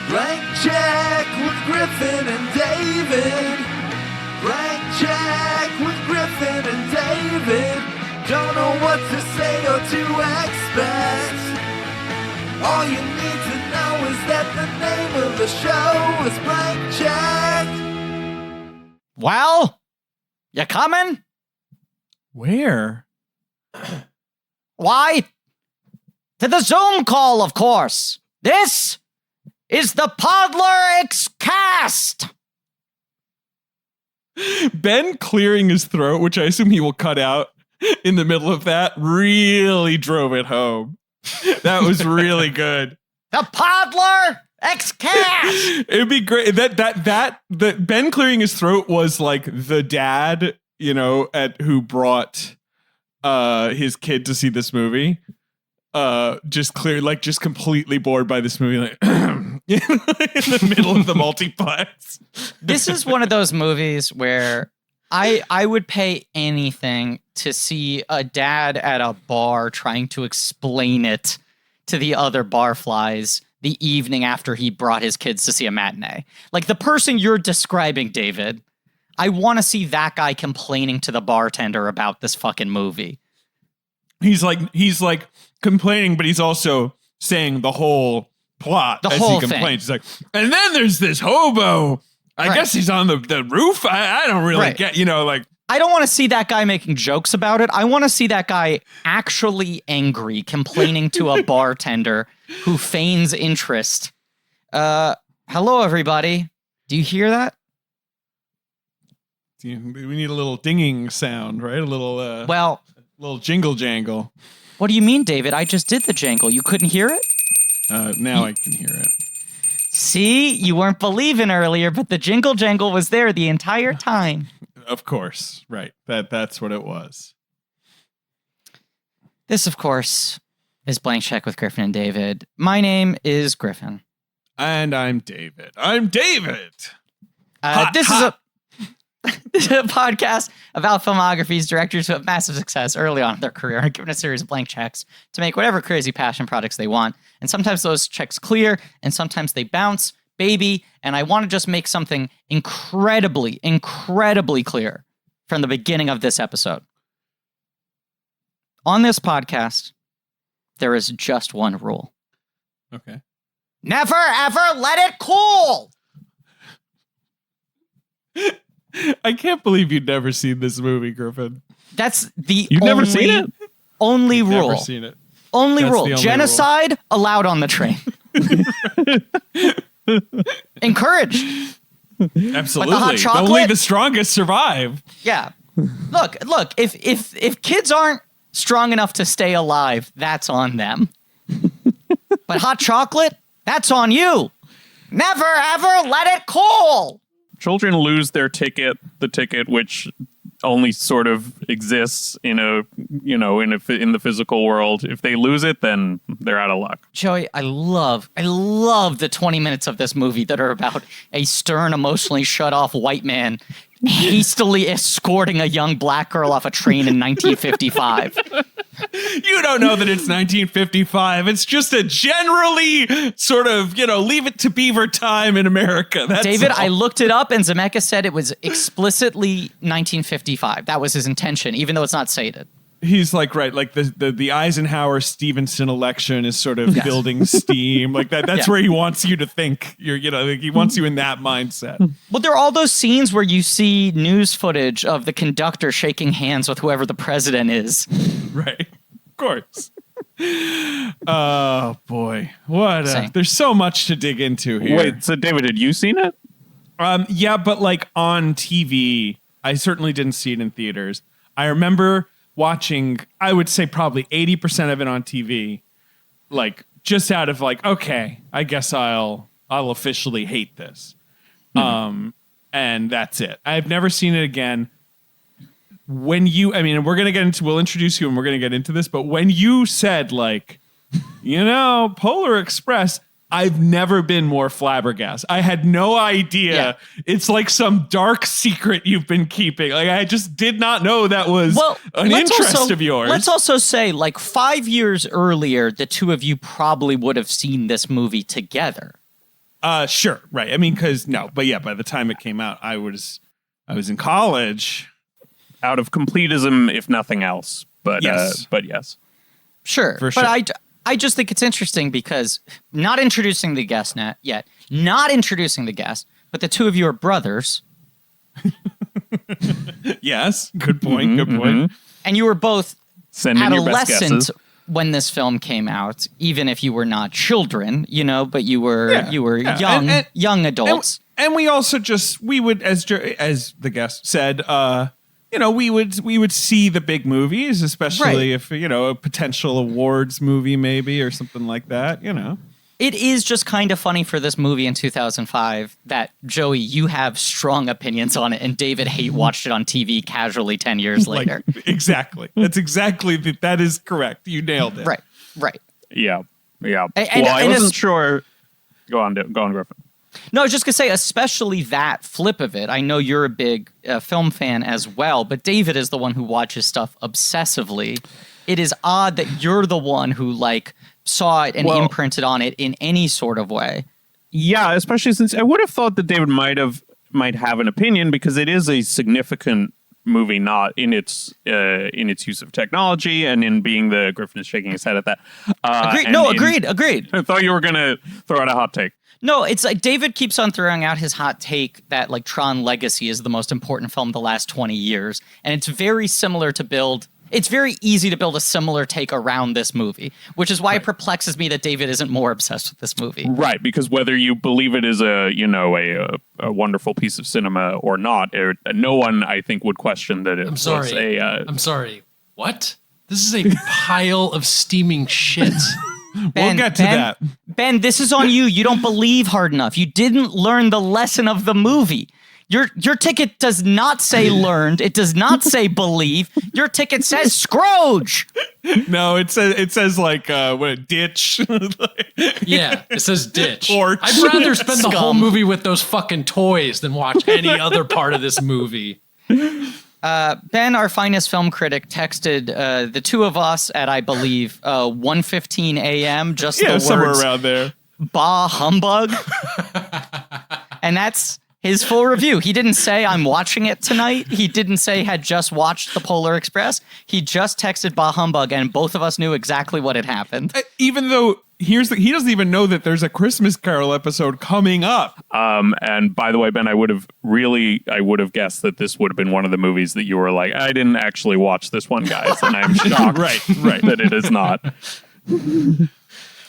Blank check with Griffin and David. Blank check with Griffin and David. Don't know what to say or to expect. All you need to know is that the name of the show is Blank Check. Well, you coming? Where? Why? To the Zoom call, of course. This is the Podler X-Cast. Ben clearing his throat, which I assume he will cut out in the middle of that, really drove it home. That was really good. The Podler X-Cast. It'd be great. That Ben clearing his throat was like the dad, who brought his kid to see this movie. Just completely bored by this movie, like in the middle of the multiplex. This is one of those movies where I would pay anything to see a dad at a bar trying to explain it to the other barflies the evening after he brought his kids to see a matinee. Like the person you're describing, David, I want to see that guy complaining to the bartender about this fucking movie. He's like complaining, but he's also saying the whole plot the as whole he complains. thing. He's like, and then there's this hobo. I Right. guess he's on the roof. I don't really Right. get, I don't want to see that guy making jokes about it. I want to see that guy actually angry, complaining to a bartender who feigns interest. Hello, everybody. Do you hear that? we need a little dinging sound, right? A little, little jingle jangle. What do you mean, David? I just did the jangle. You couldn't hear it? Now I can hear it. See, you weren't believing earlier, but the jingle jangle was there the entire time. Of course, right. That's what it was. This, of course, is Blank Check with Griffin and David. My name is Griffin. And I'm David. This is a podcast about filmographies, directors who have massive success early on in their career and are given a series of blank checks to make whatever crazy passion projects they want. And sometimes those checks clear, and sometimes they bounce, baby. And I want to just make something incredibly, incredibly clear from the beginning of this episode. On this podcast, there is just one rule. Okay. Never, ever let it cool! I can't believe you've never seen this movie, Griffin. That's the You've never seen it? Only You've rule. Never seen it. Only That's rule. the only Genocide allowed on the train. Encouraged. Absolutely. hot chocolate? Only the strongest survive. Yeah. Look. If kids aren't strong enough to stay alive, that's on them. But hot chocolate, that's on you. Never ever let it cool. Children lose their ticket, the ticket which only sort of exists in the physical world. If they lose it, then they're out of luck. Joey, I love the 20 minutes of this movie that are about a stern, emotionally shut off white man hastily escorting a young black girl off a train in 1955. You don't know that it's 1955. It's just a generally sort of, leave it to beaver time in America. That's David, all. I looked it up, and Zemeckis said it was explicitly 1955. That was his intention, even though it's not stated. He's like, right, like the Eisenhower-Stevenson election is sort of building steam. Like that's where he wants you to think. He wants you in that mindset. Well, there are all those scenes where you see news footage of the conductor shaking hands with whoever the president is. Right. Of course. Oh, boy. Same. There's so much to dig into here. Wait, so David, had you seen it? Yeah, but like on TV, I certainly didn't see it in theaters. I remember watching, I would say probably 80% of it on TV, like just out of like, okay, I guess I'll officially hate this. And that's it. I've never seen it again. We'll introduce you and we're going to get into this, but when you said like, Polar Express, I've never been more flabbergasted. I had no idea. Yeah. It's like some dark secret you've been keeping. Like I just did not know that was an interest of yours. Let's also say, like 5 years earlier, the two of you probably would have seen this movie together. Sure, right. I mean, but yeah, by the time it came out, I was in college. Out of completism, if nothing else. But yes. Sure. For sure. But I just think it's interesting because not introducing the guest yet, not introducing the guest, but the two of you are brothers. Yes. Good point. Good point. And you were both Send in your best adolescent guesses. when this film came out, even if you were not children, but you were young adults. And we also we would, as the guest said, we would see the big movies, especially if a potential awards movie maybe or something like that. It is just kind of funny for this movie in 2005 that, Joey, you have strong opinions on it, and David hate watched it on TV casually 10 years later. Exactly. That's exactly, that is correct. You nailed it. Right. Yeah. And I wasn't sure. Go on, Griffin. No, I was just going to say, especially that flip of it. I know you're a big film fan as well, but David is the one who watches stuff obsessively. It is odd that you're the one who, saw it and imprinted on it in any sort of way. Yeah, especially since I would have thought that David might have an opinion because it is a significant movie, not in its use of technology and in being Griffin is shaking his head at that. Agreed. I thought you were going to throw out a hot take. No, it's like David keeps on throwing out his hot take that Tron Legacy is the most important film of the last 20 years. And it's very similar to build. It's very easy to build a similar take around this movie, which is why it perplexes me that David isn't more obsessed with this movie. Right, because whether you believe it is a wonderful piece of cinema or not, no one, I think, would question that it was a... I'm sorry. What? This is a pile of steaming shit. We'll get to that. Ben, this is on you. You don't believe hard enough. You didn't learn the lesson of the movie. Your ticket does not say learned. It does not say believe. Your ticket says Scrooge. No, it says ditch. Yeah, it says ditch. Porch. I'd rather spend the whole movie with those fucking toys than watch any other part of this movie. Ben, our finest film critic, texted the two of us at, I believe, 1:15 a.m. Just the words, somewhere around there. Bah humbug. And that's his full review. He didn't say, I'm watching it tonight. He didn't say, had just watched The Polar Express. He just texted bah humbug, and both of us knew exactly what had happened. Even though he doesn't even know that there's a Christmas Carol episode coming up. And by the way, Ben, I would have guessed that this would have been one of the movies that you were like, I didn't actually watch this one, guys. And I'm shocked right. that it is not.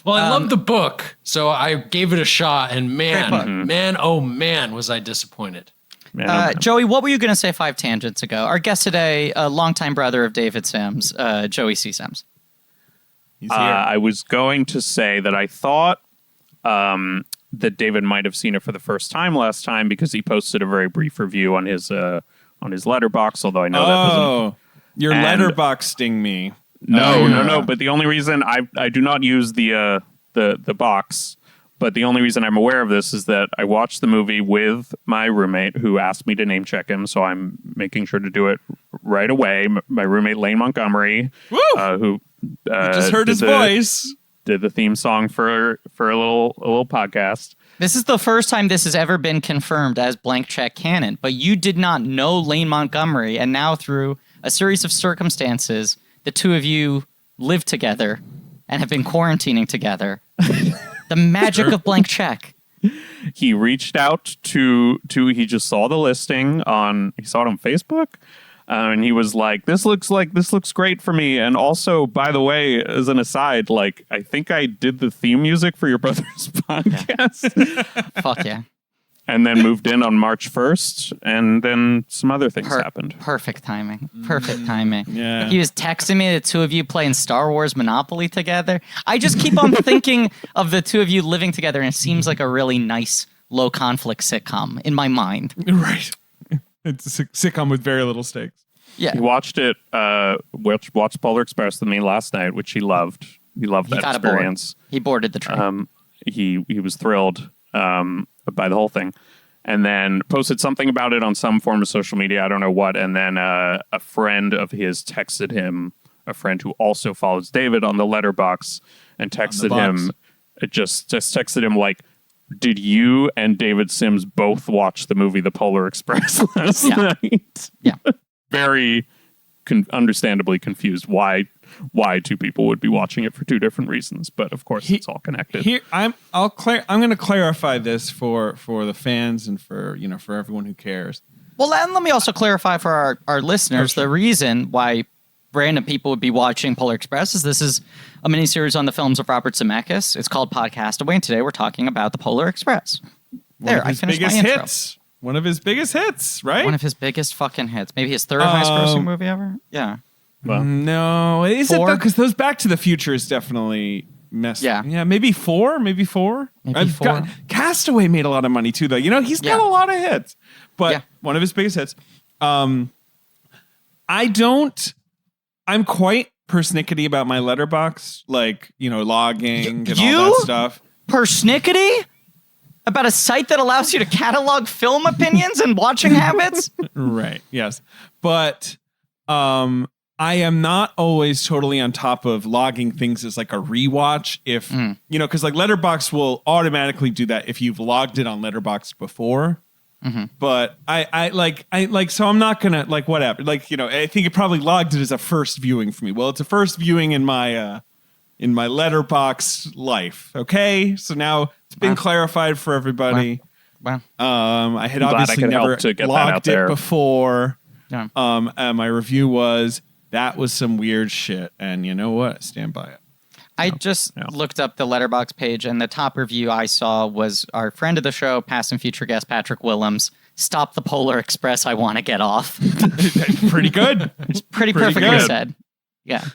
Well, I love the book, so I gave it a shot, and oh man, was I disappointed. Joey, what were you going to say 5 tangents ago? Our guest today, a longtime brother of David Sims, Joey C. Sims. He's here. I was going to say that I thought that David might have seen it for the first time last time because he posted a very brief review on his Letterboxd, although I know that doesn't... You're letterboxing me. No. But the only reason I do not use the box, but the only reason I'm aware of this is that I watched the movie with my roommate who asked me to name check him, so I'm making sure to do it right away. My roommate Lane Montgomery, who just heard his voice, did the theme song for a little podcast. This is the first time this has ever been confirmed as blank check canon, but you did not know Lane Montgomery, and now through a series of circumstances, the two of you live together and have been quarantining together. The magic of blank check. He reached out he just saw the listing he saw it on Facebook. And he was like, this looks great for me. And also, by the way, as an aside, I think I did the theme music for your brother's podcast. Yeah. Fuck yeah. And then moved in on March 1st, and then some other things happened. Perfect timing. Perfect timing. Yeah. He was texting me the two of you playing Star Wars Monopoly together. I just keep on thinking of the two of you living together, and it seems like a really nice, low-conflict sitcom in my mind. Right. It's a sitcom with very little stakes. Yeah. He watched it, watched Polar Express with me last night, which he loved. He loved that experience. He boarded the train. He was thrilled by the whole thing, and then posted something about it on some form of social media. I don't know what. And then a friend of his texted him, a friend who also follows David on the Letterboxd, and texted him, just texted him did you and David Sims both watch the movie The Polar Express last night? Yeah. Very understandably confused why two people would be watching it for two different reasons, but of course it's all connected. Here, I'm going to clarify this for the fans and for everyone who cares. Well, and let me also clarify for our listeners the reason why random people would be watching Polar Express is this is a miniseries on the films of Robert Zemeckis. It's called Podcastaway, and today we're talking about the Polar Express. I finished my intro. Hits. One of his biggest hits, right? One of his biggest fucking hits. Maybe his third highest grossing movie ever? Yeah. Well, no, is it 4? though? Because those Back to the Future is definitely messed. Yeah. Yeah, maybe 4. Maybe 4. Castaway made a lot of money too, though. He's got a lot of hits. But one of his biggest hits. I'm quite persnickety about my letterbox, logging and all that stuff. Persnickety? About a site that allows you to catalog film opinions and watching habits? Right, yes. But I am not always totally on top of logging things as like a rewatch if, because like Letterboxd will automatically do that if you've logged it on Letterboxd before. Mm-hmm. But so I'm not gonna whatever. I think it probably logged it as a first viewing for me. Well, it's a first viewing in my Letterboxd life. Okay, so now it's been clarified for everybody. Wow. I had obviously never logged it before. Yeah. My review was that was some weird shit, and you know what? I stand by it. I just looked up the Letterboxd page, and the top review I saw was our friend of the show, past and future guest Patrick Willems. Stop the Polar Express. I want to get off. Pretty good. It's pretty perfectly good. said. Yeah.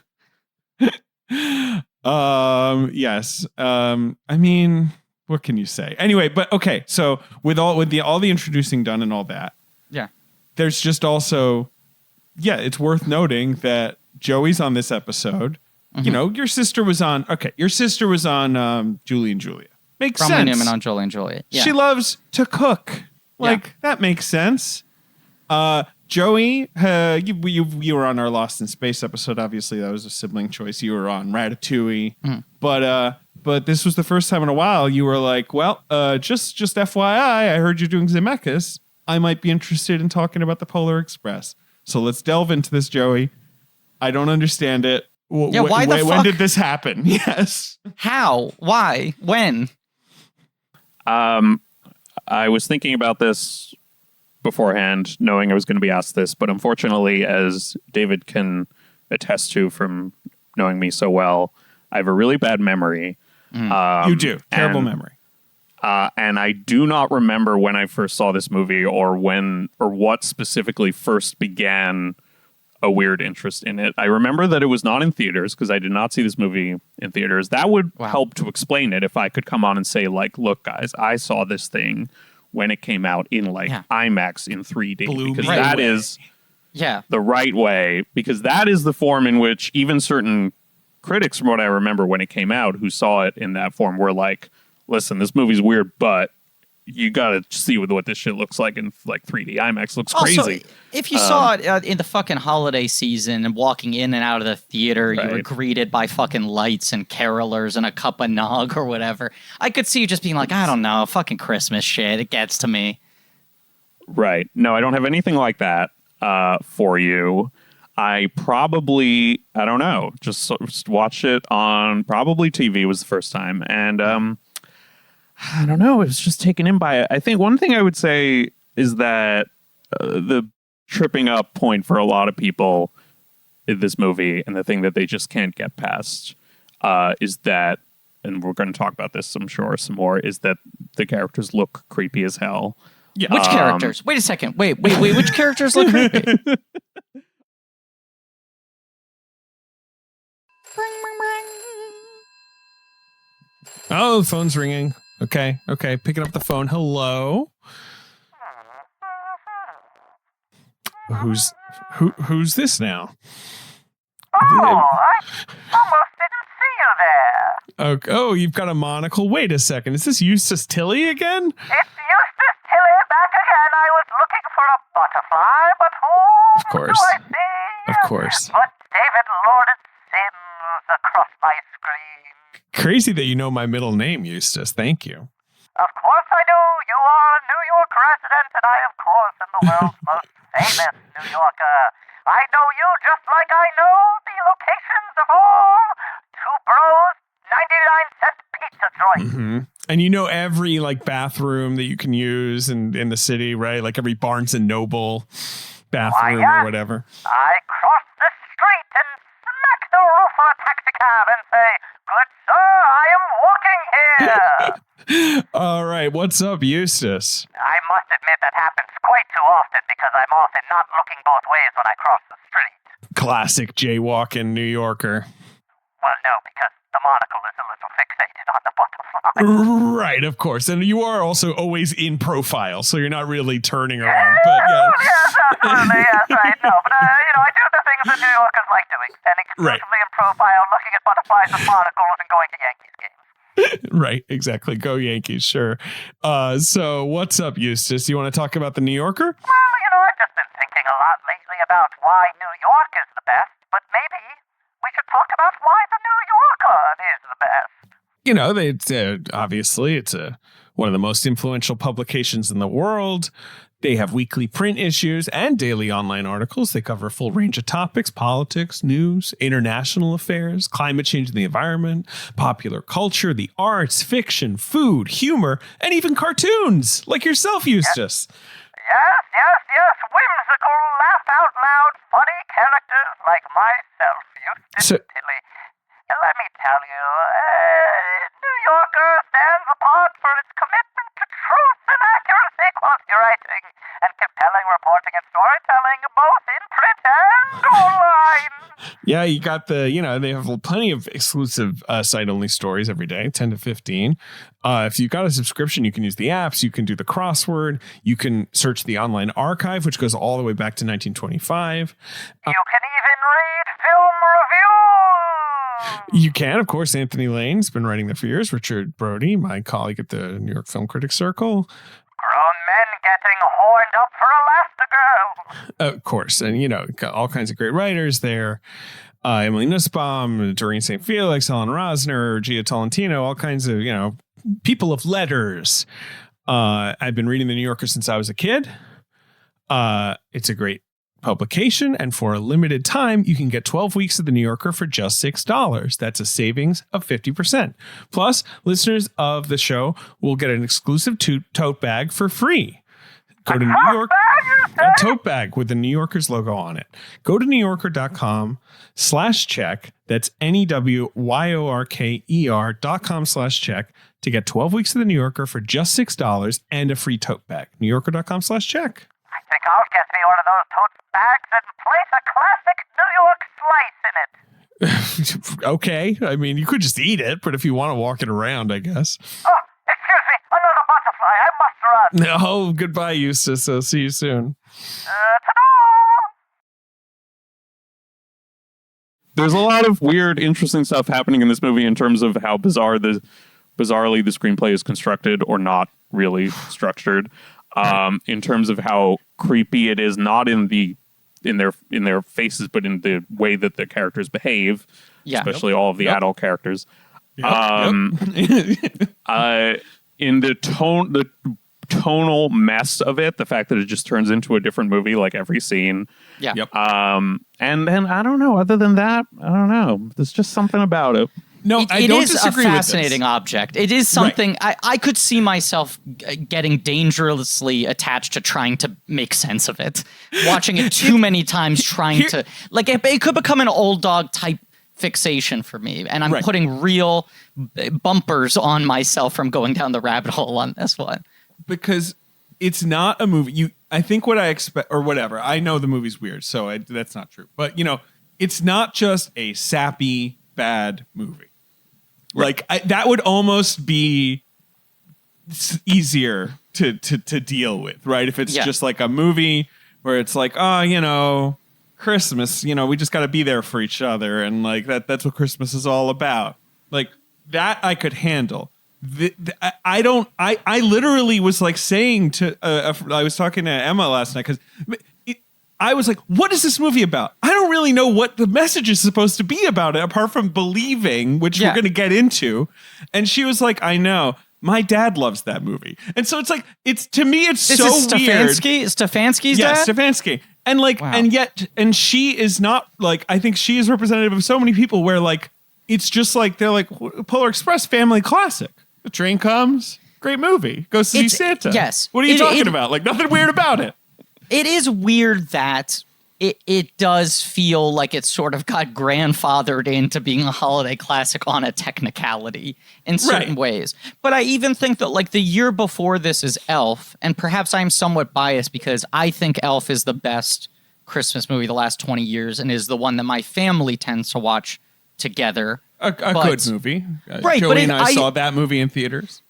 Yes. I mean, what can you say? Anyway, but okay. So with all the introducing done and all that, there's just also, it's worth noting that Joey's on this episode. Mm-hmm. Your sister was on. Okay, your sister was on Julie and Julia. Makes sense. Newman on Julie and Julia. Yeah. She loves to cook. That makes sense. Joey, you were on our Lost in Space episode. Obviously, that was a sibling choice. You were on Ratatouille, but this was the first time in a while you were like, well, just FYI, I heard you're doing Zemeckis. I might be interested in talking about the Polar Express. So let's delve into this, Joey. I don't understand it. Why the fuck? When did this happen? Yes. How? Why? When? I was thinking about this beforehand, knowing I was going to be asked this, but unfortunately, as David can attest to from knowing me so well, I have a really bad memory. You do. Terrible memory. And I do not remember when I first saw this movie or what specifically first began a weird interest in it. I remember that it was not in theaters because I did not see this movie in theaters. That would help to explain it if I could come on and say, look, guys, I saw this thing when it came out in IMAX in 3D. Because that is the right way. Because that is the form in which even certain critics, from what I remember when it came out, who saw it in that form were like, listen, this movie's weird, but you gotta see what this shit looks like in 3D IMAX. Looks crazy. Also, if you saw it in the fucking holiday season and walking in and out of the theater, you were greeted by fucking lights and carolers and a cup of nog or whatever. I could see you just being like, I don't know, fucking Christmas shit. It gets to me. Right. No, I don't have anything like that for you. I probably, I don't know, just watched it on probably TV was the first time. And I don't know, it was just taken in by it. I think one thing I would say is that the tripping up point for a lot of people in this movie, and the thing that they just can't get past, is that, and we're going to talk about this, I'm sure, some more, is that the characters look creepy as hell. Yeah. Which characters? Wait a second. Wait. Which characters look creepy? Oh, the phone's ringing. Okay. Picking up the phone. Hello. Who's this now? Oh, I almost didn't see you there. Oh, you've got a monocle. Wait a second. Is this Eustace Tilly again? It's Eustace Tilly back again. I was looking for a butterfly, but who Of course. do I see? Of course. But David Lawrence Sims across my screen. Crazy that you know my middle name, Eustace. Thank you. Of course I do. You are a New York resident, and I, of course, am the world's most famous New Yorker. I know you just like I know the locations of all Two Bros 99-cent pizza joints. Mm-hmm. And you know every like bathroom that you can use in the city, right? Like every Barnes and Noble bathroom or whatever. I cross the street and smack the roof of a taxicab and say, "Good sir, I am walking here." All right, what's up, Eustace? I must admit that happens quite too often because I'm often not looking both ways when I cross the street. Classic jaywalking New Yorker. Well, no, because the monocle is a little fixated on the butterfly. Right, of course. And you are also always in profile, so you're not really turning around. But yeah. Yes, absolutely, yes, right. No, but, I do the things that New Yorkers like doing. Standing exclusively in profile, looking at butterflies with monocles and going to Yankees games. Right, exactly. Go Yankees, sure. So what's up, Eustace? You want to talk about the New Yorker? Well, I've just been thinking a lot lately about why New York is the best, but maybe we should talk about why the New Yorker is the best. You know, obviously it's one of the most influential publications in the world. They have weekly print issues and daily online articles. They cover a full range of topics: politics, news, international affairs, climate change and the environment, popular culture, the arts, fiction, food, humor, and even cartoons, like yourself, Eustace. Yes. Whimsical, laugh out loud, funny characters like myself, Eustace Tilly. And let me tell you, New Yorker stands apart for its commitment to truth and accuracy, quality writing, and compelling reporting and storytelling, both in print and online. Yeah, you got they have plenty of exclusive site-only stories every day, 10 to 15. If you've got a subscription, you can use the apps, you can do the crossword, you can search the online archive, which goes all the way back to 1925. You can even read film reviews. You can, of course. Anthony Lane's been writing there for years. Richard Brody, my colleague at the New York Film Critics Circle. Grown men getting horned up for Elastigirl. Of course. And, got all kinds of great writers there. Emily Nussbaum, Doreen St. Felix, Helen Rosner, Gia Tolentino, all kinds of, people of letters. I've been reading The New Yorker since I was a kid. It's a great publication, and for a limited time, you can get 12 weeks of The New Yorker for just $6. That's a savings of 50%. Plus, listeners of the show will get an exclusive tote bag for free. Go to New York, a tote bag with the New Yorker's logo on it. Go to newyorker.com/check. That's NEWYORKER.com/check to get 12 weeks of the New Yorker for just $6 and a free tote bag. newyorker.com/check. I think I'll get me one of those tote bags and place a classic New York slice in it. Okay. I mean, you could just eat it, but if you want to walk it around, I guess. Oh, excuse me, another butterfly. I must run. Oh, goodbye, Eustace. I'll see you soon. Ta-da! There's a lot of weird, interesting stuff happening in this movie in terms of how bizarrely the screenplay is constructed or not really structured. In terms of how creepy it is, not in their faces, but in the way that the characters behave, especially all of the adult characters. In the tonal mess of it, the fact that it just turns into a different movie like every scene. Yeah. Yep. And then I don't know. Other than that, I don't know. There's just something about it. No, I don't disagree with this. It is a fascinating object. It is something I could see myself getting dangerously attached to trying to make sense of it. Watching it too many times, trying to... Like, it could become an old dog type fixation for me. And I'm putting real bumpers on myself from going down the rabbit hole on this one. Because it's not a movie. I think what I expect, or whatever. I know the movie's weird, so that's not true. But, it's not just a sappy, bad movie. Like that would almost be easier to deal with, right? If it's just like a movie where it's like, Christmas, we just got to be there for each other, and like that's what Christmas is all about. Like that I could handle. I literally was like saying to I was talking to Emma last night because I was like, what is this movie about? I don't really know what the message is supposed to be about it, apart from believing, which we're going to get into. And she was like, I know. my dad loves that movie. And so it's like, to me, it's This so is weird. Stefanski's Yeah, dad? Stefanski. And like, Wow. and she is not like, I think she is representative of so many people where like, it's just like, they're like, Polar Express family classic. The train comes, great movie. Go see It's- Santa. yes. What are you It- talking it- about? Like, nothing weird about it. It is weird that it does feel like it's sort of got grandfathered into being a holiday classic on a technicality in certain Right. ways. But I even think that like the year before this is Elf, and perhaps I'm somewhat biased because I think Elf is the best Christmas movie the last 20 years and is the one that my family tends to watch together. A But- good movie. Right, Joey but and I I- saw that movie in theaters.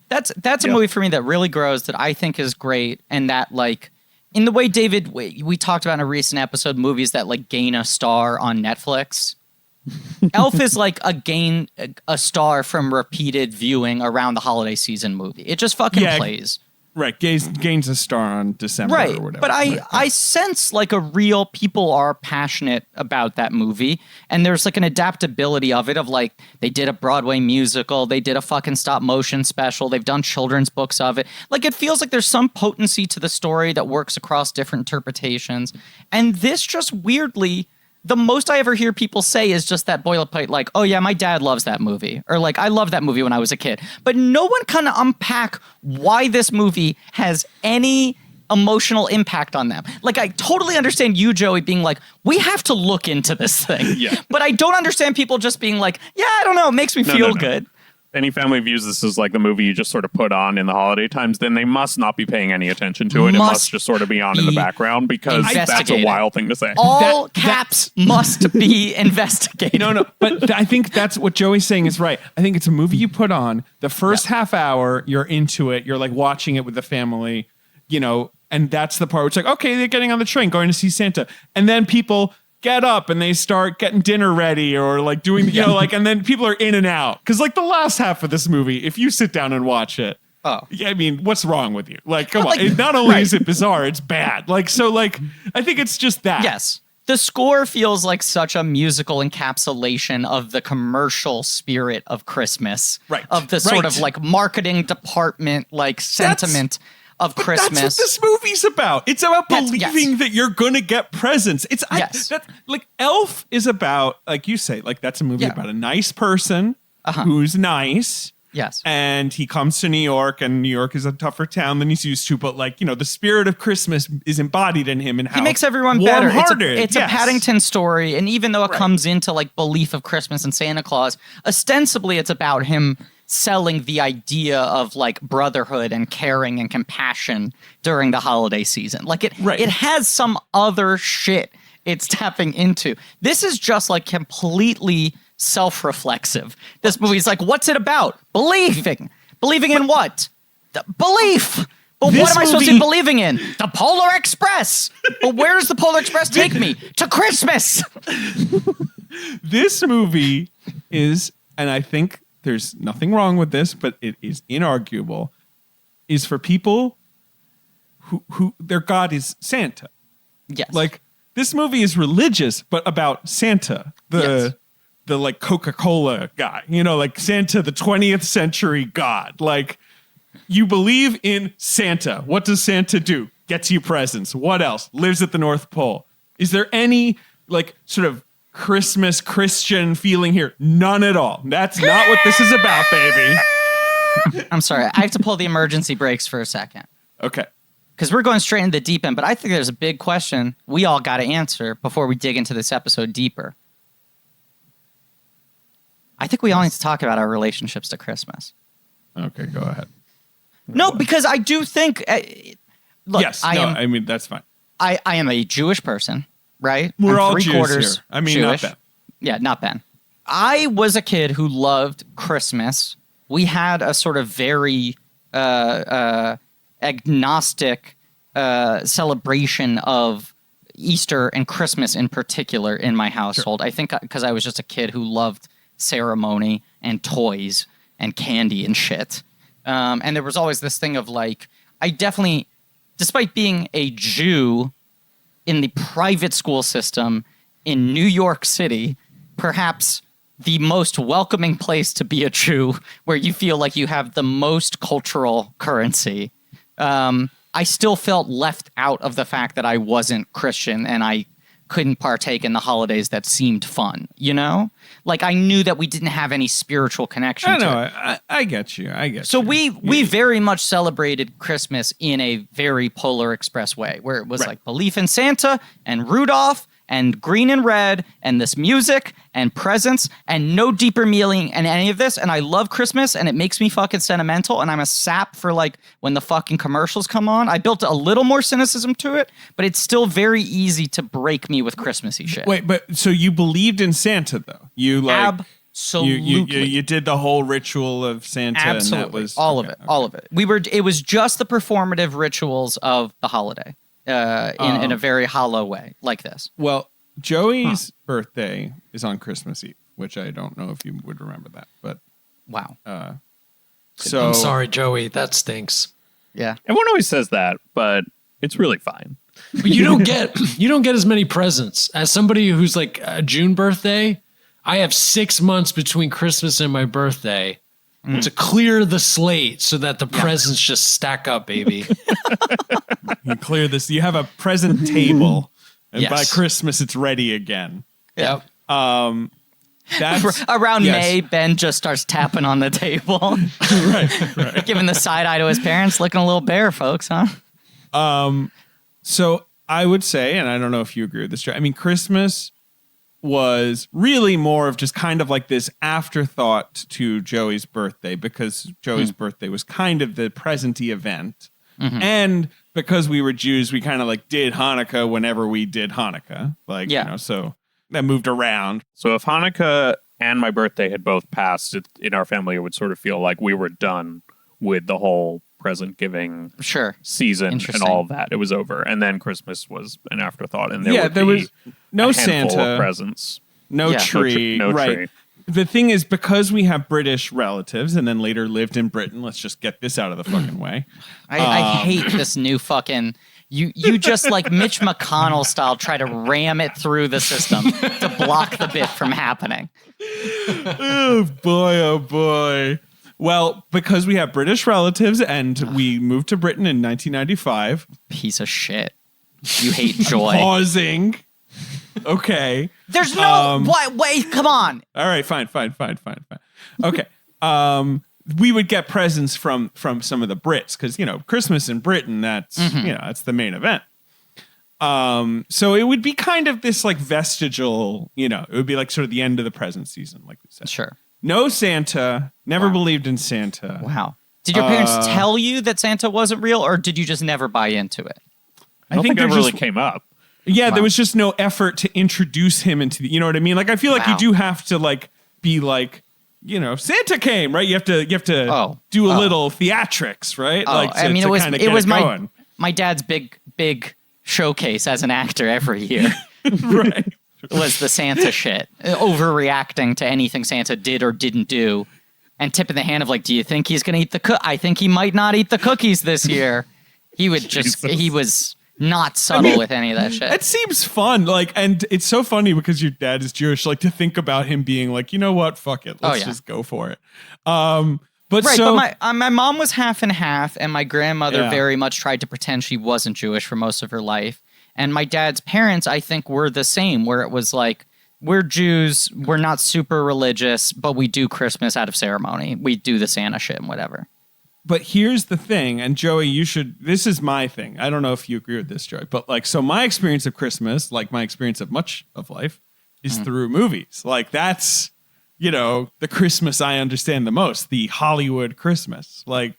That's a Yeah. movie for me that really grows that I think is great and that like in the way David we talked about in a recent episode movies that like gain a star on Netflix. Elf is like a star from repeated viewing around the holiday season movie. It just fucking Yeah. plays. Right. Gains a star on December Right. or whatever. But Like, I sense like a real people are passionate about that movie. And there's like an adaptability of it of like they did a Broadway musical, they did a fucking stop motion special, they've done children's books of it. Like it feels like there's some potency to the story that works across different interpretations. And this just weirdly the most I ever hear people say is just that boilerplate, like, oh yeah, my dad loves that movie. Or like, I loved that movie when I was a kid. But no one can unpack why this movie has any emotional impact on them. Like, I totally understand you, Joey, being like, we have to look into this thing. Yeah. But I don't understand people just being like, yeah, I don't know, it makes me feel no. good. Any family views this as like the movie you just sort of put on in the holiday times, then they must not be paying any attention to it. It Must must just sort of be on in the be background because that's a investigated. wild thing to say. All That- caps must be investigated. No, but I think that's what Joey's saying is right. I think it's a movie you put on the first half hour, you're into it, you're like watching it with the family, you know, and that's the part where it's like, okay, they're getting on the train, going to see Santa. And then people get up and they start getting dinner ready or like doing, you know, like, and then people are in and out. Cause like the last half of this movie, if you sit down and watch it, yeah, I mean, what's wrong with you? Like, come But, on. like, Not only right. is it bizarre, it's bad. Like, so like, I think it's just that. Yes. The score feels like such a musical encapsulation of the commercial spirit of Christmas. Right. Of the sort Right. of like marketing department, like sentiment of But Christmas. that's what this movie's about. It's about believing yes. that you're going to get presents. It's Yes. like Elf is about, like you say, like that's a movie Yeah. about a nice person who's nice. Yes. And he comes to New York, and New York is a tougher town than he's used to. But like, you know, the spirit of Christmas is embodied in him, and how He makes everyone better. warm-hearted. It's a Yes. Paddington story, and even though it comes into like belief of Christmas and Santa Claus, ostensibly it's about him selling the idea of like brotherhood and caring and compassion during the holiday season. Like it has some other shit it's tapping into. This is just like completely self-reflexive. This movie's like, what's it about? Believing. Believing in what? The belief. But what am I supposed to be believing in? The Polar Express. But where does the Polar Express take me? To Christmas. This movie is, and I think there's nothing wrong with this, but it is inarguable, is for people who their God is Santa. Yes. Like, this movie is religious, but about Santa, the like Coca-Cola guy, you know, like Santa, the 20th century God. Like, you believe in Santa. What does Santa do? Gets you presents. What else? Lives at the North Pole. Is there any like sort of Christmas Christian feeling here? None at all. That's not what this is about, baby. I'm sorry. I have to pull the emergency brakes for a second. Okay. Because we're going straight into the deep end, but I think there's a big question we all got to answer before we dig into this episode deeper. I think we all need to talk about our relationships to Christmas. Okay, go ahead. No, because I do think... look, Yes. I mean, that's fine. I am a Jewish person, right? We're I'm all three Jews quarters here. I mean, Jewish. not Ben. Yeah, not Ben. I was a kid who loved Christmas. We had a sort of very agnostic celebration of Easter and Christmas in particular in my household. Sure. I think because I was just a kid who loved ceremony and toys and candy and shit. And there was always this thing of like, I definitely, despite being a Jew in the private school system in New York City, perhaps the most welcoming place to be a Jew, where you feel like you have the most cultural currency. I still felt left out of the fact that I wasn't Christian and I couldn't partake in the holidays that seemed fun, you know? Like, I knew that we didn't have any spiritual connection to it. I get you. I get So you. we very much celebrated Christmas in a very Polar Express way, where it was like belief in Santa and Rudolph and green and red and this music and presents and no deeper meaning and any of this. And I love Christmas and it makes me fucking sentimental. And I'm a sap for like when the fucking commercials come on. I built a little more cynicism to it, but it's still very easy to break me with Christmassy shit. Wait, but so you believed in Santa though? You like absolutely. you did the whole ritual of Santa. Absolutely. And that was all of it. It was just the performative rituals of the holiday. In a very hollow way, like this. Well, Joey's birthday is on Christmas Eve, which I don't know if you would remember that, but wow. So I'm sorry, Joey, that stinks. Yeah, Everyone always says that, but it's really fine. But you don't get as many presents as somebody who's like a June birthday. I have 6 months between Christmas and my birthday to clear the slate so that the presents just stack up, baby. You clear this. You have a present table, and by Yes. Christmas it's ready again. Yep. That's around yes. May, Ben just starts tapping on the table, right. giving the side eye to his parents, looking a little bare, folks, huh? So I would say, and I don't know if you agree with this, Joe, I mean, Christmas was really more of just kind of like this afterthought to Joey's birthday, because Joey's birthday was kind of the present-y event. And because we were Jews, we kind of like did Hanukkah whenever we did Hanukkah. Like, you know, so that moved around. So if Hanukkah and my birthday had both passed, in our family, it would sort of feel like we were done with the whole present giving season and all of that. It was over. And then Christmas was an afterthought. And there was no a handful Santa, of presents. no tree. No right. tree. The thing is, because we have British relatives and then later lived in Britain, let's just get this out of the fucking way. I hate this new fucking... You just like Mitch McConnell style try to ram it through the system to block the bit from happening. Oh boy. Well, because we have British relatives and we moved to Britain in 1995. Piece of shit. You hate joy. Pausing. Okay. There's no... wait, come on. All right, fine. Okay. We would get presents from some of the Brits because, you know, Christmas in Britain, that's, you know, that's the main event. So it would be kind of this like vestigial, you know, it would be like sort of the end of the present season, like we said. Sure. No Santa, never believed in Santa. Wow. Did your parents tell you that Santa wasn't real, or did you just never buy into it? I don't think it really came up. Yeah, there was just no effort to introduce him into the, you know what I mean? Like, I feel like you do have to like be like, you know, Santa came, right? You have to do a little theatrics, right? Oh, Like, I mean, it was my dad's big showcase as an actor every year. right. Was the Santa shit, overreacting to anything Santa did or didn't do, and tipping the hand of like, do you think he's gonna eat the I think he might not eat the cookies this year. He would just he was not subtle with any of that shit. It seems fun, like, and it's so funny because your dad is Jewish. Like, to think about him being like, you know what, fuck it, let's just go for it. But my mom was half and half, and my grandmother very much tried to pretend she wasn't Jewish for most of her life. And my dad's parents, I think, were the same, where it was like, we're Jews, we're not super religious, but we do Christmas out of ceremony. We do the Santa shit and whatever. But here's the thing, and Joey, this is my thing. I don't know if you agree with this, Joey, but like, so my experience of Christmas, like my experience of much of life, is through movies. Like, that's, you know, the Christmas I understand the most, the Hollywood Christmas. Like,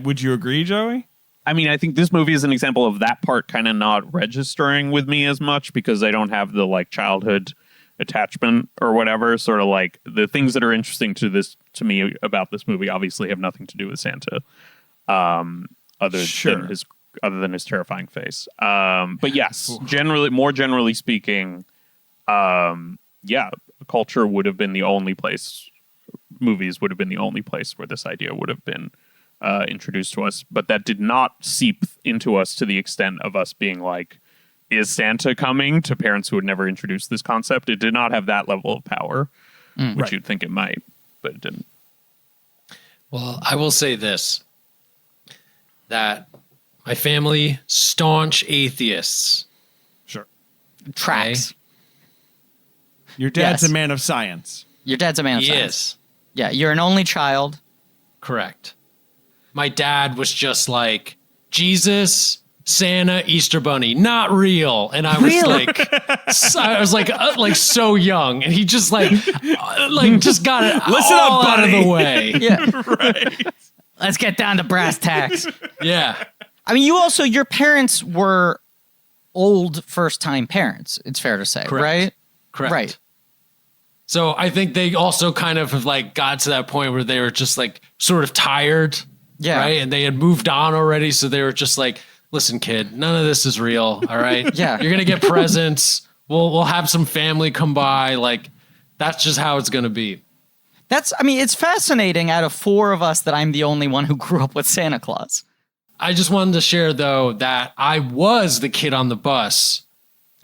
would you agree, Joey? I mean, I think this movie is an example of that part kind of not registering with me as much because I don't have the like childhood attachment or whatever. Sort of like the things that are interesting to me about this movie obviously have nothing to do with Santa, other than his terrifying face. But yes, more generally speaking, culture would have been the only place. Movies would have been the only place where this idea would have been introduced to us, but that did not seep into us to the extent of us being like, is Santa coming, to parents who had never introduced this concept. It did not have that level of power. which Right. you'd think it might, but it didn't. Well, I will say this, that my family, staunch atheists. Sure. Tracks. Your dad's Yes. a man of science. Your dad's a man of He science. is. Yeah, you're an only child. Correct. My dad was just like, Jesus, Santa, Easter Bunny, not real. And I was like so young, and he just just got it Listen all up, out of buddy. the way. Yeah. Right. Let's get down to brass tacks. Yeah. I mean, your parents were old first-time parents, it's fair to say, Correct. right? Correct. Right. So I think they also kind of like got to that point where they were just like sort of tired. Yeah. Right. And they had moved on already. So they were just like, listen, kid, none of this is real. All right. Yeah. You're going to get presents. We'll have some family come by. Like, that's just how it's going to be. It's fascinating out of 4 of us that I'm the only one who grew up with Santa Claus. I just wanted to share, though, that I was the kid on the bus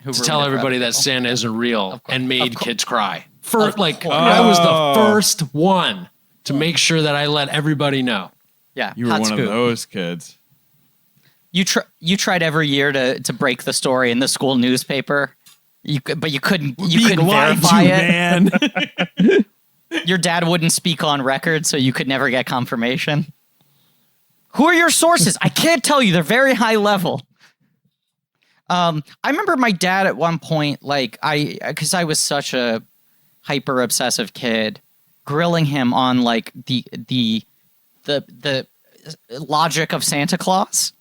Who to ruined tell it for everybody other that people. Santa isn't real and made kids cry. I course. was the first one to make sure that I let everybody know. Yeah, You were hot one scoop. of those kids. You tried every year to break the story in the school newspaper. But you couldn't verify it. Man. Your dad wouldn't speak on record, so you could never get confirmation. Who are your sources? I can't tell you. They're very high level. I remember my dad at one point, because I was such a hyper obsessive kid, grilling him on like the logic of Santa Claus.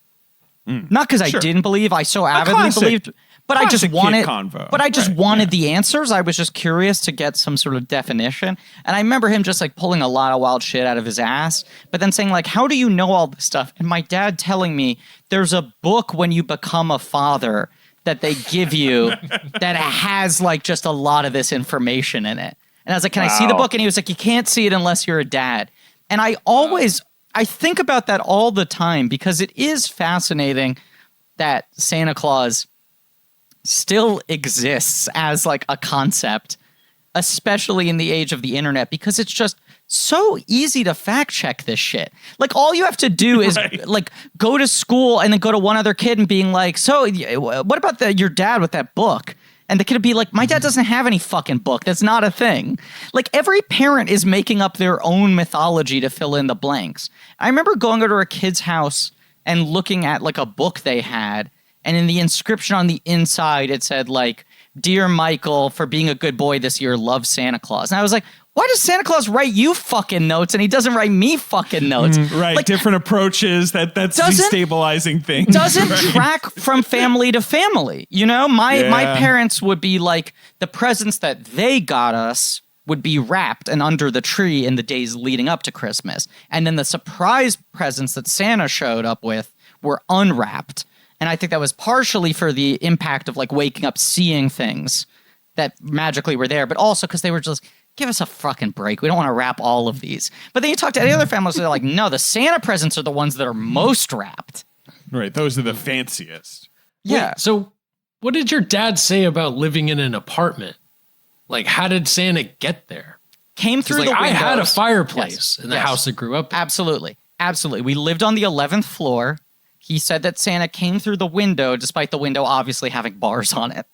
Not because I didn't believe, I so avidly classic- believed, but I just classic kid wanted. convo. But I just Right, wanted the answers. I was just curious to get some sort of definition. And I remember him just like pulling a lot of wild shit out of his ass, but then saying like, "How do you know all this stuff?" And my dad telling me there's a book when you become a father that they give you that has like just a lot of this information in it. And I was like, "Can I see the Wow. book?" And he was like, "You can't see it unless you're a dad." And I think about that all the time because it is fascinating that Santa Claus still exists as like a concept, especially in the age of the internet, because it's just so easy to fact check this shit. Like all you have to do is like go to school and then go to one other kid and being like, "So what about your dad with that book?" And the kid would be like, "My dad doesn't have any fucking book. That's not a thing." Like every parent is making up their own mythology to fill in the blanks. I remember going over to a kid's house and looking at like a book they had, and in the inscription on the inside, it said like, "Dear Michael, for being a good boy this year, love Santa Claus." And I was like, why does Santa Claus write you fucking notes and he doesn't write me fucking notes? Right. Like, Different approaches. That's Doesn't- destabilizing things. doesn't track from family to family. You know, my parents would be like, the presents that they got us would be wrapped and under the tree in the days leading up to Christmas. And then the surprise presents that Santa showed up with were unwrapped. And I think that was partially for the impact of like waking up seeing things that magically were there, but also because they were just, give us a fucking break. We don't want to wrap all of these. But then you talk to any other families, they're like, no, the Santa presents are the ones that are most wrapped. Right. Those are the fanciest. Yeah. Wait, so what did your dad say about living in an apartment? Like, how did Santa get there? Came 'Cause, through like, the windows. I had a fireplace Yes. in the Yes. house I grew up in. Absolutely. Absolutely. We lived on the 11th floor. He said that Santa came through the window, despite the window obviously having bars on it.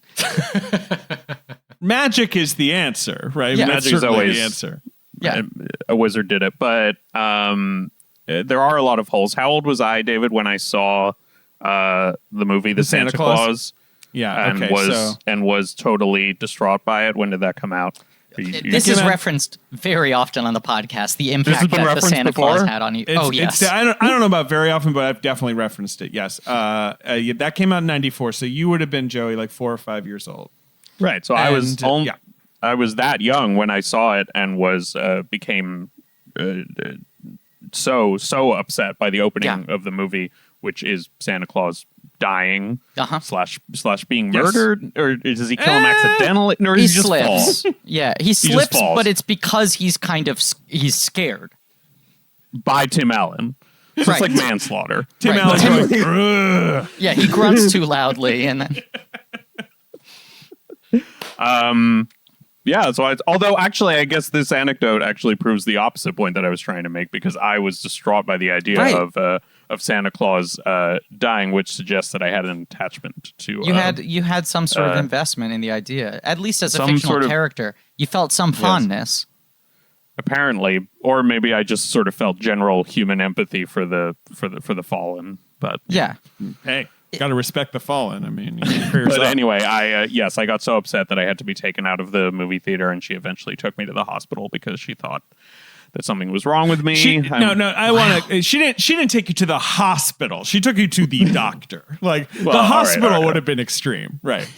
Magic is the answer, right? Yeah. That's Magic is certainly always- the answer. Yeah. A wizard did it, but there are a lot of holes. How old was I, David, when I saw the movie The Santa Claus? Yeah. And Okay. was totally distraught by it. When did that come out? This is referenced very often on the podcast, the has impact been that the referenced Santa Claus before? had on you. It's, Oh, yes. I don't know about very often, but I've definitely referenced it. Yes. Yeah, that came out in '94, so you would have been, Joey, like 4 or 5 years old. Right. So I was And, I was that young when I saw it and became so upset by the opening of the movie, which is Santa Claus dying slash being Yes. murdered, or does he kill him accidentally, or He does he just slips. fall Yeah, he slips, falls. but it's because he's he's scared. by Tim Allen? So Right. It's like manslaughter. Tim Right. Allen's going, "Ugh." Yeah, he grunts too loudly, and then Yeah, so although actually, I guess this anecdote actually proves the opposite point that I was trying to make, because I was distraught by the idea of Santa Claus dying, which suggests that I had an attachment to. You had some sort of investment in the idea, at least as a some fictional sort of- character. You felt some fondness. Apparently, or maybe I just sort of felt general human empathy for the fallen. But Yeah. Hey, got to respect the fallen. I mean, but anyway, I got so upset that I had to be taken out of the movie theater, and she eventually took me to the hospital because she thought that something was wrong with me. She didn't take you to the hospital. She took you to the doctor. Like the hospital would have been extreme, right?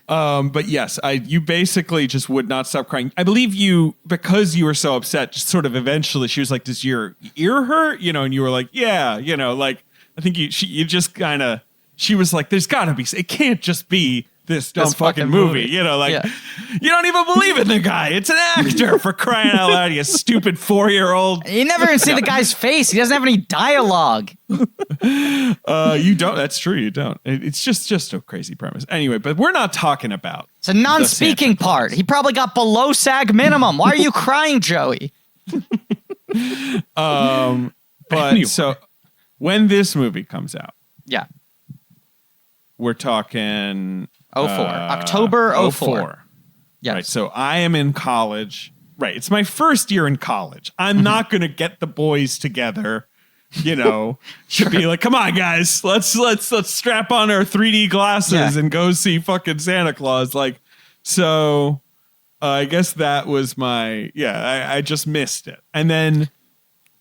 But yes, you basically just would not stop crying. I believe you, because you were so upset, just sort of eventually she was like, "Does your ear hurt?" And you were like, "Yeah," like I think you just kind of, she was like, "There's got to be, it can't just be this dumb fucking movie. You don't even believe in the guy. It's an actor, for crying out loud, you stupid 4-year-old. You never even see the guy's face. He doesn't have any dialogue. You don't. That's true. You don't. It's just a crazy premise. Anyway, but we're not talking about. It's a non-speaking part. He probably got below SAG minimum. Why are you crying, Joey? But Anyway. so when this movie comes out, Yeah. we're talking 04. October 04. Yes. Right. So I am in college. Right. It's my first year in college. I'm not going to get the boys together. Should be like, come on, guys, let's strap on our 3D glasses and go see fucking Santa Claus. Like, so I guess that was I just missed it. And then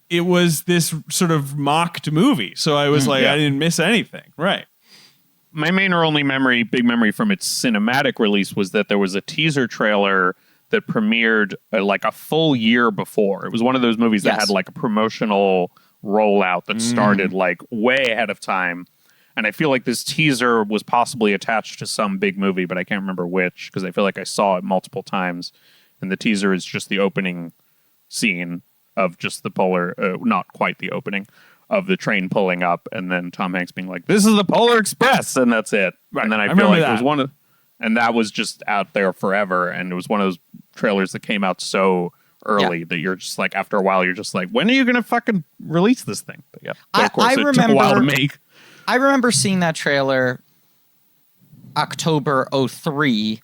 it was this sort of mocked movie. So I was I didn't miss anything. Right. My main or only big memory from its cinematic release was that there was a teaser trailer that premiered like a full year before. It was one of those movies that had like a promotional rollout that started like way ahead of time. And I feel like this teaser was possibly attached to some big movie, but I can't remember which, because I feel like I saw it multiple times. And the teaser is just the opening scene of just the polar, not quite the opening, of the train pulling up, and then Tom Hanks being like, "This is the Polar Express," and that's it. Right. And then I feel like it was and that was just out there forever. And it was one of those trailers that came out so early that you're just like, after a while, you're just like, when are you going to fucking release this thing? But yeah, but of course, it took a while to make. I remember seeing that trailer October 03.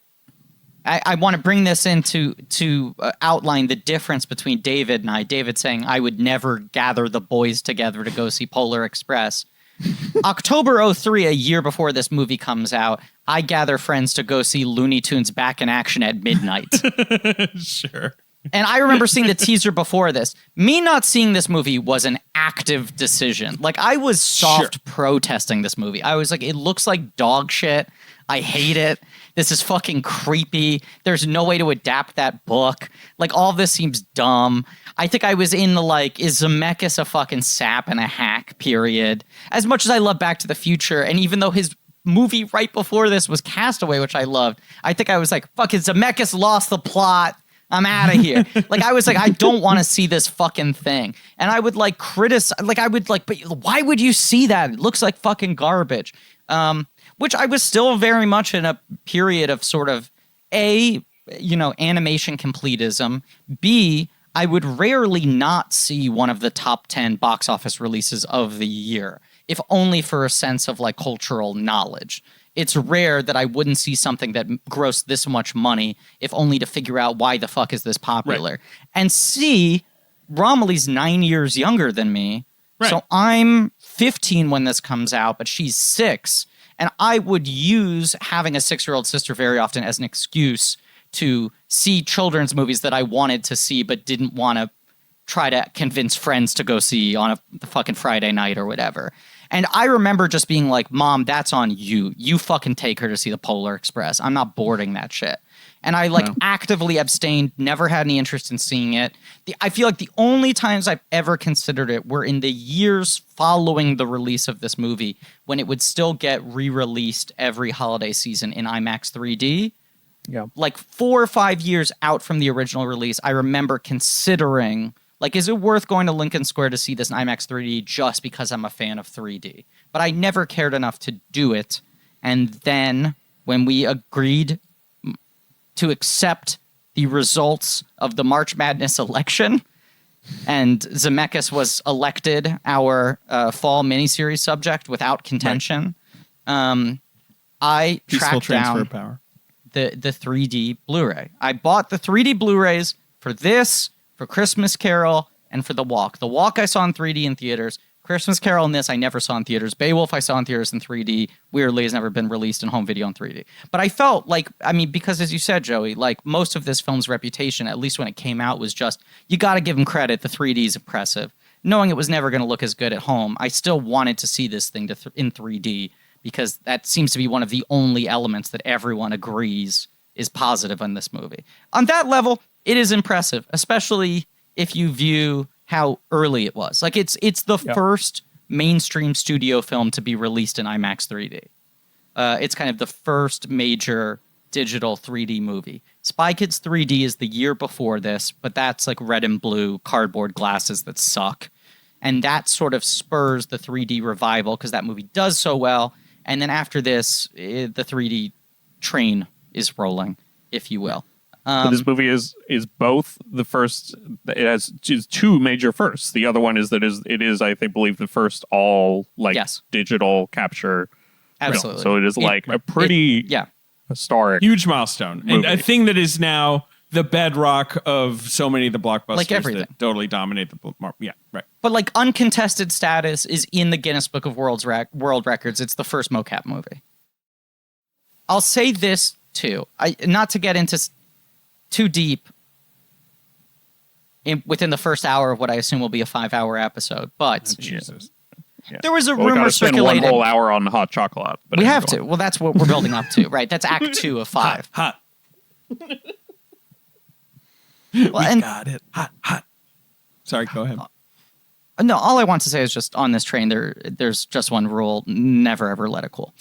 I want to bring this in to outline the difference between David and I. David saying I would never gather the boys together to go see Polar Express. October 03, a year before this movie comes out, I gather friends to go see Looney Tunes Back in Action at midnight. Sure. And I remember seeing the teaser before this. Me not seeing this movie was an active decision. Like, I was soft protesting this movie. I was like, it looks like dog shit. I hate it. This is fucking creepy. There's no way to adapt that book. Like, all of this seems dumb. I think I was in the, like, is Zemeckis a fucking sap and a hack period? As much as I love Back to the Future, and even though his movie right before this was Castaway, which I loved, I think I was like, fucking Zemeckis lost the plot. I'm out of here. Like, I was like, I don't want to see this fucking thing. And I would like criticize, like, I would like, but why would you see that? It looks like fucking garbage. Which I was still very much in a period of sort of animation completism. B, I would rarely not see one of the top 10 box office releases of the year, if only for a sense of like cultural knowledge. It's rare that I wouldn't see something that grossed this much money, if only to figure out why the fuck is this popular. Right. And C, Romilly's 9 years younger than me. Right. So I'm 15 when this comes out, but she's 6. And I would use having a 6-year-old sister very often as an excuse to see children's movies that I wanted to see but didn't want to try to convince friends to go see on a fucking Friday night or whatever. And I remember just being like, Mom, that's on you. You fucking take her to see the Polar Express. I'm not boarding that shit. And I actively abstained, never had any interest in seeing it. I feel like the only times I've ever considered it were in the years following the release of this movie, when it would still get re-released every holiday season in IMAX 3D. Yeah. Like 4 or 5 years out from the original release, I remember considering, like, is it worth going to Lincoln Square to see this in IMAX 3D just because I'm a fan of 3D? But I never cared enough to do it. And then when we agreed, to accept the results of the March Madness election, and Zemeckis was elected our fall miniseries subject without contention. I Peaceful tracked transfer down of power. the 3D Blu-ray. I bought the 3D Blu-rays for this, for Christmas Carol, and for The Walk. The Walk I saw in 3D in theaters. Christmas Carol and this I never saw in theaters. Beowulf I saw in theaters in 3D. Weirdly has never been released in home video in 3D. But I felt like, I mean, because as you said, Joey, like most of this film's reputation, at least when it came out, was just, you got to give him credit. The 3D is impressive. Knowing it was never going to look as good at home, I still wanted to see this thing in 3D because that seems to be one of the only elements that everyone agrees is positive on this movie. On that level, it is impressive, especially if you view how early it was. Like it's the first mainstream studio film to be released in IMAX 3D. It's kind of the first major digital 3D movie. Spy Kids 3D is the year before this, but that's like red and blue cardboard glasses that suck. And that sort of spurs the 3D revival because that movie does so well. And then after this, the 3D train is rolling, if you will. But this movie is both the first. It has two major firsts. The other one is that it is I think believe the first all digital capture. Absolutely. Film. So it is like a pretty historic, huge milestone, movie. And a thing that is now the bedrock of so many of the blockbusters like everything. that totally dominate the market. Yeah, right. But like uncontested status is in the Guinness Book of World Records. It's the first mocap movie. I'll say this too. Not to get into too deep within the first hour of what I assume will be a 5-hour episode, but Jesus. Yeah. there was a We rumor gotta spend circulated. 1 whole hour on hot chocolate. But We anyway, have go to. on. Well, that's what we're building up to, right? That's Act 2 of 5. Hot. Well, and Got it. Hot. Sorry, go ahead. no, all I want to say is just on this train, there's just one rule: never ever let it cool.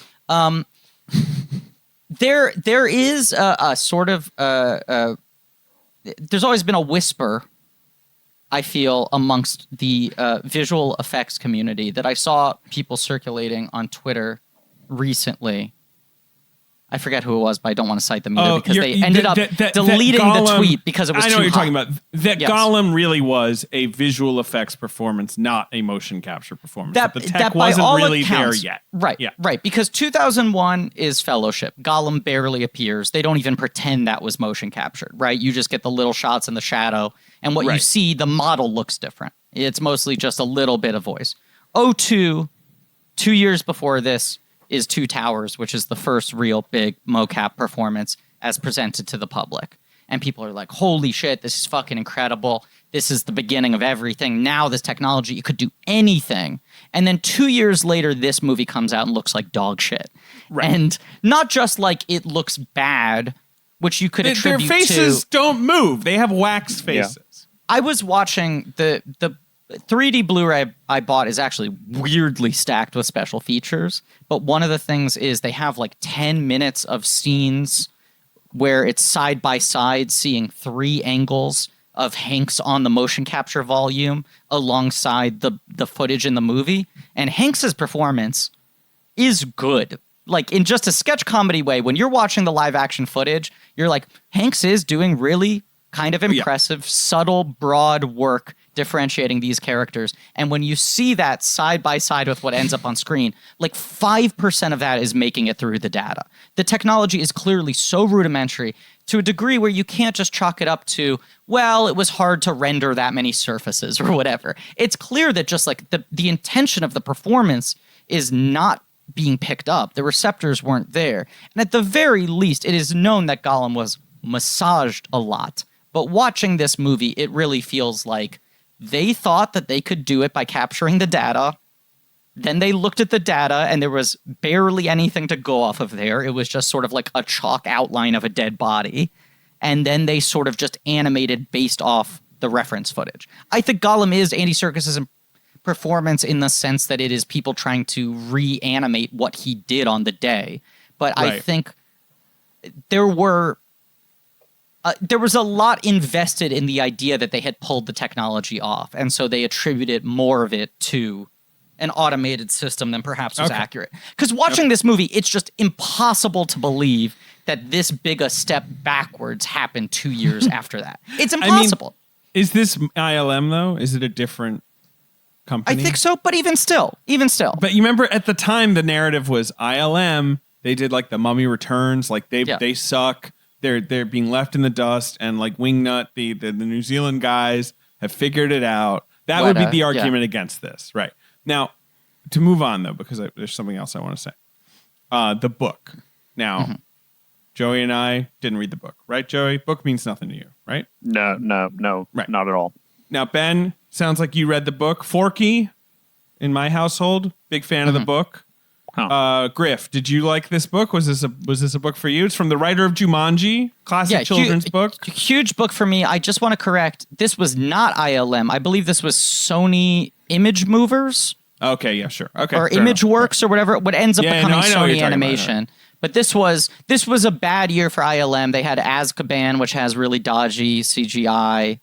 There is a sort of there's always been a whisper, I feel, amongst the visual effects community that I saw people circulating on Twitter recently. I forget who it was, but I don't want to cite them either because they ended up deleting the tweet because it was too I know what you're hot. talking about. That Yes. Gollum really was a visual effects performance, not a motion capture performance. That, the that tech by wasn't all really accounts, there yet. Right, Yeah. right. Because 2001 is Fellowship. Gollum barely appears. They don't even pretend that was motion captured, right? You just get the little shots in the shadow. And what you Right. see, the model looks different. It's mostly just a little bit of voice. 02, 2 years before this, is Two Towers, which is the first real big mocap performance as presented to the public. And people are like, holy shit, this is fucking incredible. This is the beginning of everything. Now this technology, it could do anything. And then 2 years later, this movie comes out and looks like dog shit. Right. And not just like it looks bad, which you could Their attribute faces to... don't move. They have wax faces. I was watching the 3D Blu-ray I bought is actually weirdly stacked with special features, but one of the things is they have like 10 minutes of scenes where it's side by side seeing 3 angles of Hanks on the motion capture volume alongside the footage in the movie, and Hanks's performance is good. Like in just a sketch comedy way, when you're watching the live action footage, you're like, Hanks is doing really kind of impressive, subtle, broad work differentiating these characters. And when you see that side by side with what ends up on screen, like 5% of that is making it through the data. The technology is clearly so rudimentary to a degree where you can't just chalk it up to, well, it was hard to render that many surfaces or whatever. It's clear that just like the intention of the performance is not being picked up. The receptors weren't there. And at the very least, it is known that Gollum was massaged a lot. But watching this movie, it really feels like they thought that they could do it by capturing the data. Then they looked at the data and there was barely anything to go off of there. It was just sort of like a chalk outline of a dead body. And then they sort of just animated based off the reference footage. I think Gollum is Andy Serkis's performance in the sense that it is people trying to reanimate what he did on the day. But I think there was a lot invested in the idea that they had pulled the technology off. And so they attributed more of it to an automated system than perhaps was accurate. Because watching this movie, it's just impossible to believe that this big a step backwards happened 2 years after that. It's impossible. Is this ILM though? Is it a different company? I think so, but even still. But you remember at the time the narrative was ILM. They did like the Mummy Returns, like they suck. They're being left in the dust, and like Wingnut, the New Zealand guys have figured it out. That would be the argument against this, right? Now, to move on though, because there's something else I want to say. The book. Now, Joey and I didn't read the book, right, Joey? Book means nothing to you, right? No, Right. not at all. Now, Ben, sounds like you read the book. Forky, in my household, big fan of the book. Huh. Griff, did you like this book? Was this a book for you? It's from the writer of Jumanji, classic children's book. Huge book for me. I just want to correct. This was not ILM. I believe this was Sony Image Movers. Okay, yeah, sure. Okay, or Image Works or whatever. What ends up becoming I know what you're Sony talking Animation. about. But this was a bad year for ILM. They had Azkaban, which has really dodgy CGI.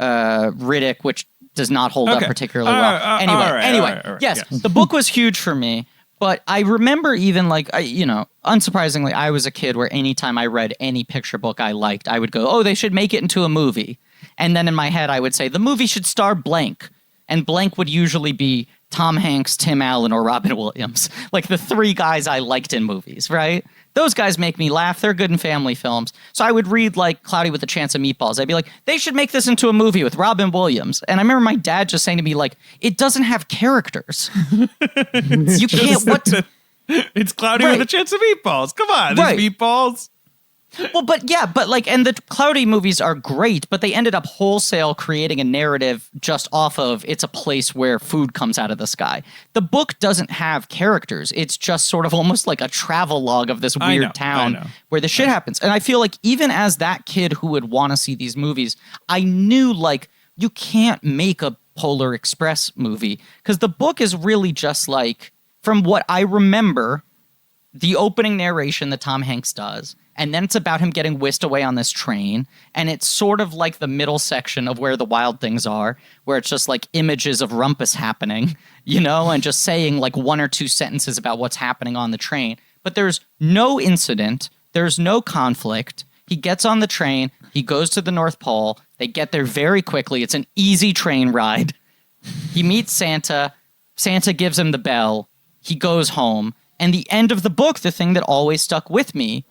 Riddick, which does not hold up particularly well. Anyway, yes, the book was huge for me. But I remember even unsurprisingly, I was a kid where anytime I read any picture book I liked, I would go, oh, they should make it into a movie. And then in my head, I would say, the movie should star blank. And blank would usually be Tom Hanks, Tim Allen, or Robin Williams. Like the three guys I liked in movies, right? Those guys make me laugh. They're good in family films. So I would read like Cloudy with a Chance of Meatballs. I'd be like, they should make this into a movie with Robin Williams. And I remember my dad just saying to me, like, it doesn't have characters. You can't. It's Cloudy with a Chance of Meatballs. Come on, there's meatballs. Well, and the Cloudy movies are great, but they ended up wholesale creating a narrative just off of it's a place where food comes out of the sky. The book doesn't have characters. It's just sort of almost like a travel log of this weird town where the shit happens. And I feel like even as that kid who would want to see these movies, I knew like you can't make a Polar Express movie because the book is really just like, from what I remember, the opening narration that Tom Hanks does. And then it's about him getting whisked away on this train. And it's sort of like the middle section of Where the Wild Things Are, where it's just like images of rumpus happening, and just saying like one or two sentences about what's happening on the train. But there's no incident. There's no conflict. He gets on the train. He goes to the North Pole. They get there very quickly. It's an easy train ride. He meets Santa. Santa gives him the bell. He goes home. And the end of the book, the thing that always stuck with me,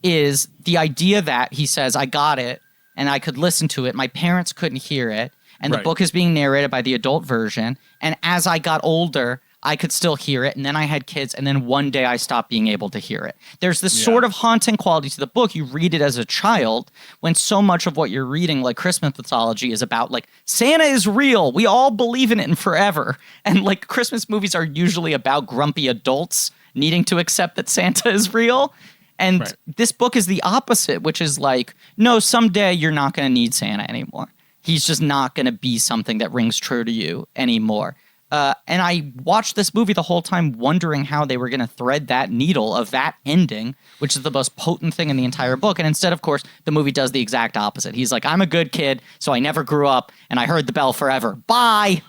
is the idea that he says, I got it, and I could listen to it. My parents couldn't hear it, and the book is being narrated by the adult version. And as I got older, I could still hear it, and then I had kids, and then one day I stopped being able to hear it. There's this sort of haunting quality to the book. You read it as a child, when so much of what you're reading, like Christmas mythology, is about, like, Santa is real. We all believe in it and forever. And, like, Christmas movies are usually about grumpy adults needing to accept that Santa is real. And this book is the opposite, which is like, no, someday you're not going to need Santa anymore. He's just not going to be something that rings true to you anymore. And I watched this movie the whole time wondering how they were going to thread that needle of that ending, which is the most potent thing in the entire book. And instead, of course, the movie does the exact opposite. He's like, I'm a good kid, so I never grew up, and I heard the bell forever. Bye!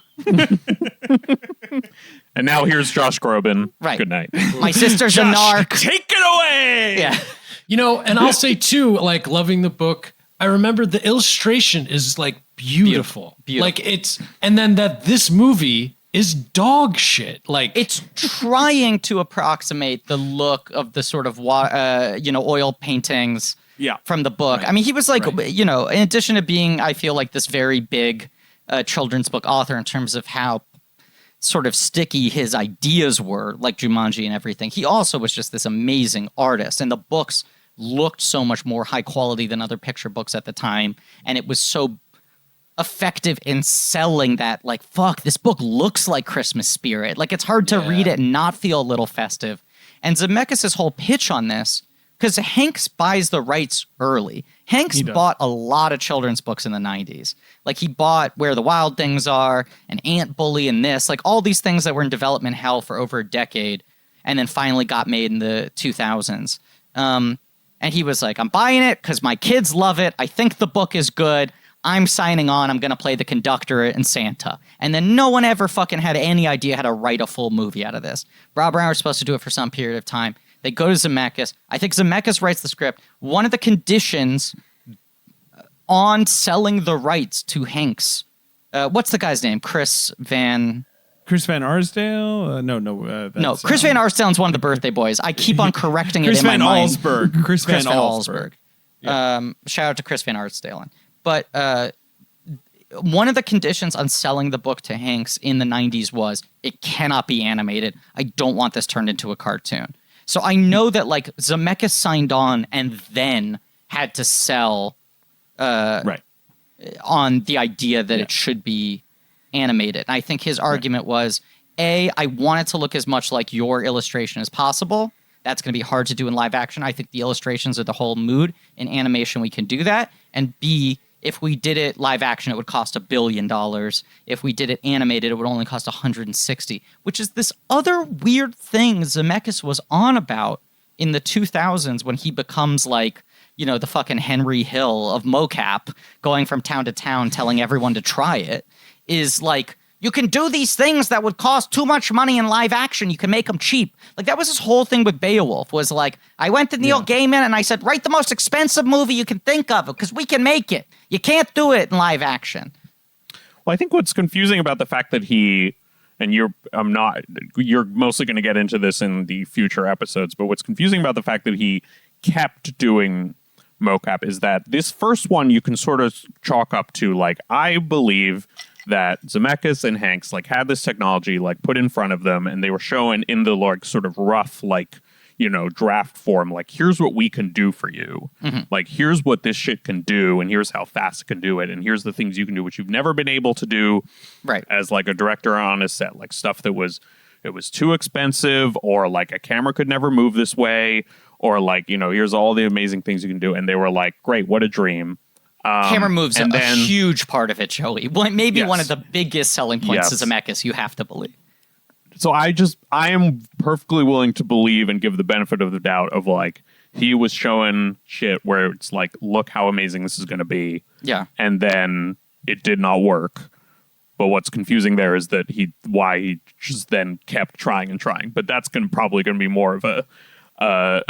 And now here's Josh Groban. Right. Good night. My sister's a narc. Take it away! Yeah. And I'll say too, like loving the book, I remember the illustration is like beautiful. Like and then that this movie is dog shit. Like it's trying to approximate the look of the sort of oil paintings from the book. I mean, he was like, in addition to being, I feel like this very big children's book author in terms of how sort of sticky his ideas were, like Jumanji and everything. He also was just this amazing artist, and the books looked so much more high quality than other picture books at the time, and it was so effective in selling that, like, fuck, this book looks like Christmas spirit. Like, it's hard to read it and not feel a little festive. And Zemeckis' whole pitch on this, because Hanks buys the rights early. Hanks bought a lot of children's books in the 90s. Like, he bought Where the Wild Things Are, and Ant Bully, and this. Like, all these things that were in development hell for over a decade, and then finally got made in the 2000s. And he was like, I'm buying it because my kids love it. I think the book is good. I'm signing on. I'm going to play the conductor and Santa. And then no one ever fucking had any idea how to write a full movie out of this. Rob Reiner was supposed to do it for some period of time. They go to Zemeckis. I think Zemeckis writes the script. One of the conditions on selling the rights to Hanks, what's the guy's name? Chris Van Arsdale? No, Chris Van Arsdale is one of the birthday boys. I keep on correcting it in my mind. Chris Van Allsburg. Shout out to Chris Van Arsdale. But one of the conditions on selling the book to Hanks in the 90s was it cannot be animated. I don't want this turned into a cartoon. So I know that like Zemeckis signed on and then had to sell on the idea that it should be animated. And I think his argument was, I want it to look as much like your illustration as possible. That's going to be hard to do in live action. I think the illustrations are the whole mood. In animation, we can do that. And B, if we did it live action, it would cost $1 billion. If we did it animated, it would only cost 160, which is this other weird thing Zemeckis was on about in the 2000s when he becomes like, you know, the fucking Henry Hill of mocap, going from town to town telling everyone to try it, is like, you can do these things that would cost too much money in live action. You can make them cheap. Like, that was his whole thing with Beowulf, was like, I went to Neil Gaiman and I said, write the most expensive movie you can think of because we can make it. You can't do it in live action. Well, I think what's confusing about the fact that you're mostly going to get into this in the future episodes, but what's confusing about the fact that he kept doing mocap is that this first one you can sort of chalk up to, like, I believe that Zemeckis and Hanks like had this technology like put in front of them and they were showing in the like sort of rough like, you know, draft form, like, here's what we can do for you. Mm-hmm. Like, here's what this shit can do and here's how fast it can do it and here's the things you can do which you've never been able to do as like a director on a set, like stuff that was too expensive, or like a camera could never move this way, or like, you know, here's all the amazing things you can do. And they were like, great, what a dream. Camera moves a huge part of it, Joey. Maybe one of the biggest selling points to Zemeckis, you have to believe. So I am perfectly willing to believe and give the benefit of the doubt of like, he was showing shit where it's like, look how amazing this is going to be. Yeah. And then it did not work. But what's confusing there is that why he just then kept trying and trying. But that's probably going to be more of a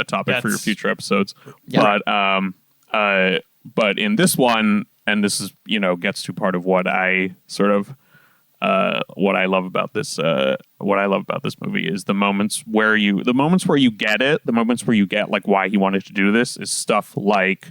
topic for your future episodes. Yeah. But in this one, and this is, you know, gets to part of what I sort of what I love about this movie is the moments where you get it, the moments where you get like why he wanted to do this is stuff like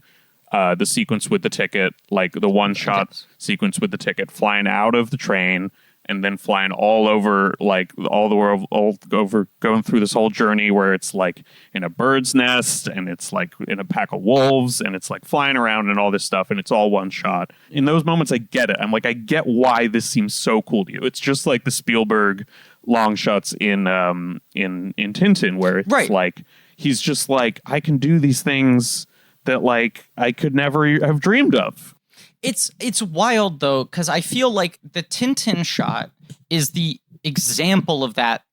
the sequence with the ticket, like the one shot sequence with the ticket flying out of the train and then flying all over, like all the world, all over, going through this whole journey where it's like in a bird's nest and it's like in a pack of wolves and it's like flying around and all this stuff and it's all one shot. In those moments, I get it. I'm like, I get why this seems so cool to you. It's just like the Spielberg long shots in Tintin, where it's like he's just like, I can do these things that like I could never have dreamed of. It's wild, though, because I feel like the Tintin shot is the example of that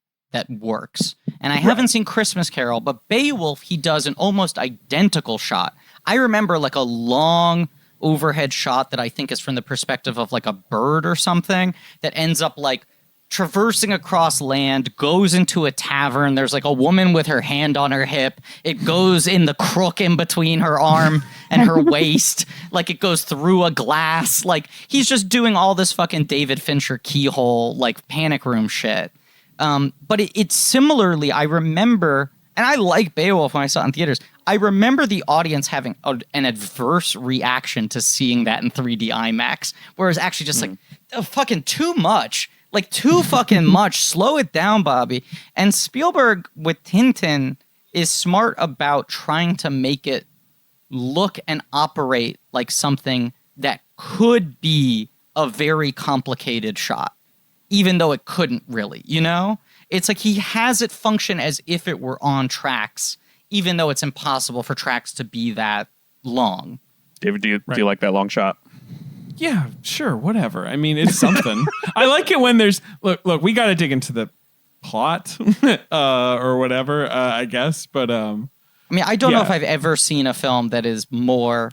works. And I haven't seen Christmas Carol, but Beowulf, he does an almost identical shot. I remember like a long overhead shot that I think is from the perspective of like a bird or something that ends up like traversing across land, goes into a tavern. There's like a woman with her hand on her hip. It goes in the crook in between her arm and her waist. Like it goes through a glass. Like he's just doing all this fucking David Fincher keyhole, like panic room shit. But it's similarly, I remember, and I like Beowulf when I saw it in theaters. I remember the audience having an adverse reaction to seeing that in 3D IMAX, where it's actually just like fucking too much. Like, too fucking much. Slow it down, Bobby. And Spielberg with Tintin is smart about trying to make it look and operate like something that could be a very complicated shot, even though it couldn't really, you know? It's like he has it function as if it were on tracks, even though it's impossible for tracks to be that long. David, do you like that long shot? Yeah, sure, whatever. I mean, it's something. I like it when there's look. We got to dig into the plot or whatever, I guess. But I mean, I don't know if I've ever seen a film that is more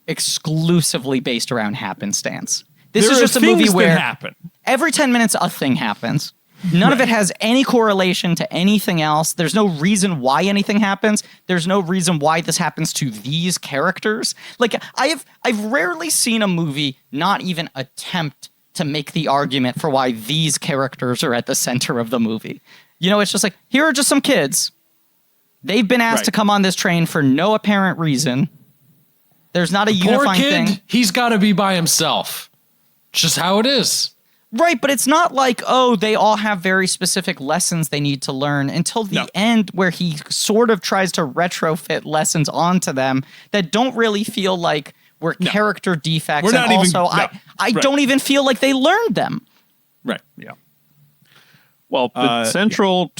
exclusively based around happenstance. This is just a movie where every 10 minutes a thing happens. None of it has any correlation to anything else. There's no reason why anything happens. There's no reason why this happens to these characters. Like I've rarely seen a movie not even attempt to make the argument for why these characters are at the center of the movie. You know, it's just like, here are just some kids. They've been asked to come on this train for no apparent reason. There's not a unifying Poor kid, thing. he's got to be by himself. It's just how it is. Right, but it's not like, oh, they all have very specific lessons they need to learn until the end where he sort of tries to retrofit lessons onto them that don't really feel like were character defects. We're not and also, even, I don't even feel like they learned them. Right. Yeah. Well, the central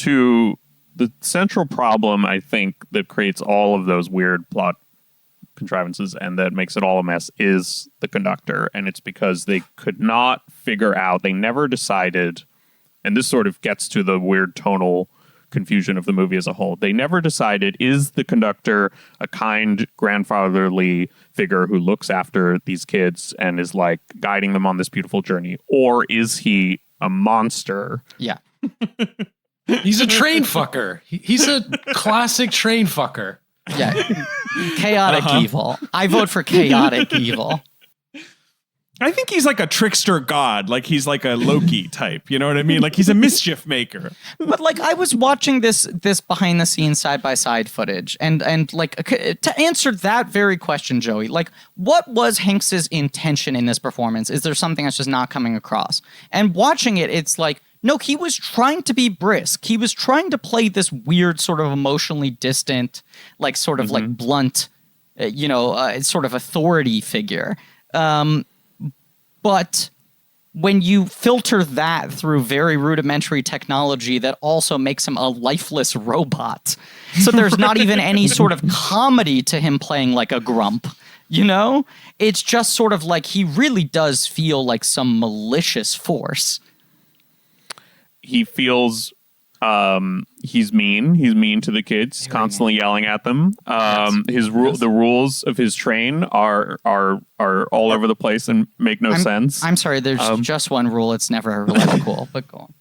problem, I think, that creates all of those weird plot contrivances and that makes it all a mess is the conductor. And it's because they could not figure out, they never decided, and this sort of gets to the weird tonal confusion of the movie as a whole. They never decided, is the conductor a kind grandfatherly figure who looks after these kids and is like guiding them on this beautiful journey? Or is he a monster? Yeah. He's a train fucker. He's a classic train fucker. Yeah. Chaotic evil. I vote for chaotic evil. I think he's like a trickster god. Like he's like a Loki type. You know what I mean? Like he's a mischief maker. But like I was watching this behind the scenes side by side footage and like to answer that very question, Joey, like what was Hanks's intention in this performance? Is there something that's just not coming across? And watching it, it's like, no, he was trying to be brisk. He was trying to play this weird sort of emotionally distant, like sort of like blunt, sort of authority figure. But when you filter that through very rudimentary technology that also makes him a lifeless robot, so there's not even any sort of comedy to him playing like a grump, you know? It's just sort of like he really does feel like some malicious force. He feels he's mean. He's mean to the kids, constantly yelling at them. The rules of his train are all over the place and make no sense. I'm sorry, there's just one rule. It's never really cool, but go on.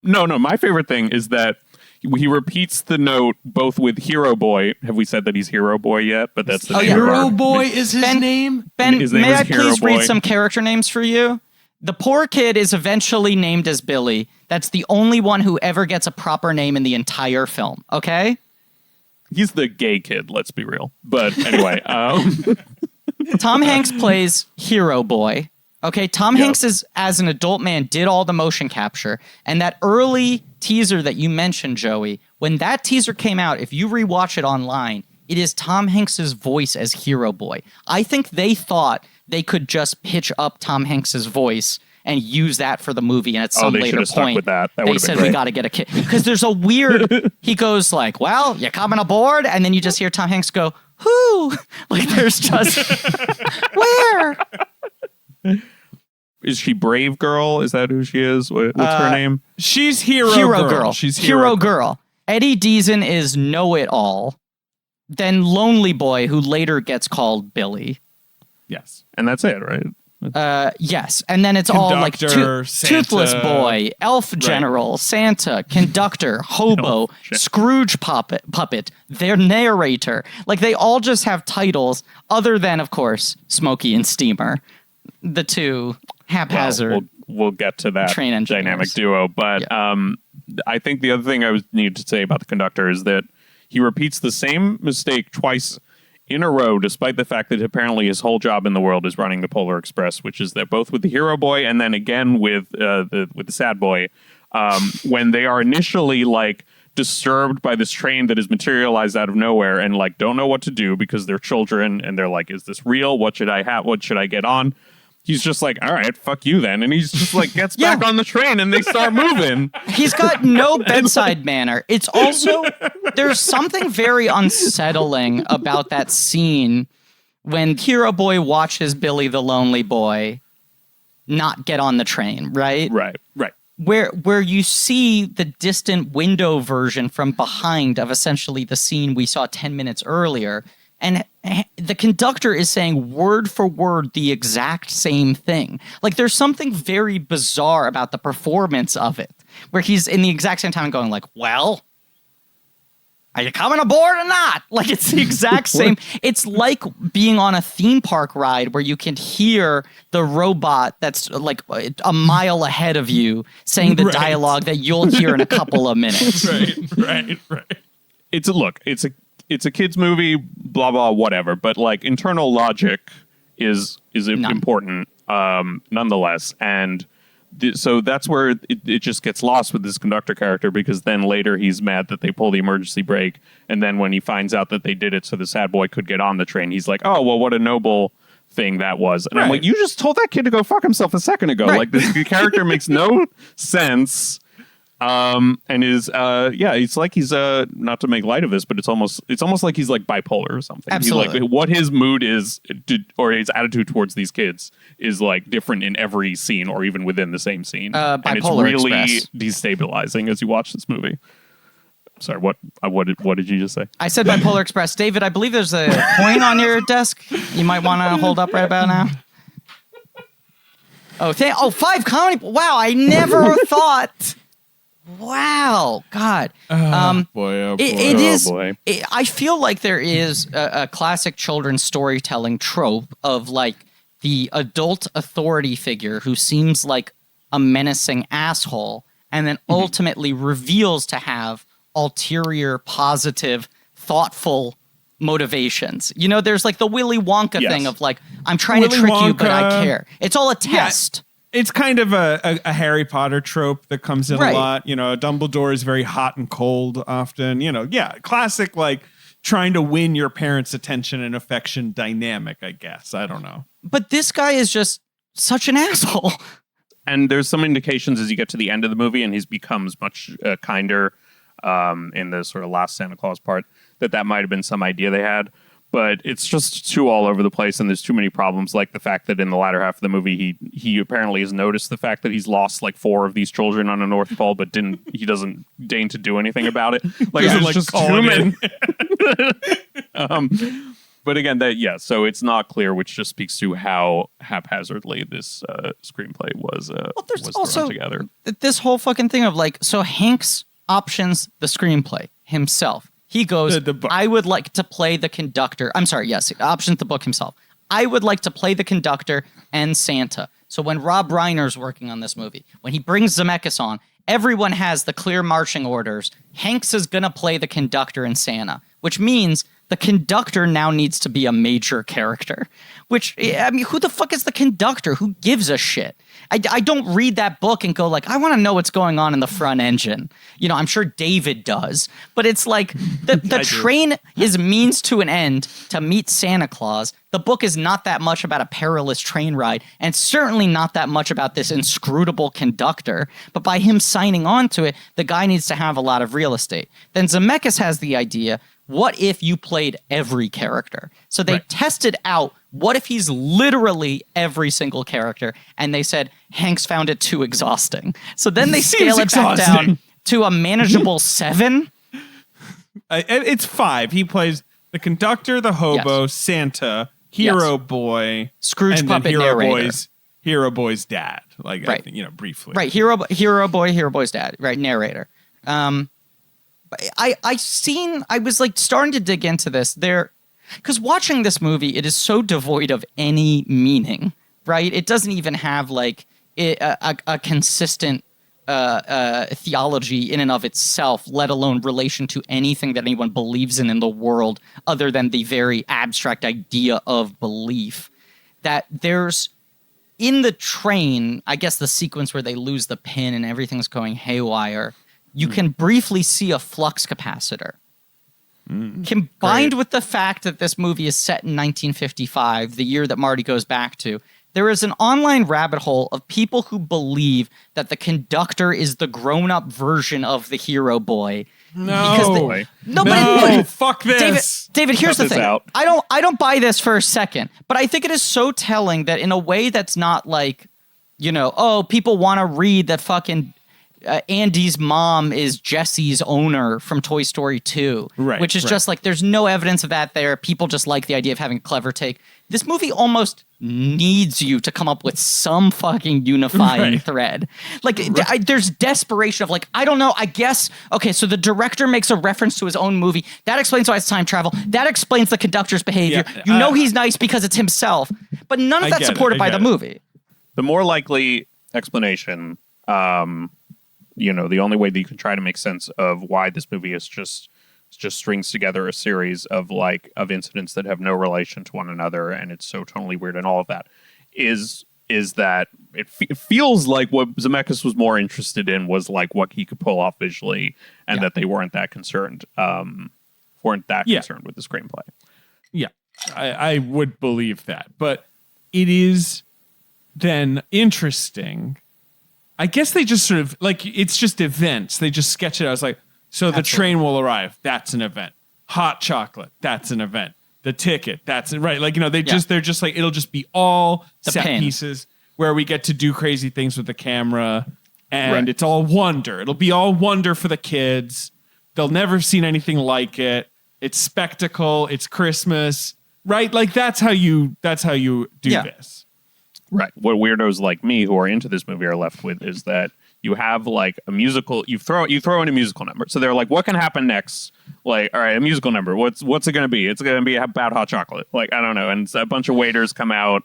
No, my favorite thing is that he repeats the note both with Hero Boy. Have we said that he's Hero Boy yet? But that's the name of Hero Boy is his name? Ben, His name may is I Hero please Boy. read some character names for you? The poor kid is eventually named as Billy. That's the only one who ever gets a proper name in the entire film, okay? He's the gay kid, let's be real. But anyway. Tom Hanks plays Hero Boy. Okay, Tom Hanks is, as an adult man, did all the motion capture. And that early teaser that you mentioned, Joey, when that teaser came out, if you rewatch it online, it is Tom Hanks's voice as Hero Boy. I think they thought they could just pitch up Tom Hanks's voice and use that for the movie. And at some later point, with that. They said, we got to get a kid. Because there's a weird, he goes like, well, you coming aboard? And then you just hear Tom Hanks go, who? Like there's just, where? Is she Brave Girl? Is that who she is? What's her name? She's Hero Girl. She's Hero Girl. Eddie Deason is Know-It-All. Then Lonely Boy, who later gets called Billy. Yes. And that's it, right? Yes. And then it's all like Conductor, Toothless Boy, Elf General, Santa, Conductor, Hobo, Scrooge Puppet, their narrator. Like they all just have titles other than, of course, Smokey and Steamer. The two haphazard. We'll get to that train engineers. Dynamic duo. But I think the other thing I need to say about the conductor is that he repeats the same mistake twice in a row, despite the fact that apparently his whole job in the world is running the Polar Express, which is that both with the Hero Boy and then again with the Sad Boy, when they are initially like disturbed by this train that is materialized out of nowhere and like don't know what to do because they're children and they're like, is this real? What should I have? What should I get on? He's just like, all right, fuck you then. And he's just like, gets back on the train and they start moving. He's got no bedside manner. It's also, there's something very unsettling about that scene when Hero Boy watches Billy the Lonely Boy not get on the train, right? Right. Where you see the distant window version from behind of essentially the scene we saw 10 minutes earlier. and the conductor is saying word for word the exact same thing. Like, there's something very bizarre about the performance of it, where he's in the exact same time going like, well, are you coming aboard or not? Like, it's the exact same. It's like being on a theme park ride where you can hear the robot that's like a mile ahead of you saying the dialogue that you'll hear in a couple of minutes. Right. It's a kid's movie, blah blah whatever, but like internal logic is important nonetheless, and so that's where it just gets lost with this conductor character, because then later he's mad that they pull the emergency brake, and then when he finds out that they did it so the sad boy could get on the train, he's like, oh well, what a noble thing that was. And I'm like, you just told that kid to go fuck himself a second ago. Like, the character makes no sense. And is it's like he's not to make light of this, but it's almost like he's like bipolar or something. Absolutely. He's like, what his mood is or his attitude towards these kids is like different in every scene or even within the same scene. And it's really destabilizing as you watch this movie. Sorry, what did you just say? I said Bipolar Express. David, I believe there's a coin on your desk you might want to hold up right about now. Oh, 5 comedy. Wow, I never thought. Wow, God. Oh boy. It is. I feel like there is a classic children's storytelling trope of like the adult authority figure who seems like a menacing asshole and then ultimately reveals to have ulterior, positive, thoughtful motivations. You know, there's like the Willy Wonka thing of like, I'm trying to trick you, but I care. It's all a test. It's kind of a Harry Potter trope that comes in a lot. You know, Dumbledore is very hot and cold often. You know, classic like trying to win your parents' attention and affection dynamic, I guess. I don't know. But this guy is just such an asshole. And there's some indications as you get to the end of the movie and he becomes much kinder in the sort of last Santa Claus part, that might have been some idea they had. But it's just too all over the place, and there's too many problems, like the fact that in the latter half of the movie, he apparently has noticed the fact that he's lost like 4 of these children on a North Pole, but he doesn't deign to do anything about it. Like, there's like just too many. But again, so it's not clear, which just speaks to how haphazardly this screenplay was thrown together. This whole fucking thing of like, so Hanks options the screenplay himself. He goes, I would like to play the conductor. I'm sorry, yes, options the book himself. I would like to play the conductor and Santa. So when Rob Reiner's working on this movie, when he brings Zemeckis on, everyone has the clear marching orders. Hanks is going to play the conductor and Santa, which means the conductor now needs to be a major character. Which, I mean, who the fuck is the conductor? Who gives a shit? I don't read that book and go like, I want to know what's going on in the front engine. You know, I'm sure David does. But it's like the train is means to an end to meet Santa Claus. The book is not that much about a perilous train ride, and certainly not that much about this inscrutable conductor. But by him signing on to it, the guy needs to have a lot of real estate. Then Zemeckis has the idea, what if you played every character? So they tested out, what if he's literally every single character? And they said, Hanks found it too exhausting. So then they scale it back down to a manageable 7. It's 5. He plays the conductor, the hobo, Santa, Hero Boy, Scrooge and puppet narrator. Hero Boy's dad. Like, I think, you know, briefly. Right, Hero Boy's dad. Right, narrator. I was like starting to dig into this there, because watching this movie, it is so devoid of any meaning, right? It doesn't even have like a consistent theology in and of itself, let alone relation to anything that anyone believes in the world, other than the very abstract idea of belief. That there's, in the train, I guess the sequence where they lose the pin and everything's going haywire, you can briefly see a flux capacitor. Combined with the fact that this movie is set in 1955, the year that Marty goes back to, there is an online rabbit hole of people who believe that the conductor is the grown-up version of the Hero Boy. Fuck this. David, here's the thing. I don't buy this for a second, but I think it is so telling that in a way that's not like, you know, oh, people want to read that fucking Andy's mom is Jesse's owner from Toy Story 2, Right, which is right. just like there's no evidence of that there. People just like the idea of having a clever take. This movie almost needs you to come up with some fucking unifying Right. thread. Like there's desperation of like, I don't know, I guess, okay, so the director makes a reference to his own movie. That explains why it's time travel. That explains the conductor's behavior. Yeah, you know he's nice because it's himself. But none of I that's get it, supported I by get the it. movie. The more likely explanation, the only way that you can try to make sense of why this movie is just strings together a series of incidents that have no relation to one another, and it's so totally weird and all of that, is that it feels like what Zemeckis was more interested in was like what he could pull off visually, and that they weren't that concerned concerned with the screenplay. Yeah, I would believe that. But it is then interesting. I guess they just sort of like, it's just events. They just sketch it out. I was like, so the train will arrive. That's an event. Hot chocolate. That's an event. The ticket. That's right. Like, they're just like, it'll just be all The set pin. pieces where we get to do crazy things with the camera. And it's all wonder. It'll be all wonder for the kids. They'll never have seen anything like it. It's spectacle. It's Christmas. Right? Like that's how you do this. Right. What weirdos like me who are into this movie are left with is that you have like a musical. You throw in a musical number. So they're like, what can happen next? Like, all right, a musical number. What's it going to be? It's going to be about hot chocolate. Like, I don't know. And a bunch of waiters come out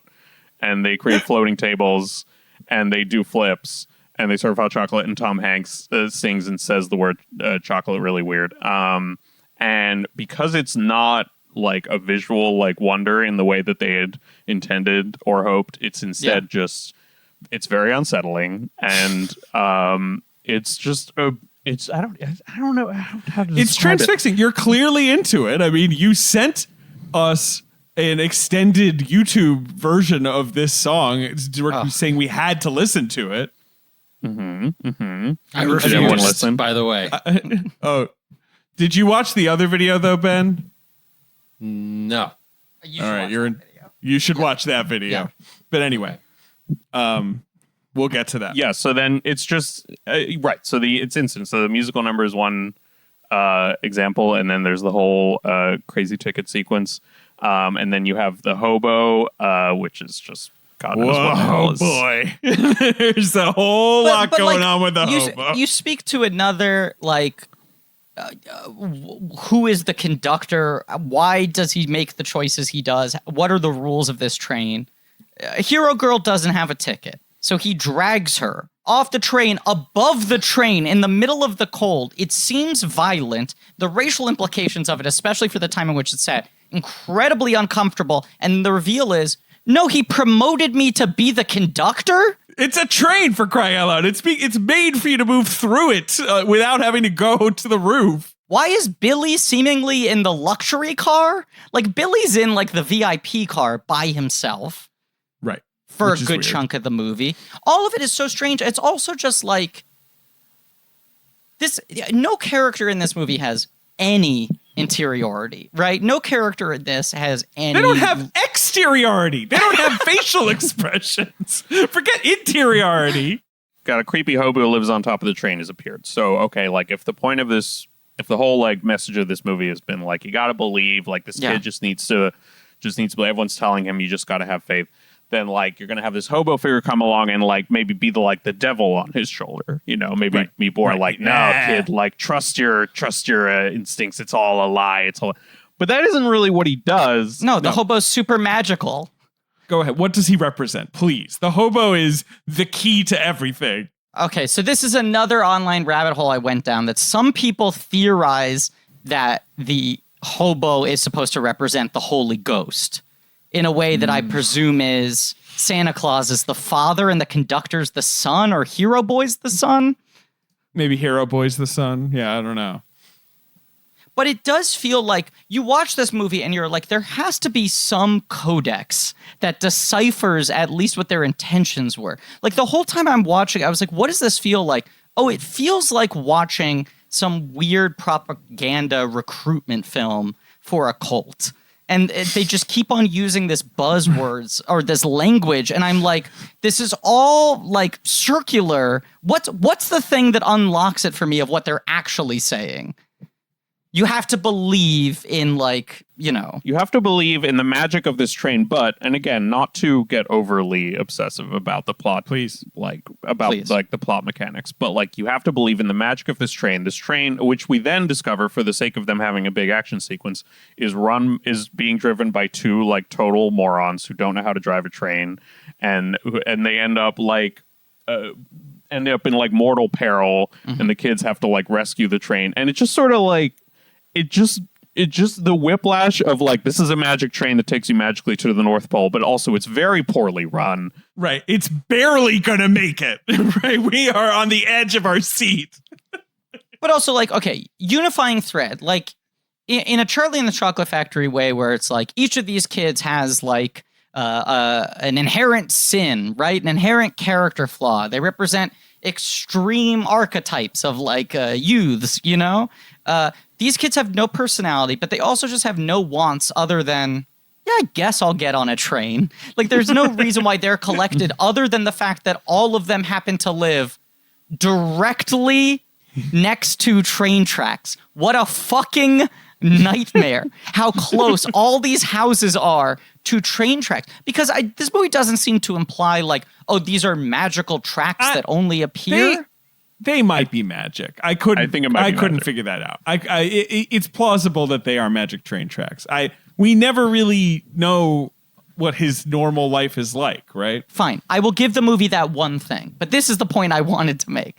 and they create floating tables and they do flips and they serve hot chocolate. And Tom Hanks sings and says the word chocolate really weird. And because it's not like a visual like wonder in the way that they had intended or hoped, it's instead just it's very unsettling, and it's just I don't know how to It's describe it. transfixing. You're clearly into it. I mean, you sent us an extended YouTube version of this song saying we had to listen to it. I everyone refused, listen? by the way. Oh, did you watch the other video though, Ben? No. All right, you should watch that video. Yeah. But anyway, we'll get to that. Yeah, so then it's just right. So it's instant. So the musical number is one example, and then there's the whole crazy ticket sequence, and then you have the hobo, which is just God knows what the hell is. Boy, there's a whole lot going on with the hobo. You speak to another like. Who is the conductor? Why does he make the choices he does? What are the rules of this train? Hero Girl doesn't have a ticket, so he drags her off the train, above the train, in the middle of the cold. It seems violent. The racial implications of it, especially for the time in which it's set, incredibly uncomfortable. And the reveal is, no, he promoted me to be the conductor? It's a train, for crying out loud. It's made for you to move through it without having to go to the roof. Why is Billy seemingly in the luxury car? Like, Billy's in, like, the VIP car by himself. Right. For Which a is good weird. chunk of the movie. All of it is so strange. It's also just, like... No character in this movie has any interiority, right? No character in this has any... They don't have exteriority. They don't have facial expressions. Forget interiority. Got a creepy hobo who lives on top of the train has appeared. So okay, like if the point of this, if the whole like message of this movie has been like you got to believe, like this kid just needs to believe. Everyone's telling him you just got to have faith. Then like you're gonna have this hobo figure come along and like maybe be the devil on his shoulder, maybe be more like, no kid, like trust your instincts. It's all a lie. It's all, but that isn't really what he does. No, the hobo's super magical. Go ahead. What does he represent? Please. The hobo is the key to everything. Okay, so this is another online rabbit hole I went down that some people theorize that the hobo is supposed to represent the Holy Ghost in a way that I presume is Santa Claus is the father and the conductor's the son, or Hero Boy's the son. Maybe Hero Boy's the son. Yeah, I don't know. But it does feel like you watch this movie and you're like, there has to be some codex that deciphers at least what their intentions were. Like the whole time I'm watching, I was like, what does this feel like? Oh, it feels like watching some weird propaganda recruitment film for a cult. And they just keep on using this buzzwords or this language. And I'm like, this is all like circular. What's the thing that unlocks it for me of what they're actually saying? You have to believe in You have to believe in the magic of this train, but, and again, not to get overly obsessive about the plot, Please. The plot mechanics, but you have to believe in the magic of this train, which we then discover for the sake of them having a big action sequence is being driven by two total morons who don't know how to drive a train. And they end up in mortal peril, and the kids have to rescue the train. And it just sort of it just the whiplash of this is a magic train that takes you magically to the North Pole, but also it's very poorly run. Right. It's barely gonna make it. Right. We are on the edge of our seat. But also unifying thread, in a Charlie and the Chocolate Factory way, where it's each of these kids has an inherent sin, right? An inherent character flaw. They represent extreme archetypes of youths, these kids have no personality, but they also just have no wants other than, I guess I'll get on a train. There's no reason why they're collected other than the fact that all of them happen to live directly next to train tracks. What a fucking nightmare. How close all these houses are to train tracks. Because this movie doesn't seem to imply these are magical tracks that only appear. They might be magic. I couldn't figure that out. It's plausible that they are magic train tracks. We never really know what his normal life is like, right? Fine. I will give the movie that one thing. But this is the point I wanted to make.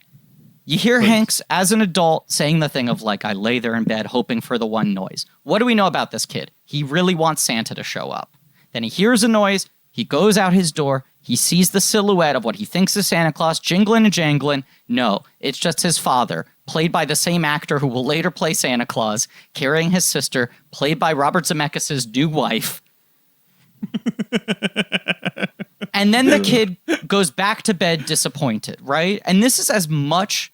You hear Hanks as an adult saying the thing of I lay there in bed hoping for the one noise. What do we know about this kid? He really wants Santa to show up. Then he hears a noise. He goes out his door. He sees the silhouette of what he thinks is Santa Claus jingling and jangling. No, it's just his father, played by the same actor who will later play Santa Claus, carrying his sister, played by Robert Zemeckis' new wife. And then the kid goes back to bed disappointed, right? And this is as much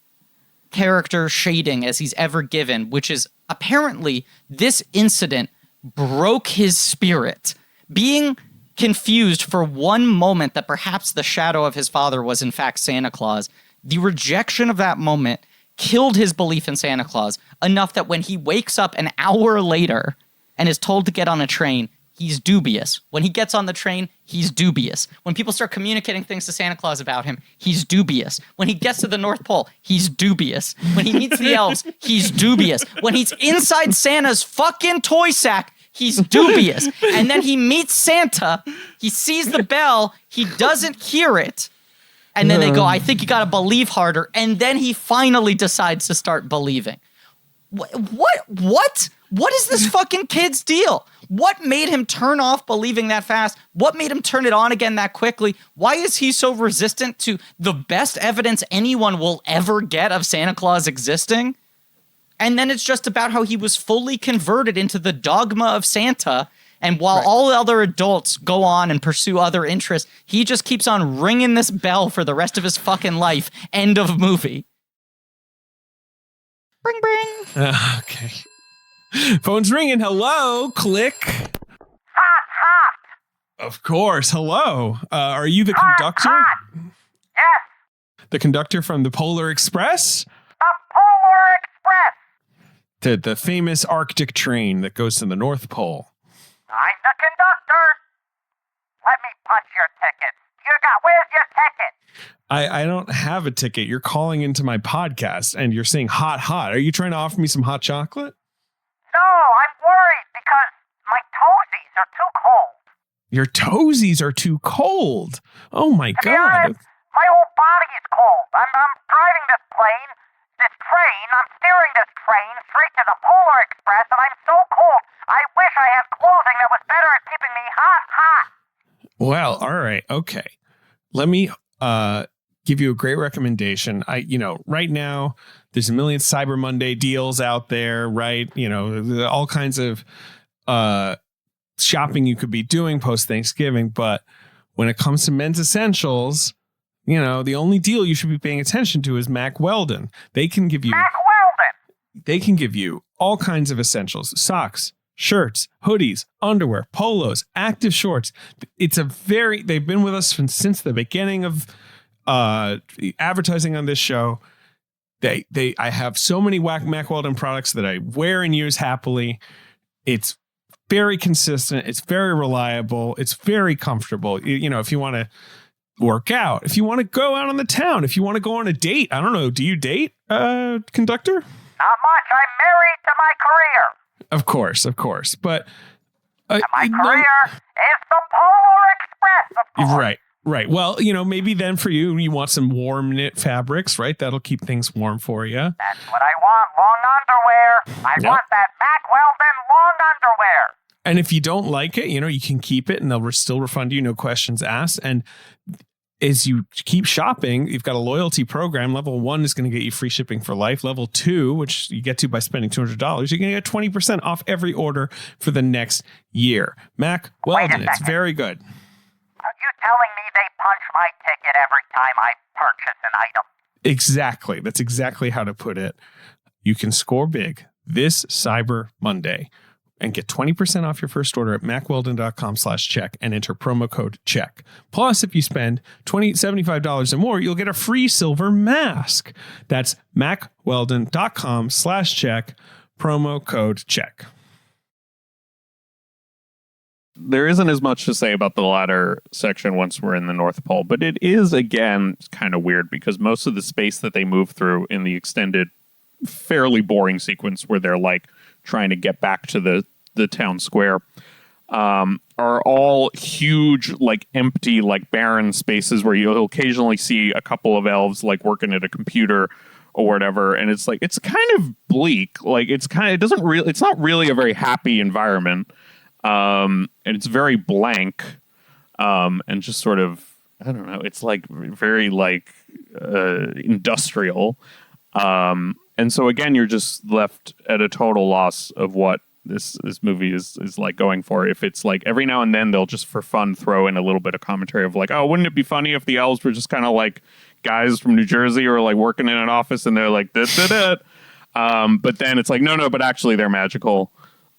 character shading as he's ever given, which is apparently this incident broke his spirit. Being confused for one moment that perhaps the shadow of his father was in fact Santa Claus, the rejection of that moment killed his belief in Santa Claus enough that when he wakes up an hour later and is told to get on a train, he's dubious. When he gets on the train, he's dubious. When people start communicating things to Santa Claus about him, he's dubious. When he gets to the North Pole, he's dubious. When he meets the elves, he's dubious. When he's inside Santa's fucking toy sack, he's dubious. And then he meets Santa. He sees the bell. He doesn't hear it. And then they go, I think you got to believe harder. And then he finally decides to start believing. What? What is this fucking kid's deal? What made him turn off believing that fast? What made him turn it on again that quickly? Why is he so resistant to the best evidence anyone will ever get of Santa Claus existing? And then it's just about how he was fully converted into the dogma of Santa. And while all other adults go on and pursue other interests, he just keeps on ringing this bell for the rest of his fucking life. End of movie. Bring, bring. Okay. Phone's ringing. Hello. Click. Hot, hot. Of course. Hello. Are you the conductor? Hot. Yes, The conductor from the Polar Express? the Polar Express. The famous Arctic train that goes to the North Pole. I'm the conductor. Let me punch your ticket. Where's your ticket? I don't have a ticket. You're calling into my podcast and you're saying hot, hot. Are you trying to offer me some hot chocolate? No, I'm worried because my toesies are too cold. Your toesies are too cold. Oh my To be God. honest, my whole body is cold. I'm driving this train. I'm steering this train straight to the Polar Express, and I'm so cold. I wish I had clothing that was better at keeping me hot, hot. Well, all right. Okay. Let me give you a great recommendation. Right now there's a million Cyber Monday deals out there, right? All kinds of shopping you could be doing post Thanksgiving. But when it comes to men's essentials, the only deal you should be paying attention to is Mack Weldon. They can give you all kinds of essentials: socks, shirts, hoodies, underwear, polos, active shorts. They've been with us since the beginning of advertising on this show. I have so many Mack Weldon products that I wear and use happily. It's very consistent. It's very reliable. It's very comfortable. You know, if you want to work out, if you want to go out on the town, if you want to go on a date. I don't know. Do you date, Conductor? Not much. I'm married to my career. Of course. But And my career is the Polar Express, of course. Right. Well, you know, maybe then for you want some warm knit fabrics, right? That'll keep things warm for you. That's what I want. Long underwear. I want that Mack Weldon long underwear. And if you don't like it, you know, you can keep it and they'll still refund you, no questions asked. And as you keep shopping, you've got a loyalty program. Level 1 is going to get you free shipping for life. Level 2, which you get to by spending $200, you're going to get 20% off every order for the next year. Mack Weldon, it's very good. Are you telling me they punch my ticket every time I purchase an item? Exactly. That's exactly how to put it. You can score big this Cyber Monday and get 20% off your first order at mackweldon.com/check and enter promo code check. Plus, if you spend $75 or more, you'll get a free silver mask. That's mackweldon.com/check, promo code check. There isn't as much to say about the latter section once we're in the North Pole, but it is, again, kind of weird because most of the space that they move through in the extended, fairly boring sequence where they're like trying to get back to the town square are all huge, like empty, like barren spaces where you'll occasionally see a couple of elves like working at a computer or whatever. And it's like, it's kind of bleak. Like it's not really a very happy environment. And it's very blank, and just sort of, I don't know, it's like very like, industrial. And so again, you're just left at a total loss of what this movie is like going for. If it's like every now and then they'll just for fun throw in a little bit of commentary of like, oh, wouldn't it be funny if the elves were just kind of like guys from New Jersey or like working in an office and they're like, but then it's like, no, but actually they're magical.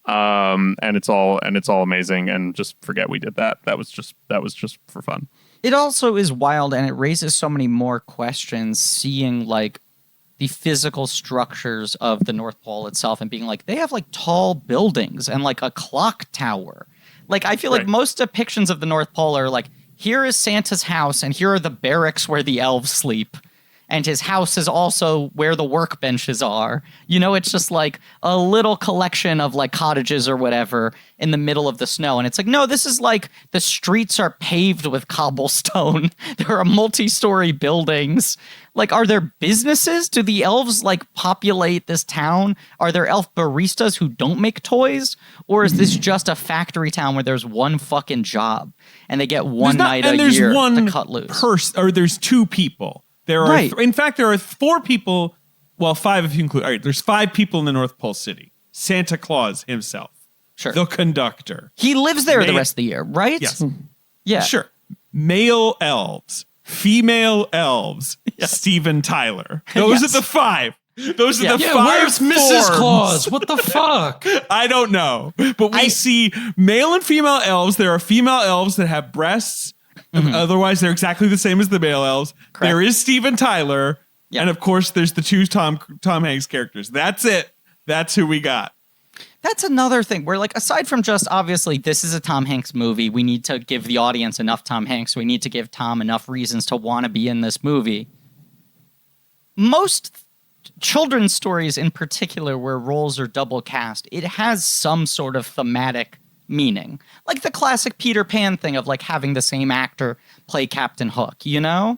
And it's all amazing, and just forget we did that. That was just for fun. It also is wild, and it raises so many more questions seeing like the physical structures of the North Pole itself and being like, they have like tall buildings and like a clock tower. Like, I feel like most depictions of the North Pole are like, here is Santa's house and here are the barracks where the elves sleep. And his house is also where the workbenches are. You know, it's just like a little collection of like cottages or whatever in the middle of the snow. And it's like, no, this is like the streets are paved with cobblestone. There are multi-story buildings. Like, are there businesses? Do the elves like populate this town? Are there elf baristas who don't make toys? Or is this just a factory town where there's one fucking job and they get one night a year to cut loose? Or there's two people. There are, in fact, there are 4 people. Well, 5 if you include. All right, there's 5 people in the North Pole City. Santa Claus himself, the conductor. He lives there the rest of the year, right? Yes. Yeah. Sure. Male elves, female elves. Steven Tyler. Those are the 5. Those are the 5. Where's Mrs. forms. Claus? What the fuck? I don't know, but we see male and female elves. There are female elves that have breasts. Mm-hmm. Otherwise, they're exactly the same as the male elves. Correct. There is Steven Tyler, and of course, there's the 2 Tom Hanks characters. That's it. That's who we got. That's another thing where, like, aside from just obviously this is a Tom Hanks movie, we need to give the audience enough Tom Hanks. We need to give Tom enough reasons to want to be in this movie. Most children's stories, in particular, where roles are double cast, it has some sort of thematic meaning, like the classic Peter Pan thing of like having the same actor play Captain Hook, you know,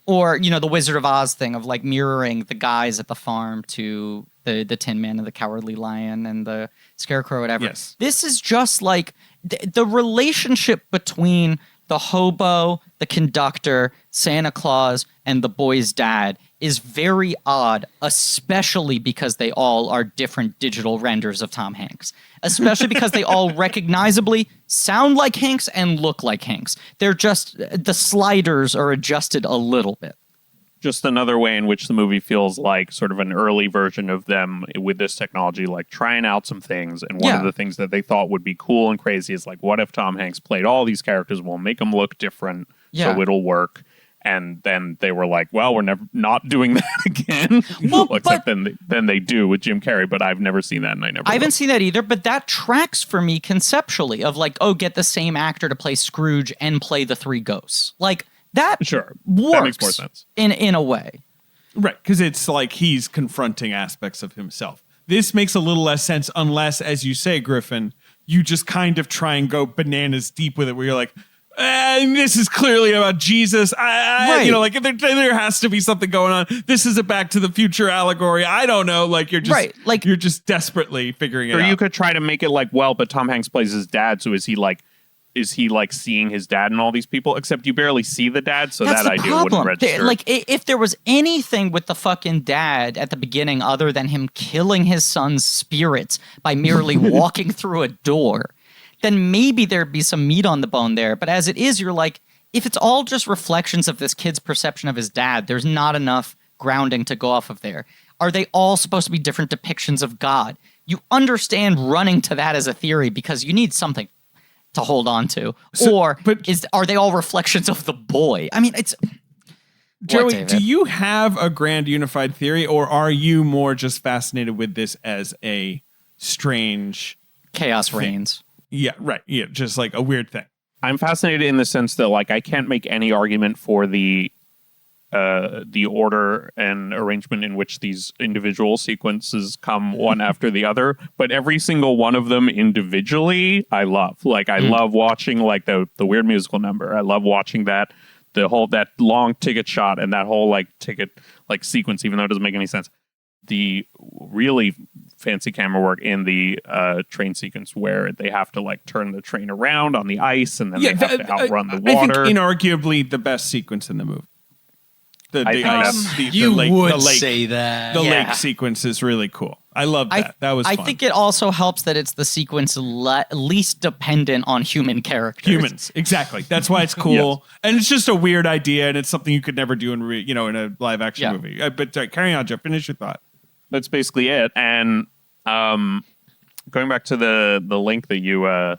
or you know the Wizard of Oz thing of like mirroring the guys at the farm to the Tin Man and the Cowardly Lion and the Scarecrow, whatever. Yes. This is just like the relationship between the hobo, the conductor, Santa Claus, and the boy's dad is very odd, especially because they all are different digital renders of Tom Hanks. Especially because they all recognizably sound like Hanks and look like Hanks. They're just, the sliders are adjusted a little bit. just another way in which the movie feels like sort of an early version of them with this technology, like trying out some things. And one of the things that they thought would be cool and crazy is like, what if Tom Hanks played all these characters? We'll make them look different so it'll work. And then they were like, well, we're never not doing that again. Well, except then they do with Jim Carrey, but I've never seen that and I haven't seen that either, but that tracks for me conceptually of like, oh, get the same actor to play Scrooge and play the three ghosts. Like that works that makes more sense. In a way. Right, because it's like he's confronting aspects of himself. This makes a little less sense unless, as you say, Griffin, you just kind of try and go bananas deep with it where you're like, this is clearly about Jesus. You know, like there has to be something going on. This is a Back to the Future allegory. I don't know. Like you're just like you're just desperately figuring it out. Or you could try to make it like, well, but Tom Hanks plays his dad, so is he like seeing his dad and all these people? Except you barely see the dad, so that's that idea problem. wouldn't register. Like if there was anything with the fucking dad at the beginning other than him killing his son's spirits by merely walking through a door, then maybe there'd be some meat on the bone there. But as it is, you're like, if it's all just reflections of this kid's perception of his dad, there's not enough grounding to go off of there. Are they all supposed to be different depictions of God? You understand running to that as a theory because you need something to hold on to. Are they all reflections of the boy? I mean, it's... Joey, do you have a grand unified theory, or are you more just fascinated with this as a strange... Chaos reigns. Yeah, right. Yeah, just like a weird thing. I'm fascinated in the sense that like I can't make any argument for the order and arrangement in which these individual sequences come one after the other, but every single one of them individually I love. Like I love watching like the weird musical number. I love watching that long ticket shot and that whole like ticket like sequence, even though it doesn't make any sense. The really fancy camera work in the train sequence where they have to like turn the train around on the ice and then they have to outrun the water. I think inarguably the best sequence in the movie. The lake sequence is really cool. I love that. That was fun. I think it also helps that it's the sequence least dependent on human characters. Humans, exactly. That's why it's cool. Yes. And it's just a weird idea, and it's something you could never do in a live action movie. But carry on, Jeff. Finish your thought. That's basically it. And going back to the link that you had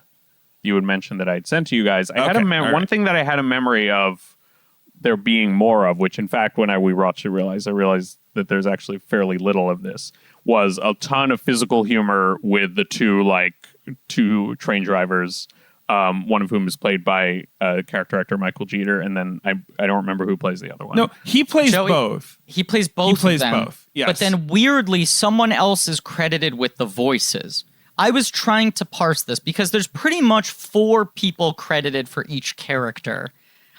mentioned that I'd sent to you guys, I had one thing that I had a memory of there being more of, which in fact when we watched it, I realized that there's actually fairly little of this, was a ton of physical humor with the two train drivers, one of whom is played by character actor Michael Jeter, and then I don't remember who plays the other one. No, he plays both. He plays both of them. Yes. But then weirdly, someone else is credited with the voices. I was trying to parse this because there's pretty much 4 people credited for each character.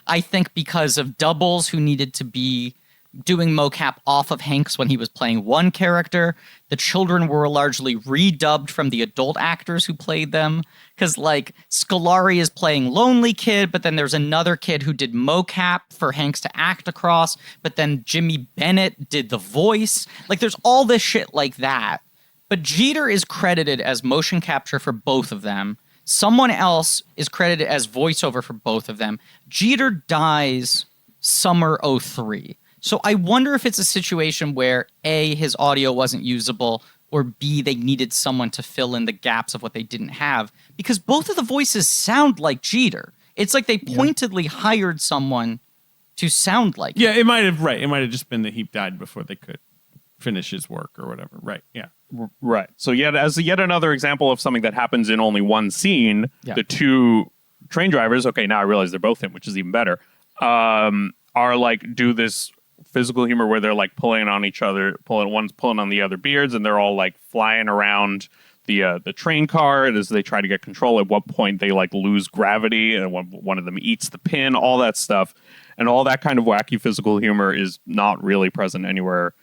I think because of doubles who needed to be doing mocap off of Hanks when he was playing one character. The children were largely redubbed from the adult actors who played them. Because, like, Scolari is playing Lonely Kid, but then there's another kid who did mocap for Hanks to act across, but then Jimmy Bennett did the voice. Like, there's all this shit like that. But Jeter is credited as motion capture for both of them. Someone else is credited as voiceover for both of them. Jeter dies summer 03. So I wonder if it's a situation where A, his audio wasn't usable, or B, they needed someone to fill in the gaps of what they didn't have. Because both of the voices sound like Jeter. It's like they pointedly hired someone to sound like him. It might have, right. It might have just been that he died before they could finish his work or whatever. Right, yeah. Right. So as yet another example of something that happens in only one scene, the two train drivers, okay, now I realize they're both him, which is even better, are like do this physical humor where they're like pulling on each other, one's pulling on the other beards, and they're all like flying around the train car as they try to get control. At what point they like lose gravity, and one of them eats the pin, all that stuff. And all that kind of wacky physical humor is not really present anywhere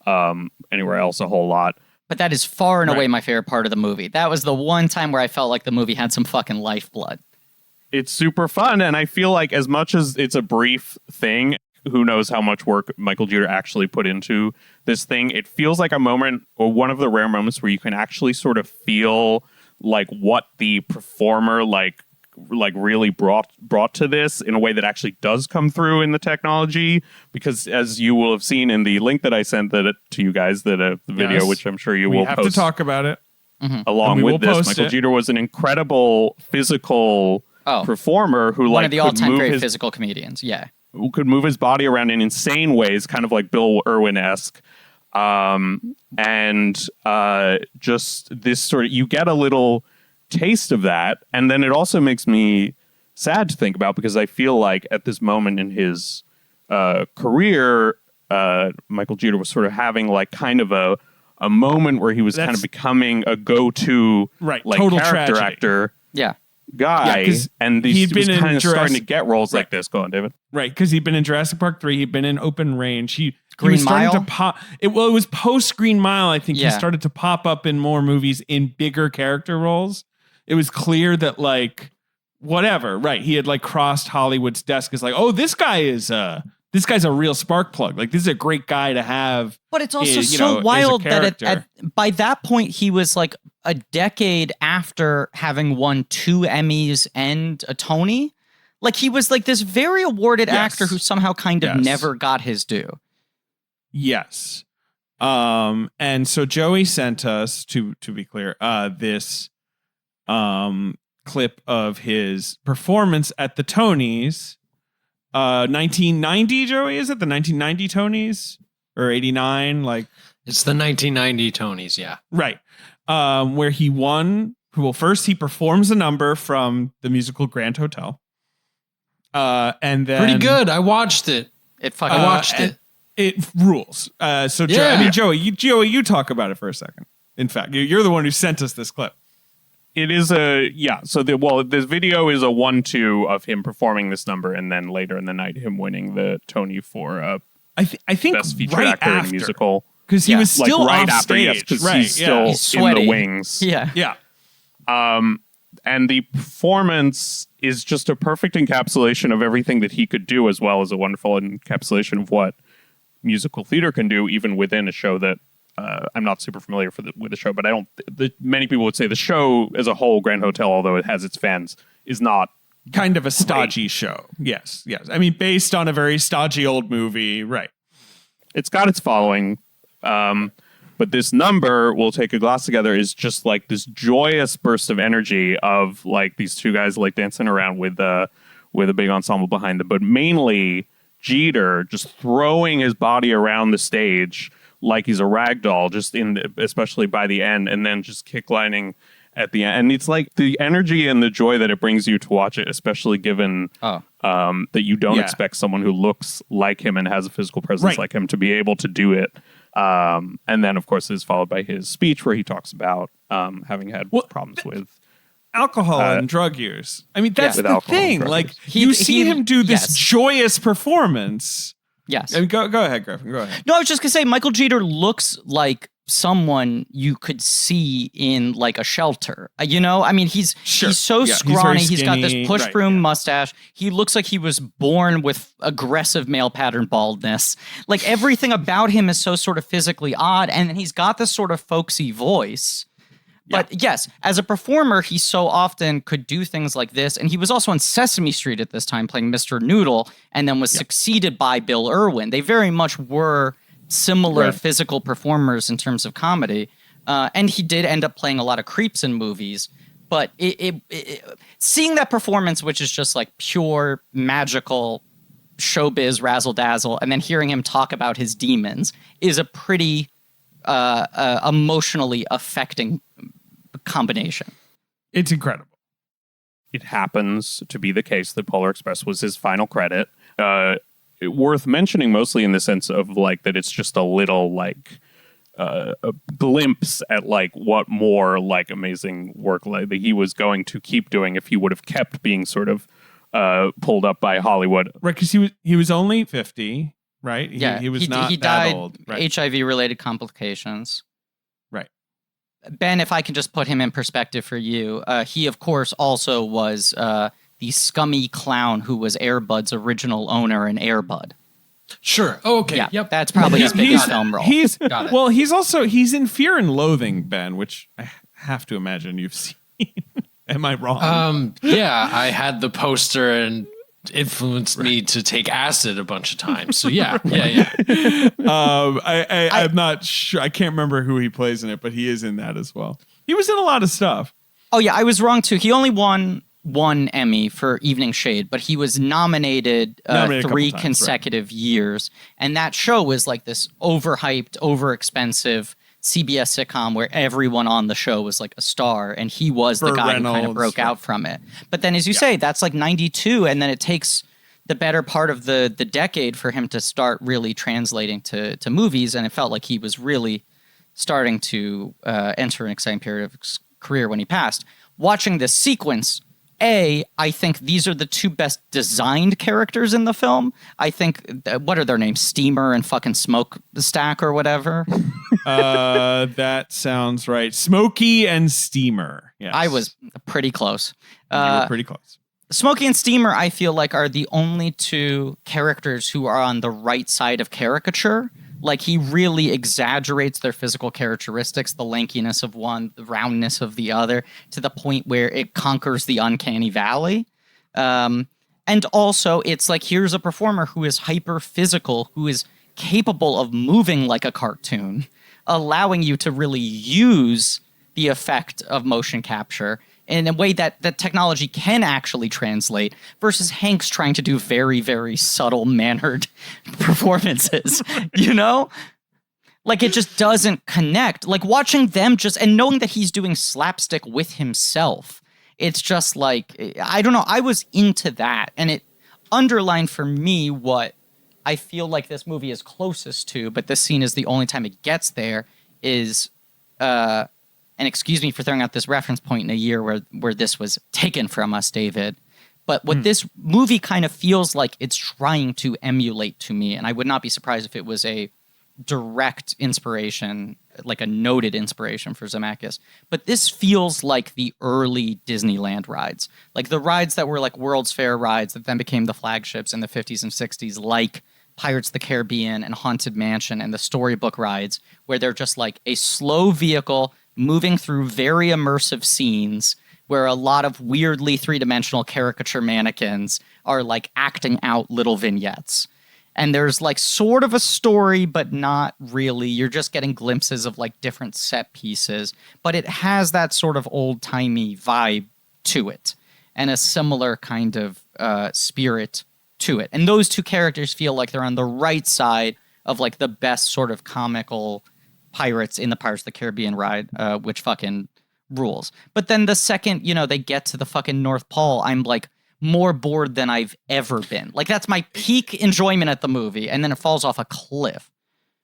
else a whole lot. But that is far and away my favorite part of the movie. That was the one time where I felt like the movie had some fucking lifeblood. It's super fun, and I feel like as much as it's a brief thing, who knows how much work Michael Jeter actually put into this thing, it feels like a moment, or one of the rare moments where you can actually sort of feel like what the performer like really brought to this in a way that actually does come through in the technology. Because as you will have seen in the link that I sent to you guys, the video, which I'm sure you will have post to talk about it. Along with this, Michael Jeter was an incredible physical performer who one of the all-time great his, physical comedians. Yeah, who could move his body around in insane ways, kind of like Bill Irwin-esque. Just this sort of, you get a little taste of that, and then it also makes me sad to think about, because I feel like at this moment in his career, Michael Jeter was sort of having like kind of a moment where he was kind of becoming a go-to like total character tragedy. Actor yeah. guy, and he'd been kind of starting to get roles like this. Go on, David. Right, because he'd been in Jurassic Park 3, he'd been in Open Range. He Green was starting Mile? to pop. It was post Green Mile. I think he Yeah. started to pop up in more movies in bigger character roles. It was clear that like whatever, right? He had like crossed Hollywood's desk as like, oh, this guy's a real spark plug. Like this is a great guy to have. But it's also you know, so wild as a that character. by that point he was like a decade after having won 2 Emmys and a Tony. Like he was like this very awarded actor who somehow kind of never got his due. Yes. And so Joey sent us, to be clear, this clip of his performance at the Tonys. 1990, Joey, is it the 1990 Tonys or 89? Like It's the 1990 Tonys, yeah. right. Where he won. Well, first he performs a number from the musical Grand Hotel. And then Pretty good. I watched it. I watched it. It rules. Joey, you talk about it for a second. In fact, you're the one who sent us this clip. It is so this video is a 1-2 of him performing this number, and then later in the night him winning the Tony for I think best featured right actor in after, a musical, because he was still right off after, stage. yes, because right, he's still He's in sweaty. the wings. Yeah. And the performance is just a perfect encapsulation of everything that he could do, as well as a wonderful encapsulation of what musical theater can do, even within a show that I'm not super familiar with the show, but I don't. Many people would say the show as a whole, Grand Hotel, although it has its fans, is not kind of a stodgy show. Yes. I mean, based on a very stodgy old movie, right? It's got its following, but this number, "We'll Take a Glass Together," is just like this joyous burst of energy of like these two guys like dancing around with a big ensemble behind them, but mainly Jeter just throwing his body around the stage like he's a rag doll, especially by the end, and then just kicklining at the end. And it's like the energy and the joy that it brings you to watch it, especially given that you don't expect someone who looks like him and has a physical presence like him to be able to do it. And then, of course, is followed by his speech where he talks about having had problems with alcohol and drug use. I mean, that's the thing. Like, you see him do this joyous performance. Yes. I mean, go ahead, Griffin. Go ahead. No, I was just going to say, Michael Jeter looks like someone you could see in like a shelter. You know, I mean, he's so scrawny. He's got this push broom mustache. He looks like he was born with aggressive male pattern baldness. Like everything about him is so sort of physically odd. And then he's got this sort of folksy voice. But yes, as a performer, he so often could do things like this. And he was also on Sesame Street at this time playing Mr. Noodle, and then was succeeded by Bill Irwin. They very much were similar physical performers in terms of comedy. And he did end up playing a lot of creeps in movies. But seeing that performance, which is just like pure magical showbiz razzle dazzle, and then hearing him talk about his demons is a pretty emotionally affecting combination. It's incredible. It happens to be the case that Polar Express was his final credit. Worth mentioning mostly in the sense of like that it's just a little like a glimpse at like what more like amazing work like that he was going to keep doing if he would have kept being sort of pulled up by Hollywood. Right, because he was only 50, right? He was not he that died old. Right. HIV related complications. Right. Ben, if I can just put him in perspective for you, he of course also was the scummy clown who was Air Bud's original owner in Air Bud. Sure. Oh, okay. Yeah, Yep. that's probably his biggest film role. He's Got it. Well, he's in Fear and Loathing, Ben, which I have to imagine you've seen. Am I wrong? Yeah, I had the poster and influenced me to take acid a bunch of times. So yeah. I'm not sure. I can't remember who he plays in it, but he is in that as well. He was in a lot of stuff. Oh yeah, I was wrong too. He only won one Emmy for Evening Shade, but he was nominated 3 consecutive years. And that show was like this overhyped, overexpensive CBS sitcom where everyone on the show was like a star, and he was the guy who kind of broke out from it. But then, as you say, that's like 92, and then it takes the better part of the decade for him to start really translating to movies, and it felt like he was really starting to enter an exciting period of his career when he passed. Watching this sequence, I think these are the 2 best designed characters in the film. I think, what are their names? Steamer and fucking Smokestack or whatever? That sounds right. Smokey and Steamer. Yes. I was pretty close. You were pretty close. Smokey and Steamer, I feel like, are the only 2 characters who are on the right side of caricature. Like, he really exaggerates their physical characteristics, the lankiness of one, the roundness of the other, to the point where it conquers the uncanny valley. And also, it's like, here's a performer who is hyper physical, who is capable of moving like a cartoon, allowing you to really use the effect of motion capture in a way that technology can actually translate, versus Hanks trying to do very, very subtle mannered performances, you know? Like, it just doesn't connect. Like, watching them and knowing that he's doing slapstick with himself, it's just like, I don't know, I was into that, and it underlined for me what I feel like this movie is closest to, but this scene is the only time it gets there, is and excuse me for throwing out this reference point in a year where this was taken from us, David. But what this movie kind of feels like it's trying to emulate to me, and I would not be surprised if it was a direct inspiration, like a noted inspiration for Zemeckis. But this feels like the early Disneyland rides. Like the rides that were like World's Fair rides that then became the flagships in the 50s and 60s, like Pirates of the Caribbean and Haunted Mansion and the storybook rides, where they're just like a slow vehicle moving through very immersive scenes where a lot of weirdly 3-dimensional caricature mannequins are like acting out little vignettes. And there's like sort of a story, but not really. You're just getting glimpses of like different set pieces, but it has that sort of old-timey vibe to it and a similar kind of spirit to it. And those 2 characters feel like they're on the right side of like the best sort of comical pirates in the Pirates of the Caribbean ride, which fucking rules. But then the second, they get to the fucking North Pole, I'm like more bored than I've ever been. Like, that's my peak enjoyment at the movie, and then it falls off a cliff.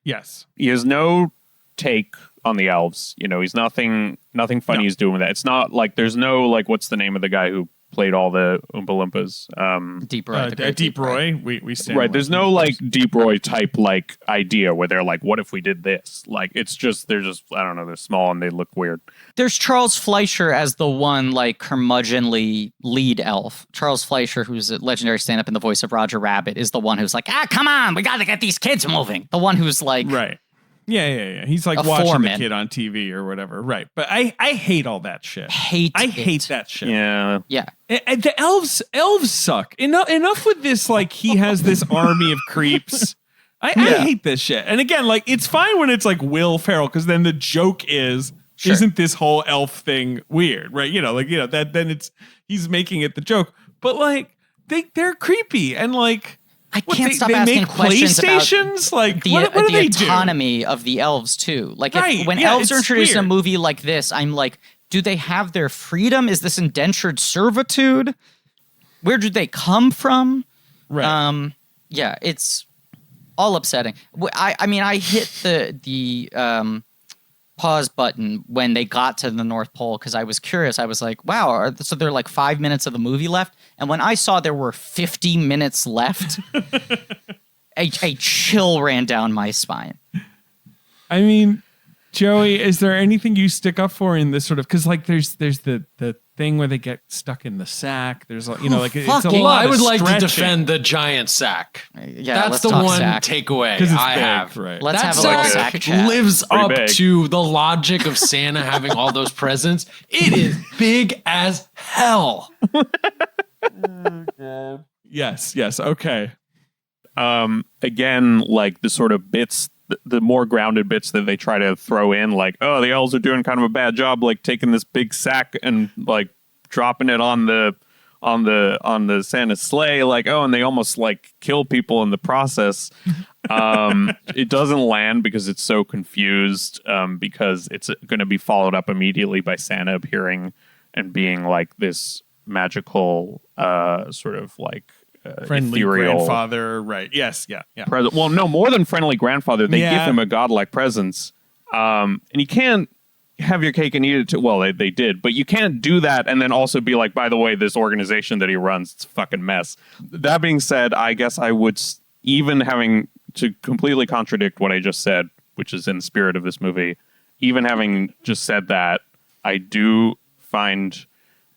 Yes. He has no take on the elves. He's nothing funny he's doing with that. It's not like there's no, like, what's the name of the guy who played all the Oompa Loompas? Deep Roy. Deep Roy. We stand right. There's no like Deep Roy type like idea where they're like, what if we did this? Like, they're just I don't know, they're small and they look weird. There's Charles Fleischer as the one like curmudgeonly lead elf. Charles Fleischer, who's a legendary stand-up in the voice of Roger Rabbit, is the one who's like, come on, we got to get these kids moving. The one who's like, right. Yeah. He's like watching the kid on TV or whatever. Right. But I hate all that shit. I hate that shit. Yeah. Yeah. And the elves suck. Enough with this, like, he has this army of creeps. I hate this shit. And again, like, it's fine when it's like Will Ferrell, because then the joke is, isn't this whole elf thing weird? Right. That then he's making it the joke. But like, they're creepy and like, I can't stop asking questions PlayStations? about like, the, what do they autonomy of the elves, too. Like, when yeah, elves are introduced in a weird. movie like this, I'm like, do they have their freedom? Is this indentured servitude? Where do they come from? Right. Yeah, it's all upsetting. I mean, I hit the pause button when they got to the North Pole because I was curious. I was like, wow, so there are like 5 minutes of the movie left? And when I saw there were 50 minutes left, a chill ran down my spine. I mean, Joey, is there anything you stick up for in this sort of, because like there's the thing where they get stuck in the sack. There's it's a fucking- lot I would of like to stretching. defend the giant sack. Yeah, That's let's the talk one sack. takeaway 'Cause it's I big, have. right. Let's That have a little sack sack chat. lives Pretty up big. to the logic of Santa having all those presents. It is big as hell. Yes. Okay. Again, like the sort of bits, the more grounded bits that they try to throw in, like, oh, the elves are doing kind of a bad job, like taking this big sack and like dropping it on the Santa sleigh, like, oh, and they almost like kill people in the process. It doesn't land because it's so confused, because it's going to be followed up immediately by Santa appearing and being like this magical sort of like Friendly ethereal grandfather, right? Yes, yeah. present. Well, no, more than friendly grandfather. They give him a godlike presence, and you can't have your cake and eat it too. Well, they did, but you can't do that and then also be like, by the way, this organization that he runs, it's a fucking mess. That being said, I guess I would, even having to completely contradict what I just said, which is in the spirit of this movie, even having just said that, I do find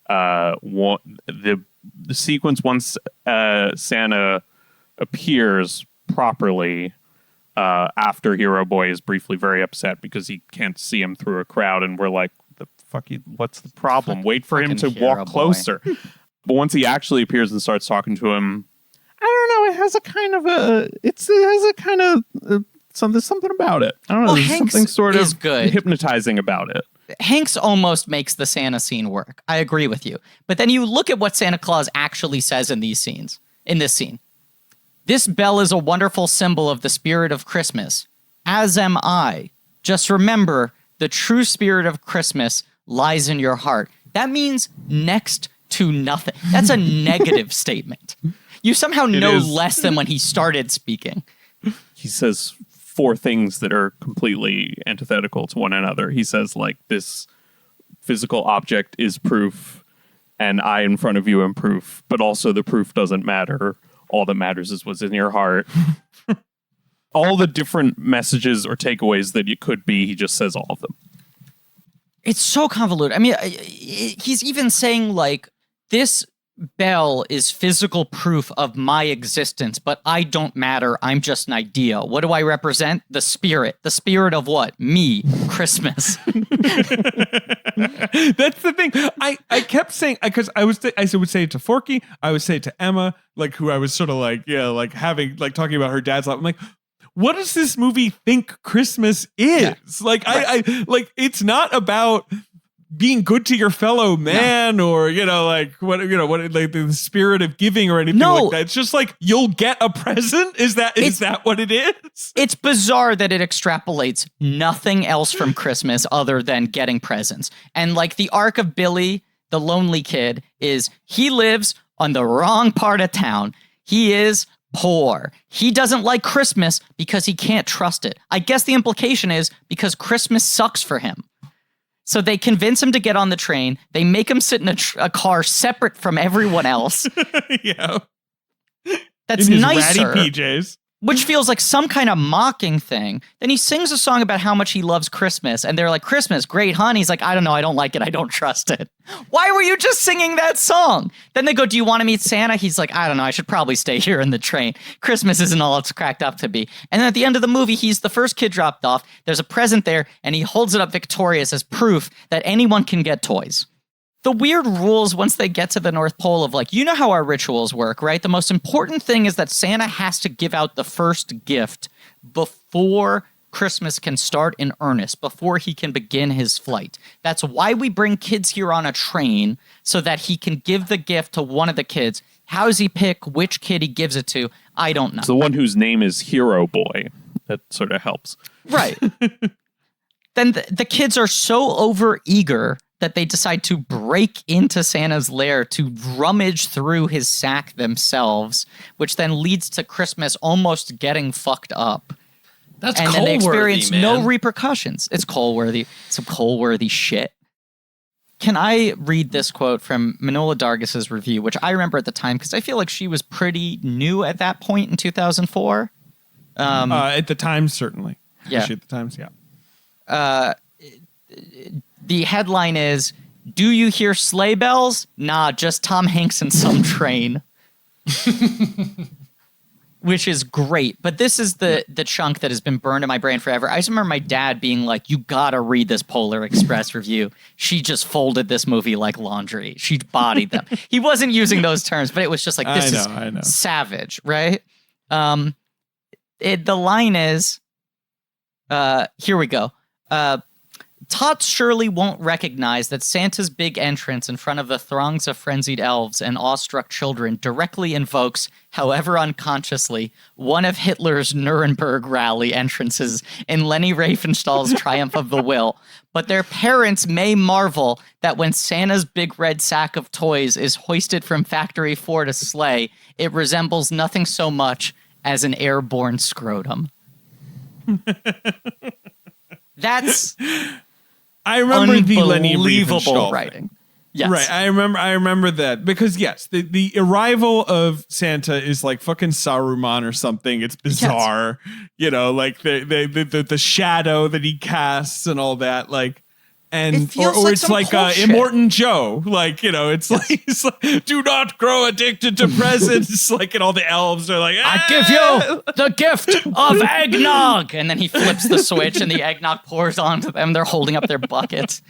the sequence once Santa appears properly after Hero Boy is briefly very upset because he can't see him through a crowd, and we're like, the fuck, what's the problem? Wait for him to Fucking Hero walk Boy. closer. But once he actually appears and starts talking to him, I don't know, it has a kind of something about it. I don't know, Well, there's Hanks something sort is of good. hypnotizing about it. Hanks almost makes the Santa scene work. I agree with you. But then you look at what Santa Claus actually says in this scene. This bell is a wonderful symbol of the spirit of Christmas, as am I. Just remember, the true spirit of Christmas lies in your heart. That means next to nothing. That's a negative statement. You somehow know is. less than when he started speaking. He says 4 things that are completely antithetical to one another. He says, like, this physical object is proof, and I in front of you am proof, but also the proof doesn't matter. All that matters is what's in your heart. All the different messages or takeaways that it could be, he just says all of them. It's so convoluted. I mean, he's even saying, like, this bell is physical proof of my existence, but I don't matter. I'm just an idea. What do I represent? The spirit. The spirit of what? Me. Christmas. That's the thing. I kept saying, because I would say it to Forky, I would say it to Emma, like, who I was sort of like, yeah, like having, like, talking about her dad's life. I'm like, what does this movie think Christmas is? Yeah. Like, I like, it's not about being good to your fellow man, or like the spirit of giving or anything like that. It's just like, you'll get a present. Is that what it is? It's bizarre that it extrapolates nothing else from Christmas other than getting presents. And like the arc of Billy, the lonely kid, is he lives on the wrong part of town. He is poor. He doesn't like Christmas because he can't trust it. I guess the implication is because Christmas sucks for him. So they convince him to get on the train. They make him sit in a car separate from everyone else. Yeah. That's in his nicer. ratty PJs. Which feels like some kind of mocking thing. Then he sings a song about how much he loves Christmas. And they're like, Christmas, great, huh? And he's like, I don't know, I don't like it, I don't trust it. Why were you just singing that song? Then they go, do you want to meet Santa? He's like, I don't know, I should probably stay here in the train. Christmas isn't all it's cracked up to be. And then at the end of the movie, he's the first kid dropped off. There's a present there, and he holds it up victorious as proof that anyone can get toys. The weird rules once they get to the North Pole of like, you know how our rituals work, right? The most important thing is that Santa has to give out the first gift before Christmas can start in earnest, before he can begin his flight. That's why we bring kids here on a train, so that he can give the gift to one of the kids. How does he pick which kid he gives it to? I don't know. It's the one whose name is Hero Boy. That sort of helps. Right. Then the kids are so over-eager that they decide to break into Santa's lair to rummage through his sack themselves, which then leads to Christmas almost getting fucked up. That's and then they experience man. no repercussions. It's Cole-worthy. Some Cole-worthy shit. Can I read this quote from Manola Dargis's review, which I remember at the time because I feel like she was pretty new at that point in 2004. At the Times, certainly. Yeah. At the Times, yeah. The headline is, Do you hear sleigh bells? Nah, just Tom Hanks and some train. Which is great. But this is the chunk that has been burned in my brain forever. I just remember my dad being like, you gotta read this Polar Express review. She just folded this movie like laundry. She bodied them. He wasn't using those terms, but it was just like, this is savage, right? The line is, here we go. Tots surely won't recognize that Santa's big entrance in front of the throngs of frenzied elves and awestruck children directly invokes, however unconsciously, one of Hitler's Nuremberg rally entrances in Leni Riefenstahl's Triumph of the Will. But their parents may marvel that when Santa's big red sack of toys is hoisted from Factory 4 to sleigh, it resembles nothing so much as an airborne scrotum. That's... I remember the Leni Riefenstahl writing. Yes. Right. I remember that because yes, the arrival of Santa is like fucking Saruman or something. It's bizarre. Yes. You know, like the shadow that he casts and all that. Like, and or it's like Immortan Joe. Like, you know, it's like, do not grow addicted to presents. Like, and all the elves are like, I give you the gift of eggnog, and then he flips the switch and the eggnog pours onto them. They're holding up their buckets.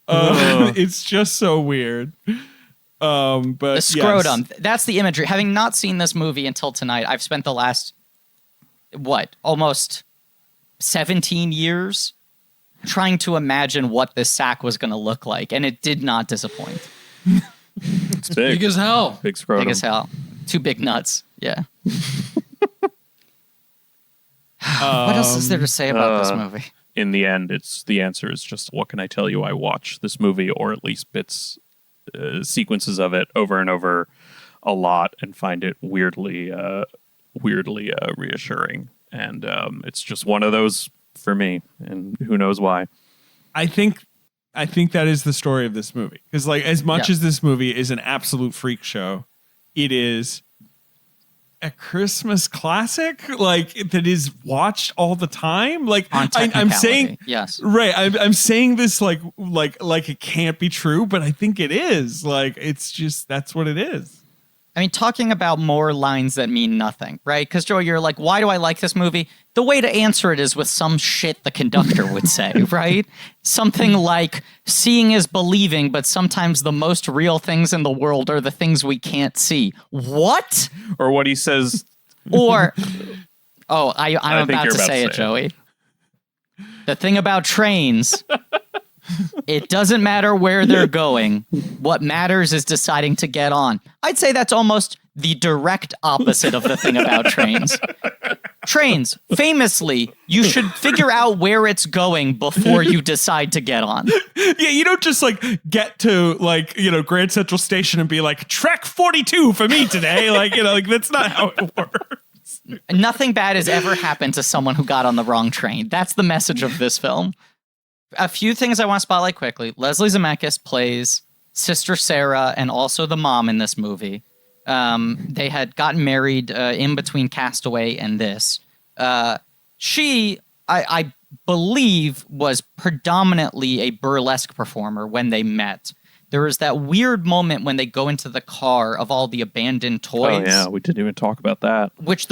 It's just so weird. But the scrotum, that's the imagery. Having not seen this movie until tonight, I've spent the last almost 17 years trying to imagine what this sack was going to look like, and it did not disappoint. It's big as hell. Big scrotum. Big as hell. Two big nuts. Yeah. What else is there to say about this movie? In the end, the answer is just, what can I tell you? I watch this movie, or at least bits, sequences of it over and over a lot, and find it weirdly reassuring. And it's just one of those for me, and who knows why. I think that is the story of this movie. Because like, as much as this movie is an absolute freak show, it is a Christmas classic, like that is watched all the time. Like I'm saying, yes, right. I'm saying this like it can't be true, but I think it is. Like, it's just, that's what it is. I mean, talking about more lines that mean nothing, right? Because, Joe, you're like, why do I like this movie? The way to answer it is with some shit the conductor would say, right? Something like, seeing is believing, but sometimes the most real things in the world are the things we can't see. What? Or what he says. Or, I'm about to say it, Joey. The thing about trains... It doesn't matter where they're going. What matters is deciding to get on. I'd say that's almost the direct opposite of the thing about trains. Trains, famously, you should figure out where it's going before you decide to get on. Yeah, you don't just like get to like, you know, Grand Central Station and be like, Trek 42 for me today. Like, you know, like that's not how it works. Nothing bad has ever happened to someone who got on the wrong train. That's the message of this film. A few things I want to spotlight quickly. Leslie Zemeckis plays Sister Sarah and also the mom in this movie. They had gotten married in between Castaway and this. She, I believe, was predominantly a burlesque performer when they met. There was that weird moment when they go into the car of all the abandoned toys. Oh, yeah, we didn't even talk about that. Which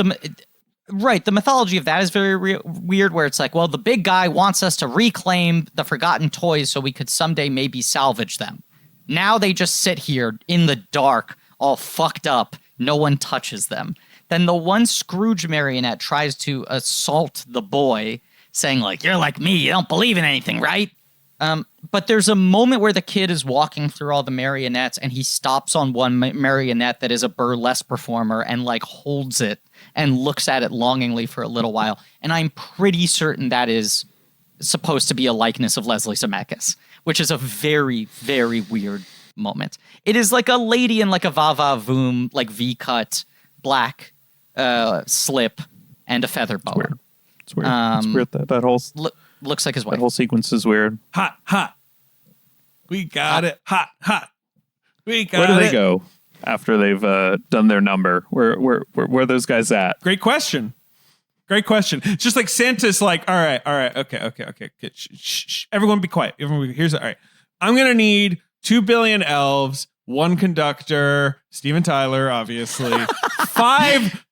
Right, the mythology of that is very weird, where it's like, well, the big guy wants us to reclaim the forgotten toys so we could someday maybe salvage them. Now they just sit here in the dark, all fucked up. No one touches them. Then the one Scrooge marionette tries to assault the boy, saying like, you're like me, you don't believe in anything, right? But there's a moment where the kid is walking through all the marionettes and he stops on one marionette that is a burlesque performer and like holds it and looks at it longingly for a little while. And I'm pretty certain that is supposed to be a likeness of Leslie Zemeckis, which is a very, very weird moment. It is like a lady in like a va-va-voom, like V-cut, black slip and a feather boa. It's weird. It's weird that whole... looks like his wife. That whole sequence is weird. Hot. We got it. Hot. We got it. Where do they go after they've done their number? Where are those guys at? Great question. It's just like Santa's like, all right. Okay. Shh. Everyone be quiet. Here's all right. I'm going to need 2 billion elves, 1 conductor, Steven Tyler, obviously, 5.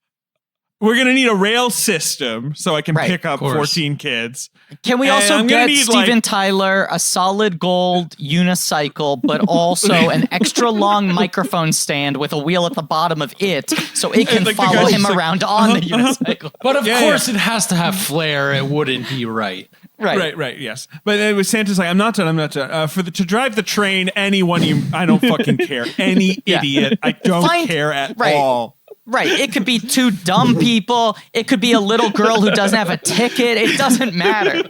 We're going to need a rail system so I can pick up 14 kids. Can we also get Steven Tyler a solid gold unicycle, but also an extra long microphone stand with a wheel at the bottom of it so it can follow him around on the unicycle? But of course it has to have flair. It wouldn't be right. Right, yes. But anyway, Santa's like, I'm not done. To drive the train, anyone I don't fucking care. Any idiot. I don't care at all. Right. It could be 2 dumb people. It could be a little girl who doesn't have a ticket. It doesn't matter.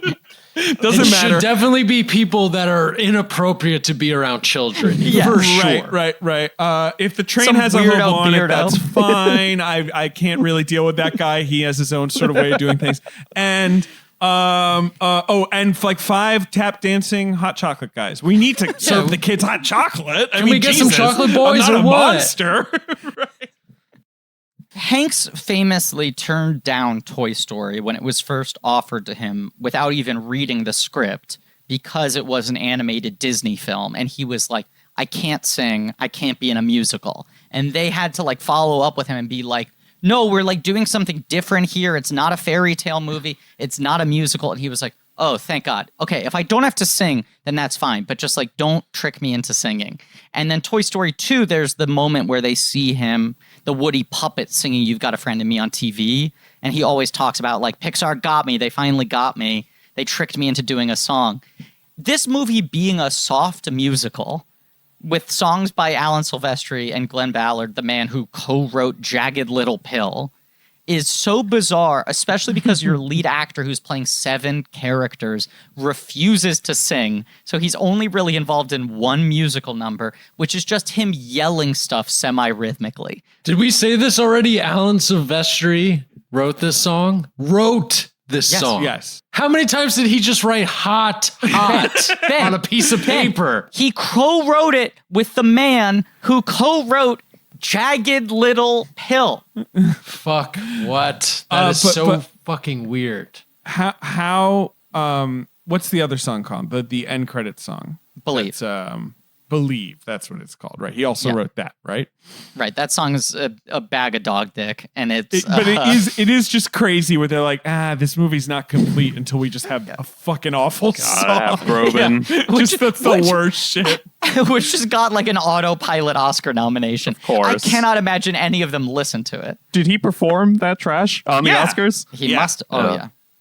It should definitely be people that are inappropriate to be around children. For sure. Right. If the train has a hobo on it, that's fine. I can't really deal with that guy. He has his own sort of way of doing things. And and like 5 tap dancing hot chocolate guys. We need to serve the kids hot chocolate. Can we get some chocolate boys I'm not or a what? monster. Right. Hanks famously turned down Toy Story when it was first offered to him without even reading the script because it was an animated Disney film. And he was like, I can't sing. I can't be in a musical. And they had to like follow up with him and be like, no, we're like doing something different here. It's not a fairy tale movie. It's not a musical. And he was like, oh, thank God. Okay, if I don't have to sing, then that's fine. But just like, don't trick me into singing. And then Toy Story 2, there's the moment where they see him, the Woody puppet singing You've Got a Friend in Me on TV. And he always talks about like, Pixar got me. They finally got me. They tricked me into doing a song. This movie being a soft musical with songs by Alan Silvestri and Glenn Ballard, the man who co-wrote Jagged Little Pill, is so bizarre, especially because your lead actor who's playing 7 characters refuses to sing. So he's only really involved in one musical number, which is just him yelling stuff semi-rhythmically. Did we say this already? Alan Silvestri wrote this song? Song. Yes. How many times did he just write hot on a piece of paper? He co-wrote it with the man who co-wrote Jagged Little Pill. Fuck, what? That is so fucking weird. How what's the other song called? The end credit song. Believe. Believe, that's what it's called, right? He also wrote that, right? Right, that song is a bag of dog dick, and it is just crazy where they're like, this movie's not complete until we just have a fucking awful song. Groban. That's the worst shit. Which just got like an autopilot Oscar nomination. Of course. I cannot imagine any of them listen to it. Did he perform that trash on the Oscars? He must.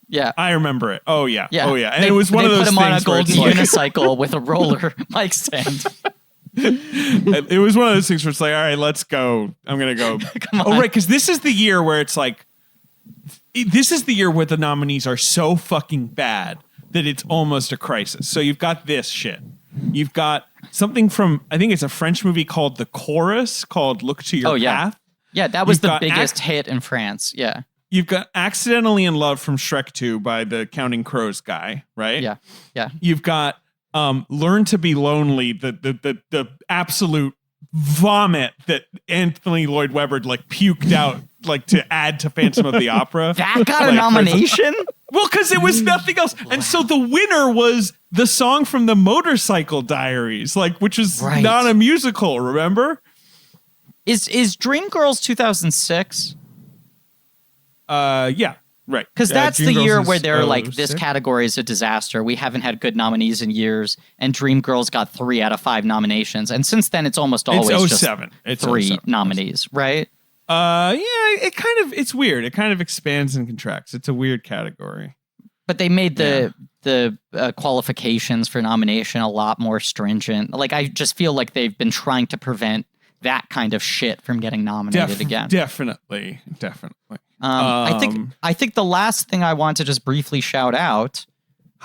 Yeah. I remember it. Oh yeah. And it was one of those things put him on a where golden unicycle with a roller mic stand. It was one of those things where it's like, all right, let's go. I'm gonna go. Come on. Oh right, because this is the year where it's like, this is the year where the nominees are so fucking bad that it's almost a crisis. So you've got this shit. You've got something from, I think it's a French movie called The Chorus, called Look to Your Path. Yeah, that was the biggest hit in France. Yeah. You've got Accidentally in Love from Shrek 2 by the Counting Crows guy, right? Yeah. You've got Learn to Be Lonely, the absolute vomit that Anthony Lloyd Webber like puked out like to add to Phantom of the Opera. That got a nomination? Well, because it was nothing else. And so the winner was the song from the Motorcycle Diaries, like, which is not a musical, remember? Is Dreamgirls 2006? Yeah, right. Because that's the year where they're like, this 06? category is a disaster. We haven't had good nominees in years, and Dreamgirls got 3 out of 5 nominations. And since then, it's almost always just 3 nominees, right? It's weird. It kind of expands and contracts. It's a weird category. But they made the qualifications for nomination a lot more stringent. Like, I just feel like they've been trying to prevent that kind of shit from getting nominated again. Definitely. I think the last thing I want to just briefly shout out,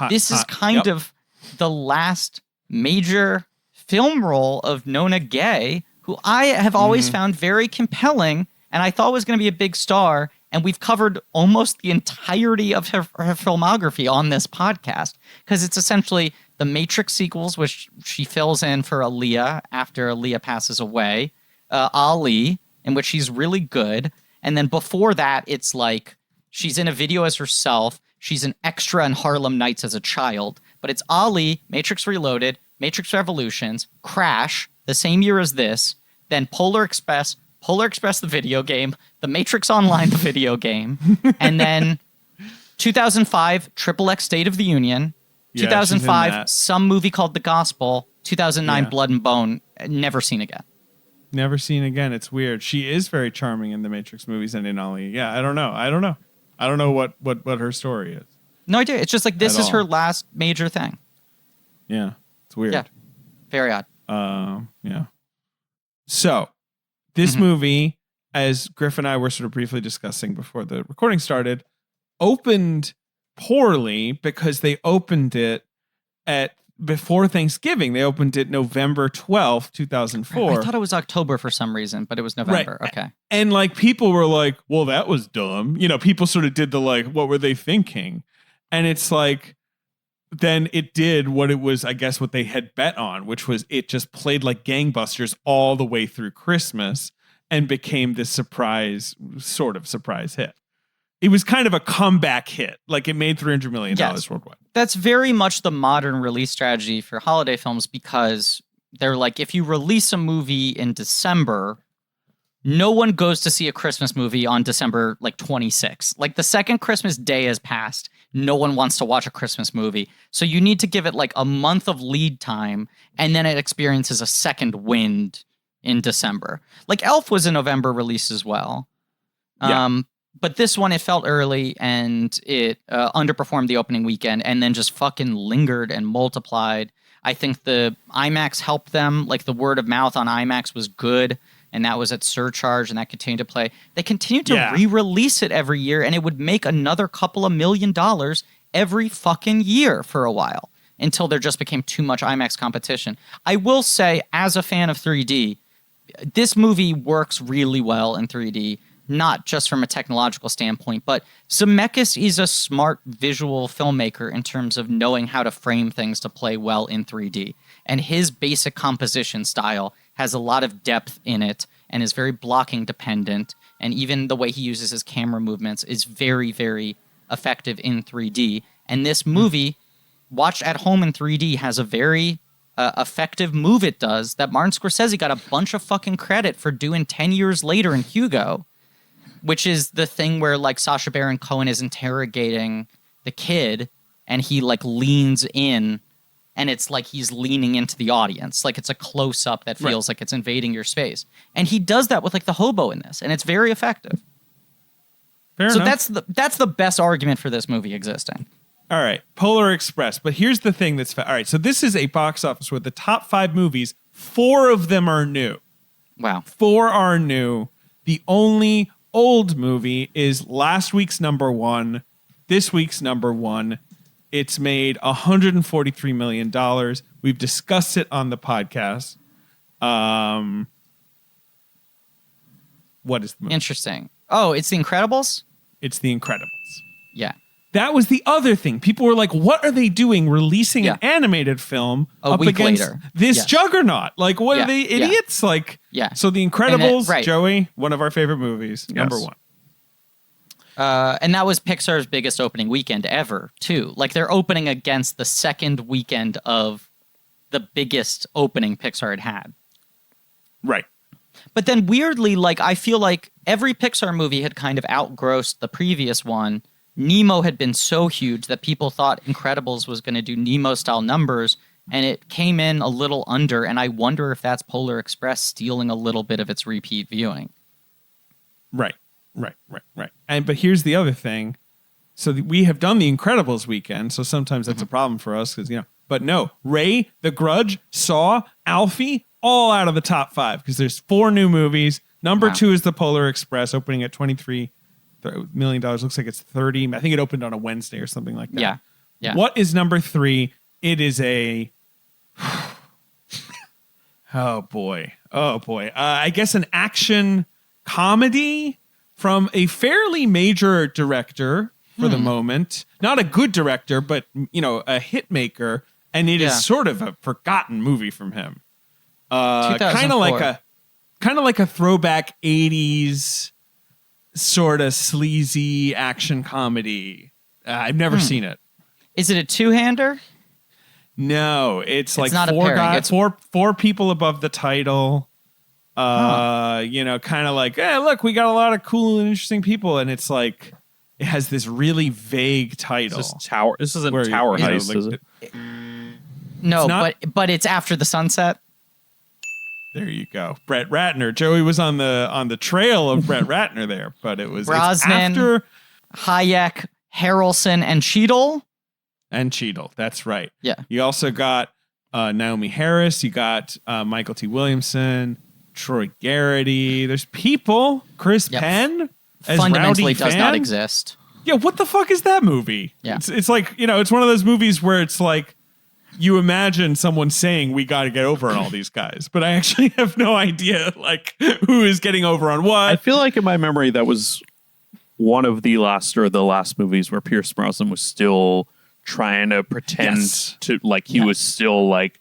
this is kind of the last major film role of Nona Gay, who I have always found very compelling and I thought was going to be a big star. And we've covered almost the entirety of her filmography on this podcast because it's essentially the Matrix sequels, which she fills in for Aaliyah after Aaliyah passes away, Ali, in which she's really good. And then before that, it's like she's in a video as herself. She's an extra in Harlem Nights as a child. but it's Ali, Matrix Reloaded, Matrix Revolutions, Crash, the same year as this, then Polar Express the video game, The Matrix Online the video game, and then 2005 Triple X State of the Union, Yeah, she's in 2005 that. some movie called The Gospel, 2009 Yeah. Blood and Bone, never seen again. Never seen again. It's weird. She is very charming in the Matrix movies and in Ali. Yeah, I don't know what her story is. No idea. It's just like this At is all. her last major thing. Yeah, it's weird. Yeah. Very odd. Yeah. So, this movie, as Griff and I were sort of briefly discussing before the recording started, opened poorly because they opened it before Thanksgiving. They opened it November 12th, 2004. I thought it was October for some reason, but it was November. Right. Okay. And like people were like, well, that was dumb. You know, people sort of did the like, what were they thinking? And it's like, then it did what it was, I guess, what they had bet on, which was it just played like gangbusters all the way through Christmas and became this sort of surprise hit. It was kind of a comeback hit. Like it made $300 million worldwide. That's very much the modern release strategy for holiday films because they're like, if you release a movie in December, no one goes to see a Christmas movie on December like 26th. Like the second Christmas day has passed, no one wants to watch a Christmas movie. So you need to give it like a month of lead time and then it experiences a second wind in December. Like Elf was a November release as well. Yeah. But this one, it felt early and it underperformed the opening weekend and then just fucking lingered and multiplied. I think the IMAX helped them. Like the word of mouth on IMAX was good and that was at surcharge and that continued to play. They continued to re-release it every year and it would make another couple of $1 million every fucking year for a while until there just became too much IMAX competition. I will say, as a fan of 3D, this movie works really well in 3D. Not just from a technological standpoint, but Zemeckis is a smart visual filmmaker in terms of knowing how to frame things to play well in 3D. And his basic composition style has a lot of depth in it and is very blocking dependent. And even the way he uses his camera movements is very, very effective in 3D. And this movie, watched at home in 3D, has a very effective move it does that Martin Scorsese got a bunch of fucking credit for doing 10 years later in Hugo. Which is the thing where like Sacha Baron Cohen is interrogating the kid and he like leans in and it's like he's leaning into the audience. Like it's a close up that feels like it's invading your space. And he does that with like the hobo in this and it's very effective. Fair so enough. that's the best argument for this movie existing. All right, Polar Express. But here's the thing all right, so this is a box office where the top 5 movies, 4 of them are new. Wow. 4 are new. The only old movie is last week's number 1, this week's number 1. It's made $143 million. We've discussed it on the podcast. What is the movie? Interesting. Oh, it's The Incredibles? It's The Incredibles. Yeah. That was the other thing. People were like, what are they doing releasing an animated film A up week against later. this juggernaut? Like, what are they, idiots? Like, so The Incredibles, Joey, one of our favorite movies, number 1. And that was Pixar's biggest opening weekend ever, too. Like, they're opening against the second weekend of the biggest opening Pixar had. Right. But then weirdly, like, I feel like every Pixar movie had kind of outgrossed the previous one. Nemo had been so huge that people thought Incredibles was going to do Nemo-style numbers, and it came in a little under, and I wonder if that's Polar Express stealing a little bit of its repeat viewing. Right. But here's the other thing. So we have done the Incredibles weekend, so sometimes that's a problem for us because, but no, Ray, The Grudge, Saw, Alfie, all out of the top 5 because there's 4 new movies. Number 2 is the Polar Express, opening at $23 million. Looks like it's 30. I think it opened on a Wednesday or something like that. Yeah. What is number 3? It is a oh boy. I guess an action comedy from a fairly major director for the moment. Not a good director, but a hit maker, and it is sort of a forgotten movie from him. Kind of like a throwback 80s sort of sleazy action comedy. I've never seen it. Is it a two-hander? No, it's like not a four pairing. guys, four people above the title. You know, kind of like, hey, look, we got a lot of cool and interesting people, and it's like it has this really vague title. This isn't where, Tower you know, Heist, like, is it? No, not- but it's after the sunset. There you go, Brett Ratner. Joey was on the trail of Brett Ratner there, but it was it's Brosnan, after Hayek, Harrelson, and Cheadle. and Cheadle. That's right. Yeah. You also got Naomi Harris. You got Michael T. Williamson, Troy Garrity. There's people. Chris Yep. Penn as Fundamentally Rowdy does not Fan? exist. Yeah, what the fuck is that movie? Yeah. It's like, you know, it's one of those movies where it's like you imagine someone saying we got to get over on all these guys, but I actually have no idea like who is getting over on what. I feel like in my memory that was one of the last movies where Pierce Brosnan was still trying to pretend Yes. to like he was still like,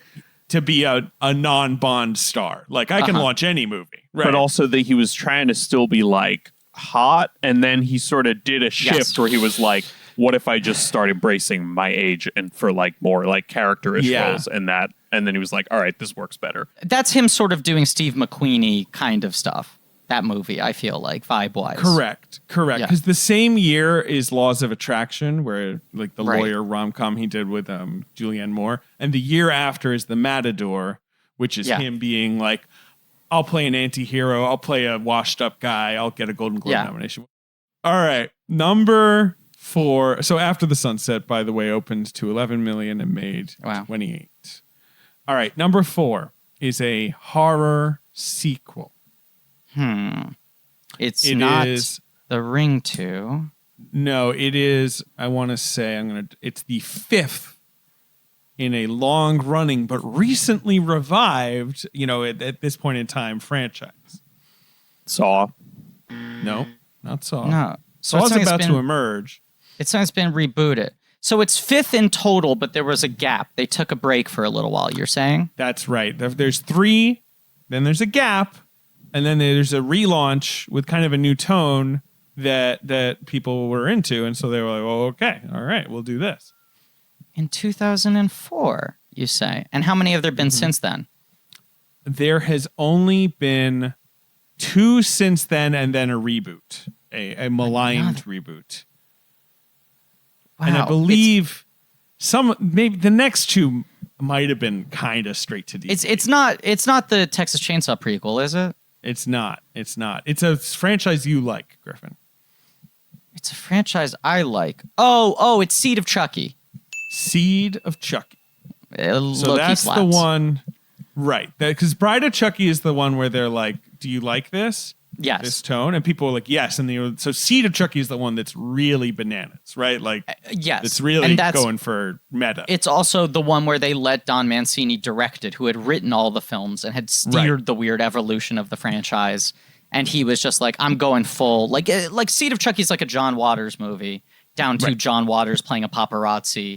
to be a non-Bond star. Like I can launch any movie. Right. but also that he was trying to still be like hot, and then he sort of did a shift Yes. where he was like, what if I just start embracing my age and for like more like character-ish roles, and then he was like, all right, this works better. That's him sort of doing Steve McQueen-y kind of stuff. That movie, I feel like, vibe-wise. Correct. Yeah. Because the same year is Laws of Attraction, where like the Right. lawyer rom-com he did with Julianne Moore. And the year after is The Matador, which is him being like, I'll play an anti-hero. I'll play a washed up guy. I'll get a Golden Globe nomination. All right. Number 4. So After the Sunset, by the way, opened to 11 million and made 28. All right. Number 4 is a horror sequel. It's It not is- The Ring 2. No, it is. I want to say it's the 5th in a long running but recently revived, you know, at this point in time franchise. Saw. No, not Saw. No. So Saw's it's about been, to emerge. It's been rebooted. So it's 5th in total, but there was a gap. They took a break for a little while, you're saying? That's right. There's 3, then there's a gap, and then there's a relaunch with kind of a new tone that people were into, and so they were like, "Oh, okay, all right, we'll do this." In 2004, you say. And how many have there been since then? There has only been 2 since then, and then a reboot, a maligned reboot. Wow. And I believe maybe the next 2 might have been kind of straight to DVD. It's not the Texas Chainsaw prequel, is it? It's not. It's a franchise you like, Griffin. It's a franchise I like. Oh, it's Seed of Chucky. Seed of Chucky. So Low-key that's the slaps. one, right? Because Bride of Chucky is the one where they're like, "Do you like this? Yes. This tone?" And people are like, "Yes." And so Seed of Chucky is the one that's really bananas, right? Like, Yes. it's really And that's- going for meta. It's also the one where they let Don Mancini direct it, who had written all the films and had steered the weird evolution of the franchise. And he was just like, I'm going full. Like Seed of Chucky is like a John Waters movie, down to John Waters playing a paparazzi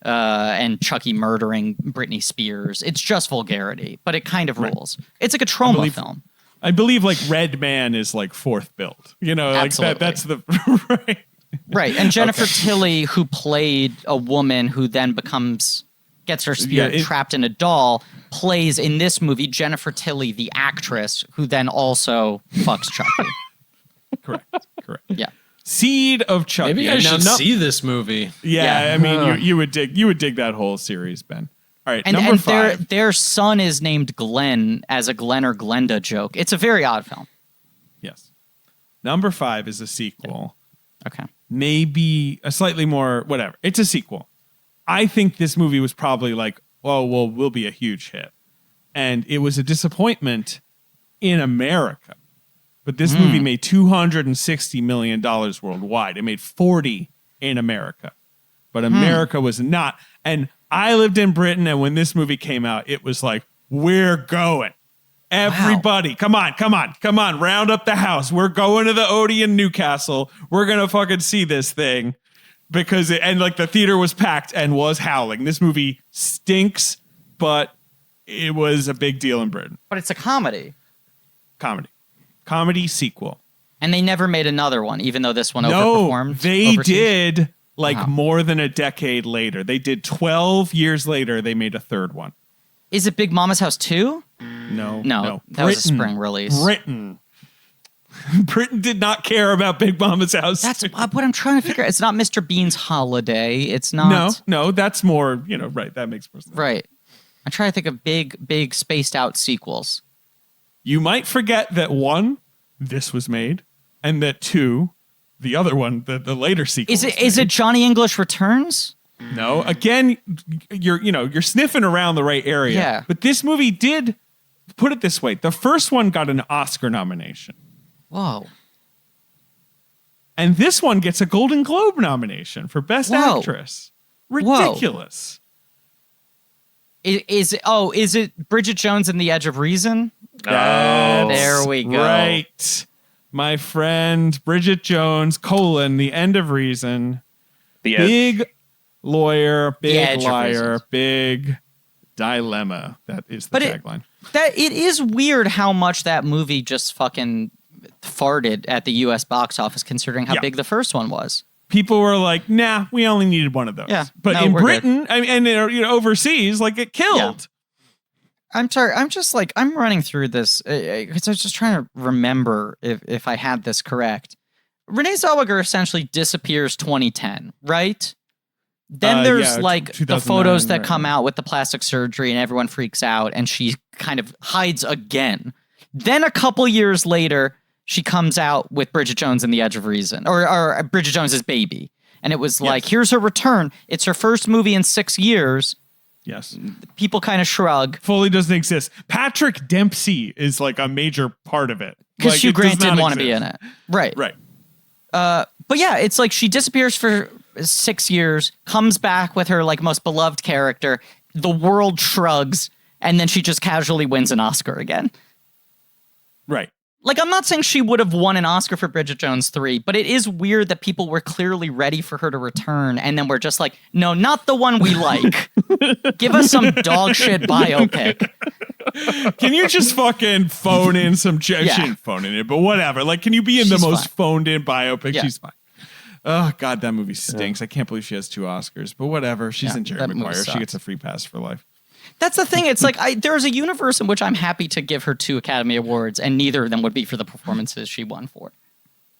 and Chucky murdering Britney Spears. It's just vulgarity, but it kind of rules. It's like a trauma film. I believe like Red Man is like 4th build. You know, like Absolutely. that's the right. Right. And Jennifer Tilly, who played a woman who then gets her spirit trapped in a doll, plays in this movie Jennifer Tilly, the actress, who then also fucks Chucky. Correct. Yeah. Seed of Chucky. Maybe I Now, should see this movie. Yeah, Yeah. I mean, you would dig that whole series, Ben. All right, And, number and 5. their son is named Glenn as a Glenn or Glenda joke. It's a very odd film. Yes. Number 5 is a sequel. Okay. Maybe a slightly more whatever. It's a sequel. I think this movie was probably like, oh, well, will be a huge hit. And it was a disappointment in America. But this movie made $260 million worldwide. It made 40 in America. But America was not. And I lived in Britain, and when this movie came out, it was like, we're going. Everybody, come on, round up the house. We're going to the Odeon Newcastle. We're going to fucking see this thing. Because the theater was packed and was howling. This movie stinks, but it was a big deal in Britain. But it's a comedy. Comedy sequel. And they never made another one, even though this one No, overperformed. they overseas. did like more than a decade later. They did 12 years later. They made a third one. Is it Big Mama's House 2? No. That was a spring release. Britain did not care about Big Mama's House. That's what I'm trying to figure out. It's not Mr. Bean's Holiday. It's not. No, that's more, right. That makes more sense. Right. I'm trying to think of big spaced out sequels. You might forget that 1, this was made, and that 2, the other one, the later sequel. Is it Johnny English Returns? No. Again, you're sniffing around the right area. Yeah. But this movie did, put it this way, the first one got an Oscar nomination. Whoa. And this one gets a Golden Globe nomination for Best Actress. Ridiculous. Is it Bridget Jones and the Edge of Reason? That's there we go. Right. My friend, Bridget Jones, The End of Reason. Big lawyer, big liar, big dilemma. That is the tagline. It is weird how much that movie just fucking farted at the U.S. box office, considering how big the first one was. People were like, "Nah, we only needed one of those." Yeah, but in Britain, and overseas, like it killed. Yeah. I'm sorry. I'm just like I'm running through this because I was just trying to remember if I had this correct. Renee Zellweger essentially disappears 2010, right? Then there's like the photos that come out with the plastic surgery and everyone freaks out and she kind of hides again. Then a couple years later, she comes out with Bridget Jones and the Edge of Reason or Bridget Jones's Baby. And it was like, here's her return. It's her first movie in 6 years. Yes. People kind of shrug. Fully doesn't exist. Patrick Dempsey is like a major part of it. Because Hugh Grant didn't want to be in it. Right. Right. But yeah, it's like she disappears for 6 years, comes back with her like most beloved character. The world shrugs, and then she just casually wins an Oscar again. Right. Like, I'm not saying she would have won an Oscar for Bridget Jones 3, but it is weird that people were clearly ready for her to return, and then we're just like, no, not the one we like. Give us some dog shit biopic. Can you just fucking phone in some... She didn't phone in it, but whatever. Like, can you be in the most phoned in biopic? Yeah. She's fine. Oh, God, that movie stinks. I can't believe she has 2 Oscars, but whatever. She's in Jerry Maguire. She gets a free pass for life. That's the thing. It's like there's a universe in which I'm happy to give her 2 Academy Awards, and neither of them would be for the performances she won for.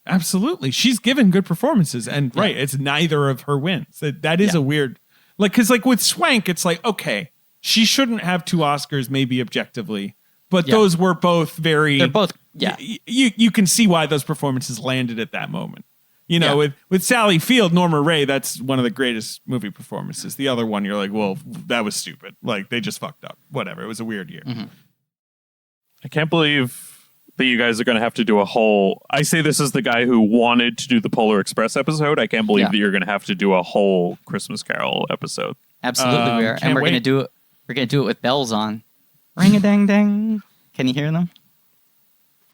Absolutely. She's given good performances, and it's neither of her wins. That is a weird... Like, because like with Swank, it's like, okay, she shouldn't have 2 Oscars, maybe objectively, but those were both very... They're both, You can see why those performances landed at that moment. You know, with Sally Field, Norma Ray, that's one of the greatest movie performances. The other one, you're like, well, that was stupid. Like, they just fucked up. Whatever. It was a weird year. Mm-hmm. I can't believe that you guys are going to have to do a whole... I say this as the guy who wanted to do the Polar Express episode. I can't believe that you're going to have to do a whole Christmas Carol episode. Absolutely, we are. And we're going to do it. We're going to do it with bells on. Ring-a-ding-ding. Can you hear them?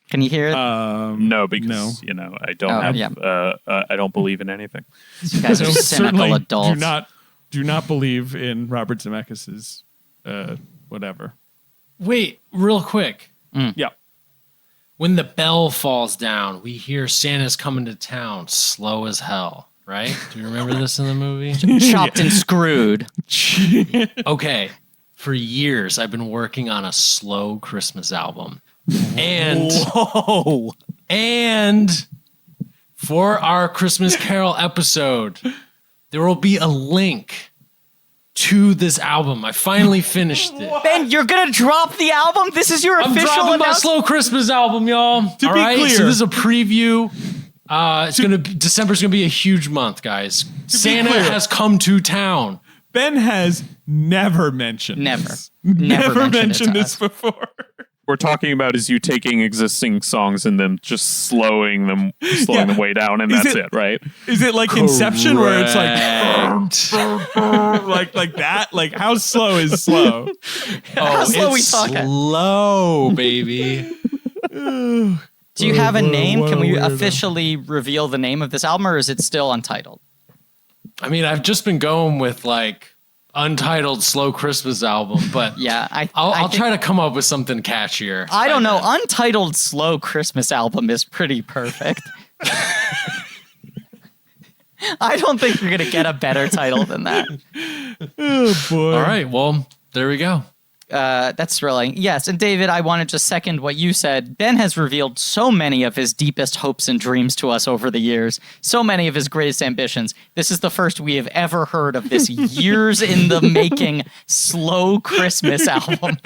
Can you hear it? No, because I don't I don't believe in anything. You guys are cynical adults. Do not believe in Robert Zemeckis's whatever. Wait, real quick. Yeah. When the bell falls down, we hear Santa's coming to town, slow as hell. Right? Do you remember this in the movie? Chopped and screwed. Okay. For years, I've been working on a slow Christmas album. And for our Christmas Carol episode, there will be a link to this album. I finally finished it. Ben, you're gonna drop the album? This is your official I'm dropping my announcement? slow Christmas album, y'all. To be clear, so this is a preview. December's gonna be a huge month, guys. Santa has come to town. Ben has never mentioned this. Never mentioned this before. We're talking about is you taking existing songs and then just slowing them way down, and that's it, right? Is it like Inception, where it's like like that? Like how slow is slow? How slow we talking? Slow, baby. Do you have a name? Can we officially reveal the name of this album, or is it still untitled? I mean, I've just been going with like Untitled Slow Christmas album, but I'll try to come up with something catchier. I don't know. Untitled Slow Christmas album is pretty perfect. I don't think you're gonna get a better title than that. Oh boy. All right. Well, there we go. That's thrilling. Yes, and David, I want to just second what you said. Ben has revealed so many of his deepest hopes and dreams to us over the years, so many of his greatest ambitions. This is the first we have ever heard of this years in the making slow Christmas album.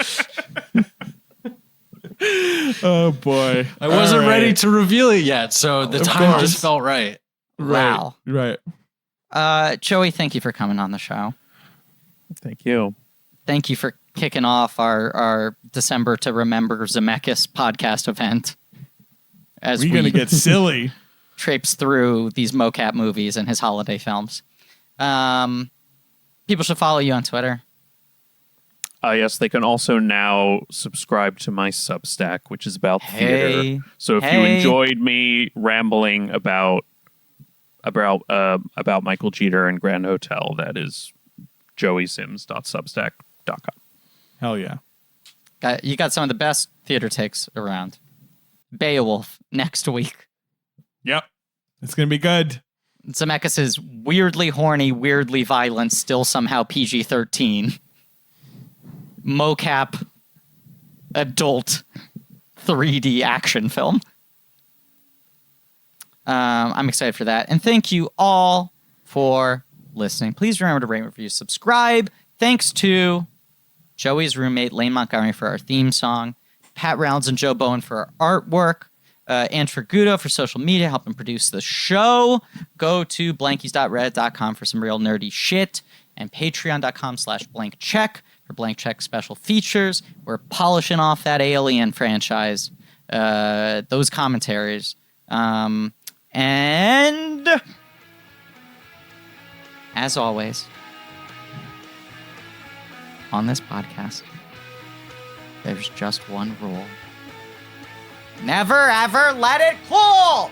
Oh boy. I wasn't All right. ready to reveal it yet, so the time course. just felt right. Wow. Right. Joey, thank you for coming on the show. Thank you. Thank you for kicking off our December to Remember Zemeckis podcast event. As We're gonna get silly. traipse through these mocap movies and his holiday films. People should follow you on Twitter. Yes, they can also now subscribe to my Substack, which is about Hey. theater. So if you enjoyed me rambling about Michael Jeter and Grand Hotel, that is joeysims.substack.com. Hell yeah. You got some of the best theater takes around. Beowulf next week. Yep. It's gonna be good. Zemeckis is weirdly horny, weirdly violent, still somehow PG-13. Mocap adult 3D action film. I'm excited for that. And thank you all for listening. Please remember to rate, review, subscribe. Thanks to Joey's roommate, Lane Montgomery, for our theme song, Pat Reynolds and Joe Bowen for our artwork, Anne Fergudo for social media, helping produce the show. Go to blankies.reddit.com for some real nerdy shit, and patreon.com/blankcheck for Blank Check special features. We're polishing off that Alien franchise, those commentaries. And as always, on this podcast, there's just one rule. Never, ever let it cool!